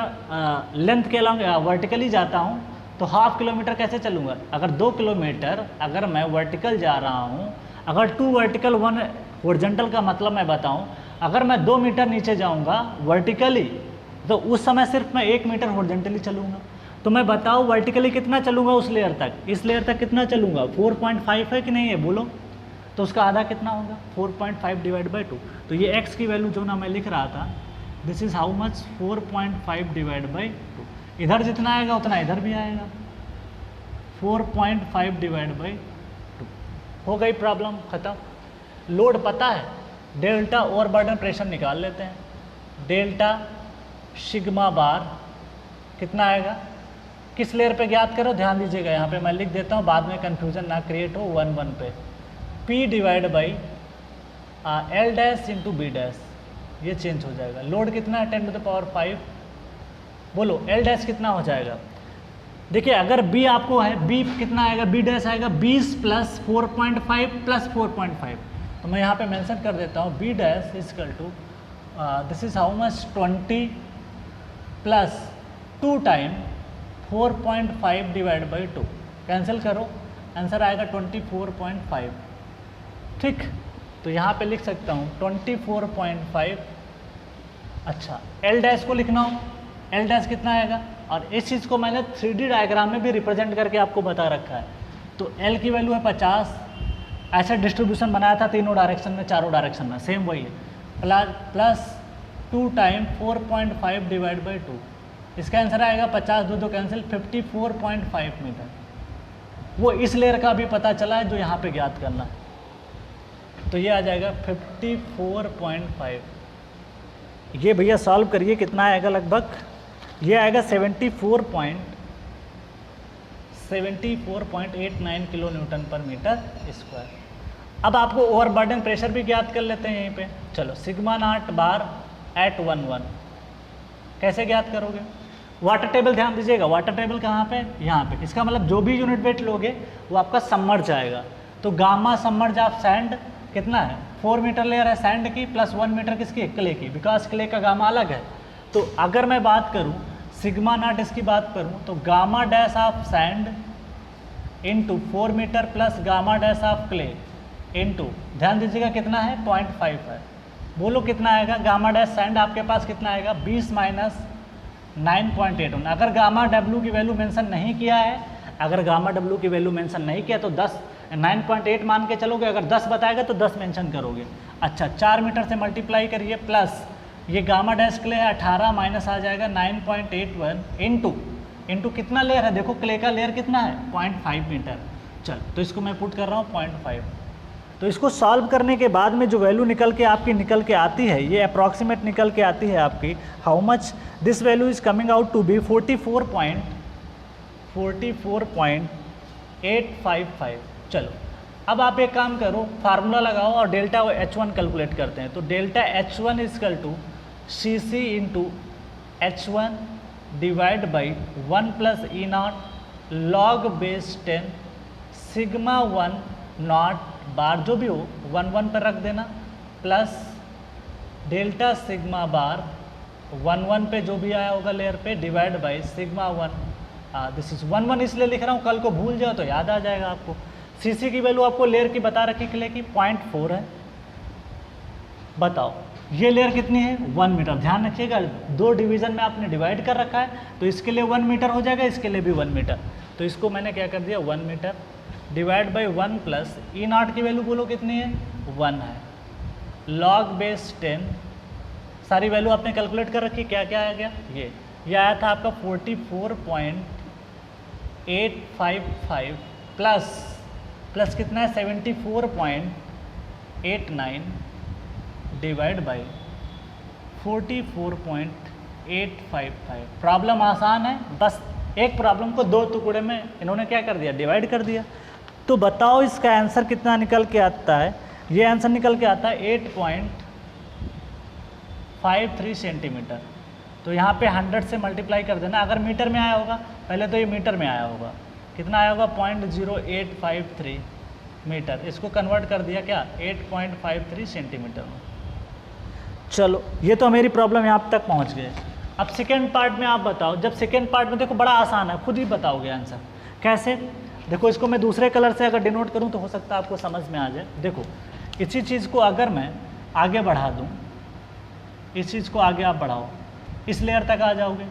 Speaker 1: लेंथ के अलॉन्ग वर्टिकली जाता हूँ तो हाफ किलोमीटर कैसे चलूँगा? अगर 2 किलोमीटर अगर मैं वर्टिकल जा रहा हूँ, अगर 2 वर्टिकल 1 हॉरिजॉन्टल का मतलब मैं बताऊँ, अगर मैं 2 मीटर नीचे जाऊँगा वर्टिकली तो उस समय सिर्फ मैं 1 मीटर हॉरिजॉन्टली चलूँगा। तो मैं बताओ वर्टिकली कितना चलूँगा उस लेयर तक, इस लेयर तक कितना चलूँगा? 4.5 है कि नहीं है बोलो? तो उसका आधा कितना होगा? 4.5 डिवाइड बाई 2। तो ये x की वैल्यू जो ना मैं लिख रहा था, this is how much? 4.5 divide by 2। इधर जितना आएगा उतना इधर भी आएगा, 4.5 डिवाइड बाई 2। हो गई प्रॉब्लम ख़त्म। लोड पता है, डेल्टा ओवरबर्डन प्रेशर निकाल लेते हैं। डेल्टा सिग्मा बार कितना आएगा? किस लेयर पे ज्ञात करो? ध्यान दीजिएगा, यहाँ पे मैं लिख देता हूँ, बाद में कन्फ्यूजन ना क्रिएट हो। 1 पे P divide by L dash into B dash, ये चेंज हो जाएगा। लोड कितना है? 10⁵ बोलो L डैश कितना हो जाएगा? देखिए अगर B आपको है, B कितना आएगा? B डैश आएगा 20 प्लस 4.5 प्लस 4.5। तो मैं यहाँ पे मेंशन कर देता हूँ, B dash equal to this is how much? 20 plus 2 time 4.5 divide by 2। Cancel करो, आंसर आएगा 24.5। ठीक, तो यहाँ पे लिख सकता हूँ 24.5। अच्छा, L डैश को लिखना हो, L डैश कितना आएगा? और इस चीज़ को मैंने 3D डायग्राम में भी रिप्रेजेंट करके आपको बता रखा है। तो L की वैल्यू है 50। ऐसा डिस्ट्रीब्यूशन बनाया था तीनों डायरेक्शन में, चारों डायरेक्शन में, सेम वही है। प्लस 2 टाइम 4.5 डिवाइड बाई 2, इसका आंसर आएगा 50, 2 कैंसिल, 54.5 मीटर। वो इस लेयर का भी पता चला है जो यहाँ पे ज्ञात करना है, तो ये आ जाएगा 54.5। ये भैया सॉल्व करिए, कितना आएगा लगभग? ये आएगा 74.89 kilo newton per metre square. अब आपको ओवरबर्डन प्रेशर भी ज्ञात कर लेते हैं यहीं पे। चलो, सिग्मा नॉट बार एट 1 कैसे ज्ञात करोगे? वाटर टेबल ध्यान दीजिएगा, वाटर टेबल कहाँ पे? यहाँ पे। इसका मतलब जो भी यूनिट वेट लोगे वो आपका सबमर्ज आएगा। तो गामा सबमर्ज ऑफ सैंड कितना है? 4 मीटर लेयर है सैंड की, प्लस 1 मीटर किसकी? क्ले की, बिकॉज क्ले का गामा अलग है। तो अगर मैं बात करूँ सिग्मा नॉट इसकी बात करूँ तो gamma dash of sand into 4 metre plus gamma dash of clay into, ध्यान दीजिएगा कितना है? 0.5 है। बोलो कितना आएगा? गामा डैश सैंड आपके पास कितना आएगा? 20 माइनस 9.81। अगर गामा डब्ल्यू की वैल्यू मेंशन नहीं किया है, अगर गामा डब्ल्यू की वैल्यू मेंशन नहीं किया तो 9.8 मान के चलोगे। अगर 10 बताएगा तो 10 मेंशन करोगे। अच्छा, 4 मीटर से मल्टीप्लाई करिए, प्लस ये गामा डैश क्ले है 18 माइनस आ जाएगा 9.81 इंटू कितना लेयर है? देखो क्ले का लेयर कितना है? 0.5 मीटर। चल, तो इसको मैं पुट कर रहा हूँ 0.5। तो इसको सॉल्व करने के बाद में जो वैल्यू निकल के आती है, ये अप्रॉक्सीमेट निकल के आती है आपकी, how much? This value is coming out to be 44.855। चलो, अब आप एक काम करो, फार्मूला लगाओ और डेल्टा H1 कैलकुलेट करते हैं। तो delta H1 equal to CC into H1 divide by 1 plus E not log base 10 sigma 1 not bar जो भी हो 1 पर रख देना, प्लस डेल्टा सिग्मा बार 1 पे जो भी आया होगा लेयर पे divide by sigma 1। This is 1 इसलिए लिख रहा हूँ, कल को भूल जाओ तो याद आ जाएगा आपको। CC की वैल्यू आपको लेयर की बता रखी क्ले की 0.4 है। बताओ ये लेयर कितनी है? 1 मीटर। ध्यान रखिएगा 2 डिवीजन में आपने डिवाइड कर रखा है, तो इसके लिए 1 मीटर हो जाएगा, इसके लिए भी 1 मीटर। तो इसको मैंने क्या कर दिया? 1 metre divide by 1 plus E naught की वैल्यू बोलो कितनी है? 1 है। लॉग बेस 10 सारी वैल्यू आपने कैलकुलेट कर रखी, क्या क्या आ गया? ये आया था आपका 44.855 प्लस कितना है? 74.89 डिवाइड बाई 44.855। प्रॉब्लम आसान है, बस एक प्रॉब्लम को 2 टुकड़े में इन्होंने क्या कर दिया? डिवाइड कर दिया। तो बताओ इसका आंसर कितना निकल के आता है? ये आंसर निकल के आता है 8.53 सेंटीमीटर। तो यहाँ पे 100 से मल्टीप्लाई कर देना। अगर मीटर में आया होगा, पहले तो ये मीटर में आया होगा, कितना आया होगा? 0.0853 मीटर। इसको कन्वर्ट कर दिया क्या? 8.53 सेंटीमीटर में। चलो, ये तो मेरी प्रॉब्लम यहाँ तक पहुँच गए। अब सेकेंड पार्ट में आप बताओ, जब सेकेंड पार्ट में देखो बड़ा आसान है, खुद ही बताओगे आंसर कैसे। देखो इसको मैं दूसरे कलर से अगर डिनोट करूं तो हो सकता है आपको समझ में आ जाए। देखो इसी चीज़ को अगर मैं आगे बढ़ा दूं, इस चीज़ को आगे आप बढ़ाओ, इस लेयर तक आ जाओगे,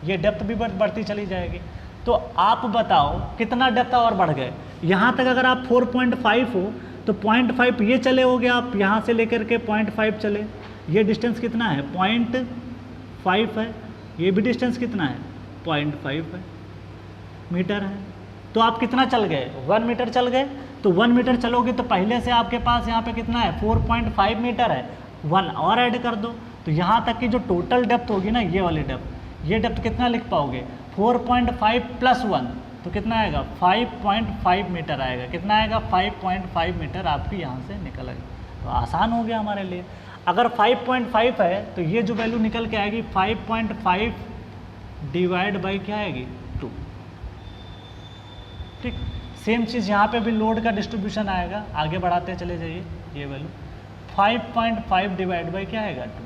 Speaker 1: ये डेप्थ भी बढ़ती चली जाएगी। तो आप बताओ कितना डेप्थ और बढ़ गए। यहाँ तक अगर आप 4.5 हो तो 0.5 ये चले होगे आप, यहाँ से लेकर के 0.5 चले, ये डिस्टेंस कितना है 0.5 है, ये भी डिस्टेंस कितना है 0.5 है, मीटर है। तो आप कितना चल गए 1 मीटर चल गए। तो 1 मीटर चलोगे तो पहले से आपके पास यहाँ पे कितना है 4.5 मीटर है, 1 और ऐड कर दो। तो यहाँ तक की जो टोटल डेप्थ होगी ना, ये वाली डेप्थ, ये डेप्थ कितना लिख पाओगे 4.5 + 1 तो कितना आएगा 5.5 मीटर आएगा। कितना आएगा 5.5 मीटर आपकी यहाँ से निकल आएगा। तो आसान हो गया हमारे लिए। अगर 5.5 है तो ये जो वैल्यू निकल के आएगी 5.5 डिवाइड बाई क्या आएगी 2। ठीक, सेम चीज़ यहाँ पे भी लोड का डिस्ट्रीब्यूशन आएगा, आगे बढ़ाते चले जाइए। ये वैल्यू 5.5 डिवाइड बाई क्या आएगा 2।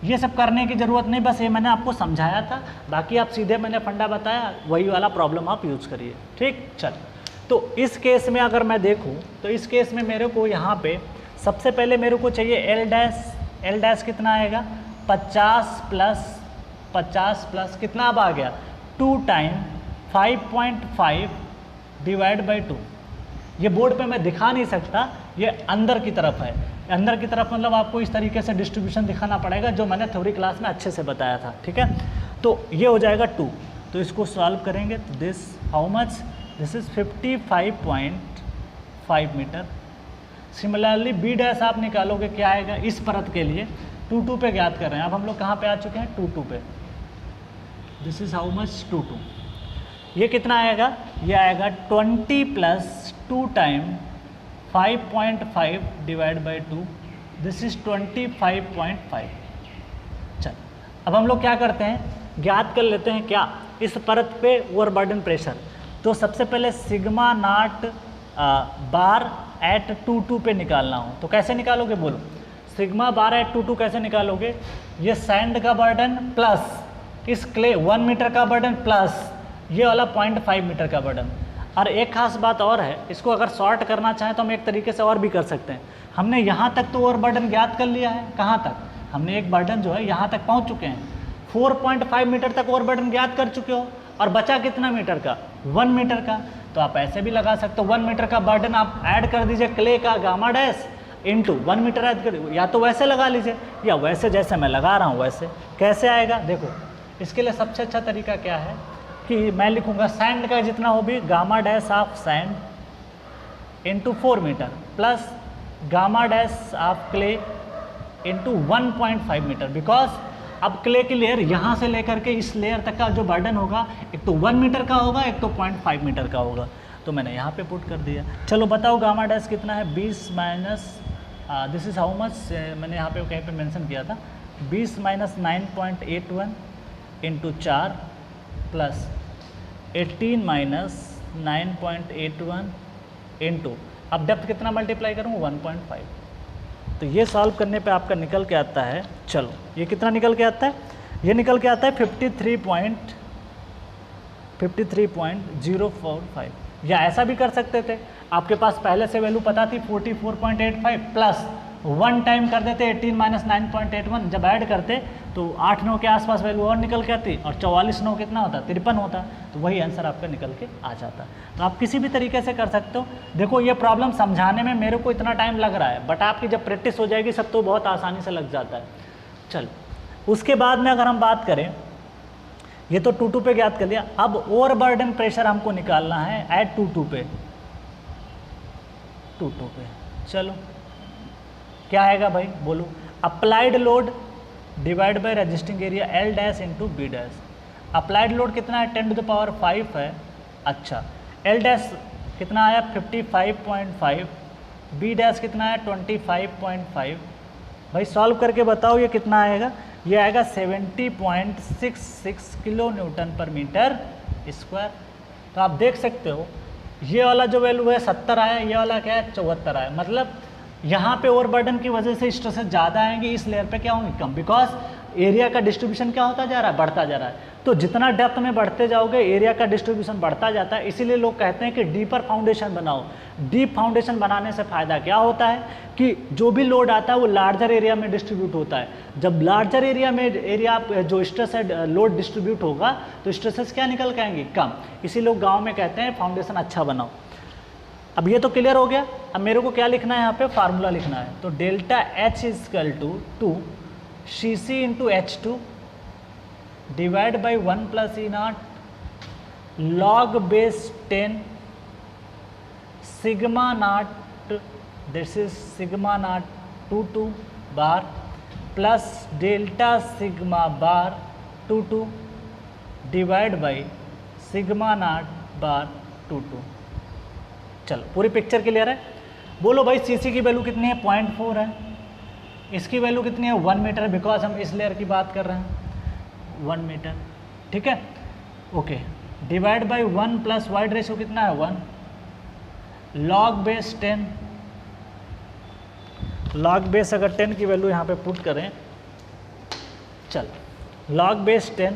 Speaker 1: ये सब करने की ज़रूरत नहीं, बस ये मैंने आपको समझाया था, बाकी आप सीधे मैंने फंडा बताया वही वाला प्रॉब्लम आप यूज़ करिए। ठीक, चल। तो इस केस में अगर मैं देखूँ तो इस केस में मेरे को यहाँ पे सबसे पहले मेरे को चाहिए एल डैश कितना आएगा 50 प्लस कितना अब आ गया 2 टाइम 5.5 डिवाइड बाई 2। ये बोर्ड पे मैं दिखा नहीं सकता, ये अंदर की तरफ है। अंदर की तरफ मतलब आपको इस तरीके से डिस्ट्रीब्यूशन दिखाना पड़ेगा जो मैंने थ्योरी क्लास में अच्छे से बताया था। ठीक है, तो ये हो जाएगा 2। तो इसको सॉल्व करेंगे तो this how much, this is 55.5 metre. Similarly B dash आप निकालोगे क्या आएगा इस परत के लिए 2 पे ज्ञात कर रहे हैं। अब हम लोग कहाँ पे आ चुके हैं 2 पे। दिस इज़ हाउ मच 2 ये कितना आएगा, ये आएगा 20 + 2 time 5.5 divide by 2, this is 25.5। चल, अब हम लोग क्या करते हैं, ज्ञात कर लेते हैं क्या इस परत पे ओवरबर्डन प्रेशर। तो सबसे पहले सिग्मा नॉट बार एट 2 पे निकालना हो तो कैसे निकालोगे बोलो। सिग्मा बार एट 2 कैसे निकालोगे, ये सैंड का बर्डन प्लस इस क्ले 1 मीटर का बर्डन प्लस ये वाला 0.5 मीटर का बर्डन। और एक खास बात और है, इसको अगर सॉर्ट करना चाहें तो हम एक तरीके से और भी कर सकते हैं। हमने यहाँ तक तो ओवरबर्डन ज्ञात कर लिया है, कहाँ तक, हमने एक बर्डन जो है यहाँ तक पहुँच चुके हैं, 4.5 मीटर तक ओवरबर्डन ज्ञात कर चुके हो, और बचा कितना मीटर का 1 मीटर का। तो आप ऐसे भी लगा सकते हो 1 मीटर का बर्डन आप ऐड कर दीजिए क्ले का gamma dash into 1 metre add कर, या तो वैसे लगा लीजिए या वैसे जैसे मैं लगा रहा हूँ वैसे। कैसे आएगा देखो, इसके लिए सबसे अच्छा तरीका क्या है कि मैं लिखूंगा सैंड का जितना हो भी gamma dash of sand into 4 metre plus gamma dash of clay into 1.5 metre. Because अब क्ले की लेयर यहाँ से लेकर के इस लेयर तक का जो बर्डन होगा एक तो 1 मीटर का होगा, एक तो 0.5 मीटर का होगा। तो मैंने यहाँ पे पुट कर दिया। चलो बताओ गामा डैश कितना है, 20 minus this is how much, मैंने यहाँ पे कहीं पे मेंशन किया था 20 minus 9.81 into 4 plus 18 minus 9.81 into, अब डेप्थ कितना मल्टीप्लाई करूँ 1.5। तो ये सॉल्व करने पे आपका निकल के आता है, चलो ये कितना निकल के आता है, ये निकल के आता है 53.045। या ऐसा भी कर सकते थे, आपके पास पहले से वैल्यू पता थी 44.85 प्लस 1 टाइम कर देते 18 माइनस 9.81, जब ऐड करते तो 8-9 के आसपास वैल्यू और निकल के आती और 44-9 कितना होता 53 होता, तो वही आंसर आपका निकल के आ जाता। तो आप किसी भी तरीके से कर सकते हो। देखो ये प्रॉब्लम समझाने में मेरे को इतना टाइम लग रहा है, बट आपकी जब प्रैक्टिस हो जाएगी सब तो बहुत आसानी से लग जाता है। चल उसके बाद में अगर हम बात करें, ये तो 2 पे ज्ञात कर लिया, अब ओवरबर्डन प्रेशर हमको निकालना है एट 2 पे। चलो क्या आएगा भाई बोलो, applied load divide by resisting area L dash into B dash. Applied load कितना है 10⁵ है, अच्छा एल डैश कितना आया 55.5, बी डैश कितना है 25.5। भाई सॉल्व करके बताओ ये कितना आएगा, ये आएगा 70.66 kilo newton per metre square. तो आप देख सकते हो ये वाला जो वैल्यू है 70 आया, ये वाला क्या है 74 आया, मतलब यहाँ पे ओवरबर्डन की वजह से स्ट्रेसेस ज़्यादा आएंगे, इस लेयर पे क्या होंगे, कम, बिकॉज एरिया का डिस्ट्रीब्यूशन क्या होता जा रहा है, बढ़ता जा रहा है। तो जितना डेप्थ में बढ़ते जाओगे एरिया का डिस्ट्रीब्यूशन बढ़ता जाता है, इसीलिए लोग कहते हैं कि डीपर फाउंडेशन बनाओ। डीप फाउंडेशन बनाने से फ़ायदा क्या होता है कि जो भी लोड आता है वो लार्जर एरिया में डिस्ट्रीब्यूट होता है। जब लार्जर एरिया में जो स्ट्रेस है लोड डिस्ट्रीब्यूट होगा तो स्ट्रेसेस क्या निकल के आएंगे, कम। इसी लोग गाँव में कहते हैं फाउंडेशन अच्छा बनाओ। अब ये तो क्लियर हो गया। अब मेरे को क्या लिखना है, यहाँ पे फार्मूला लिखना है। तो delta H equal to CC into H2 divide by 1 plus E0 log base 10 sigma not, this is sigma not 2 bar plus delta sigma bar 2 divide by sigma not bar 2। चलो पूरी पिक्चर क्लियर है। बोलो भाई CC की value कितनी है, 0.4 है। इसकी वैल्यू कितनी है, 1 मीटर है, बिकॉज हम इस लेयर की बात कर रहे हैं, 1 मीटर। ठीक है, okay. Divide by 1 plus wide ratio कितना है, 1 लॉग बेस 10। लॉग बेस अगर 10 की वैल्यू यहाँ पे पुट करें, चल लॉग बेस 10,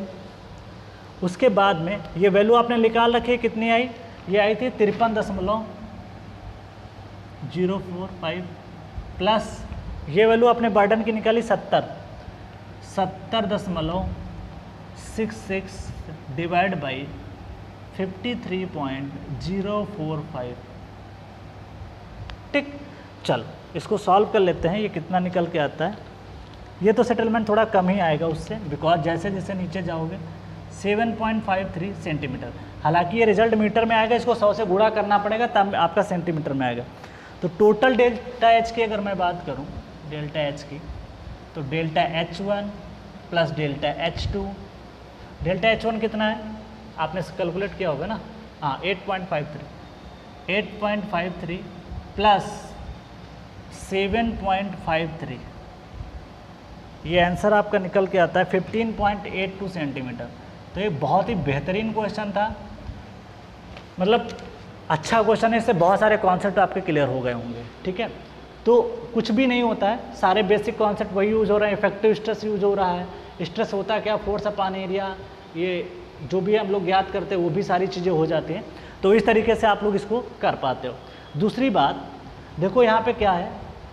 Speaker 1: उसके बाद में ये वैल्यू आपने निकाल रखी है, कितनी आई, ये आई थी 53.045 प्लस ये वैल्यू आपने बर्डन की निकाली 70.66 डिवाइड बाई 53.045। ठीक, चलो इसको सॉल्व कर लेते हैं। ये कितना निकल के आता है, ये तो सेटलमेंट थोड़ा कम ही आएगा उससे, बिकॉज जैसे जैसे नीचे जाओगे 7.53 सेंटीमीटर। हालांकि ये रिजल्ट मीटर में आएगा, इसको 100 से गुणा करना पड़ेगा तब आपका सेंटीमीटर में आएगा। तो टोटल डेल्टा H की अगर मैं बात करूं, डेल्टा H की, तो delta H1 plus delta H2, delta H1 कितना है आपने कैलकुलेट किया होगा ना, हाँ 8.53 प्लस 7.53, ये आंसर आपका निकल के आता है 15.82 सेंटीमीटर। तो ये बहुत ही बेहतरीन क्वेश्चन था, मतलब अच्छा क्वेश्चन है, इससे बहुत सारे कॉन्सेप्ट आपके क्लियर हो गए होंगे। ठीक है, तो कुछ भी नहीं होता है, सारे बेसिक कॉन्सेप्ट वही यूज़ हो रहे हैं। इफेक्टिव स्ट्रेस यूज हो रहा है, स्ट्रेस होता क्या, फोर्स अपॉन एरिया, ये जो भी हम लोग याद करते हैं वो भी सारी चीज़ें हो जाती हैं। तो इस तरीके से आप लोग इसको कर पाते हो। दूसरी बात देखो यहाँ पे क्या है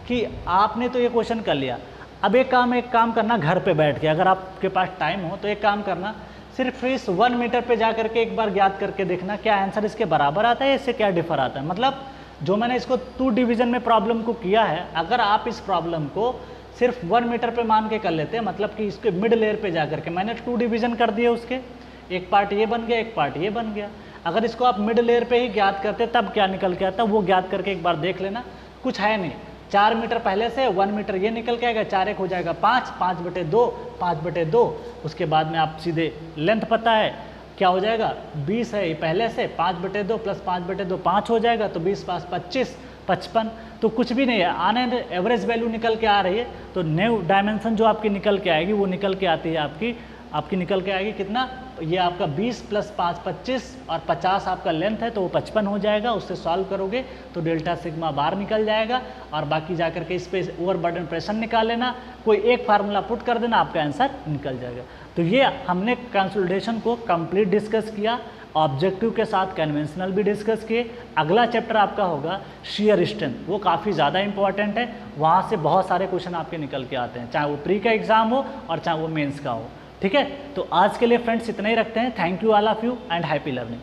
Speaker 1: कि आपने तो ये क्वेश्चन कर लिया, अब एक काम करना घर पे बैठ के, अगर आपके पास टाइम हो तो एक काम करना, सिर्फ इस 1 मीटर पे जा करके एक बार ज्ञात करके देखना क्या आंसर इसके बराबर आता है, इससे क्या डिफर आता है। मतलब जो मैंने इसको 2 डिवीज़न में प्रॉब्लम को किया है, अगर आप इस प्रॉब्लम को सिर्फ 1 मीटर पे मान के कर लेते हैं, मतलब कि इसके मिड लेयर पे जा करके मैंने 2 डिवीज़न कर दिए, उसके एक पार्ट ये बन गया, एक पार्ट ये बन गया। अगर इसको आप मिड लेयर पे ही ज्ञात करते तब क्या निकल के आता, वो ज्ञात करके एक बार देख लेना। कुछ है नहीं, 4 मीटर पहले से 1 मीटर ये निकल के आएगा, 4 1 हो जाएगा 5, 5/2, 5/2। उसके बाद में आप सीधे लेंथ पता है क्या हो जाएगा, 20 है पहले से, 5/2 प्लस 5/2 5 हो जाएगा, तो 20 पास 25, 55। तो कुछ भी नहीं है, आने एवरेज वैल्यू निकल के आ रही है। तो न्यू डायमेंशन जो आपकी निकल के आएगी वो निकल के आती है आपकी निकल के आएगी कितना, ये आपका 20 प्लस 5 25 और 50 आपका लेंथ है, तो वो 55 हो जाएगा। उससे सॉल्व करोगे तो डेल्टा सिग्मा बार निकल जाएगा, और बाकी जाकर के इस पर ओवरबर्डन प्रेशर निकाल लेना, कोई एक फार्मूला पुट कर देना, आपका आंसर निकल जाएगा। तो ये हमने कंसोलिडेशन को कंप्लीट डिस्कस किया, ऑब्जेक्टिव के साथ कन्वेंशनल भी डिस्कस किए। अगला चैप्टर आपका होगा शेयर स्ट्रेंथ, वो काफ़ी ज़्यादा इंपॉर्टेंट है, वहाँ से बहुत सारे क्वेश्चन आपके निकल के आते हैं, चाहे वो प्री का एग्जाम हो और चाहे वो मेंस का हो। ठीक है, तो आज के लिए फ्रेंड्स इतना ही रखते हैं। Thank you all of you and happy learning.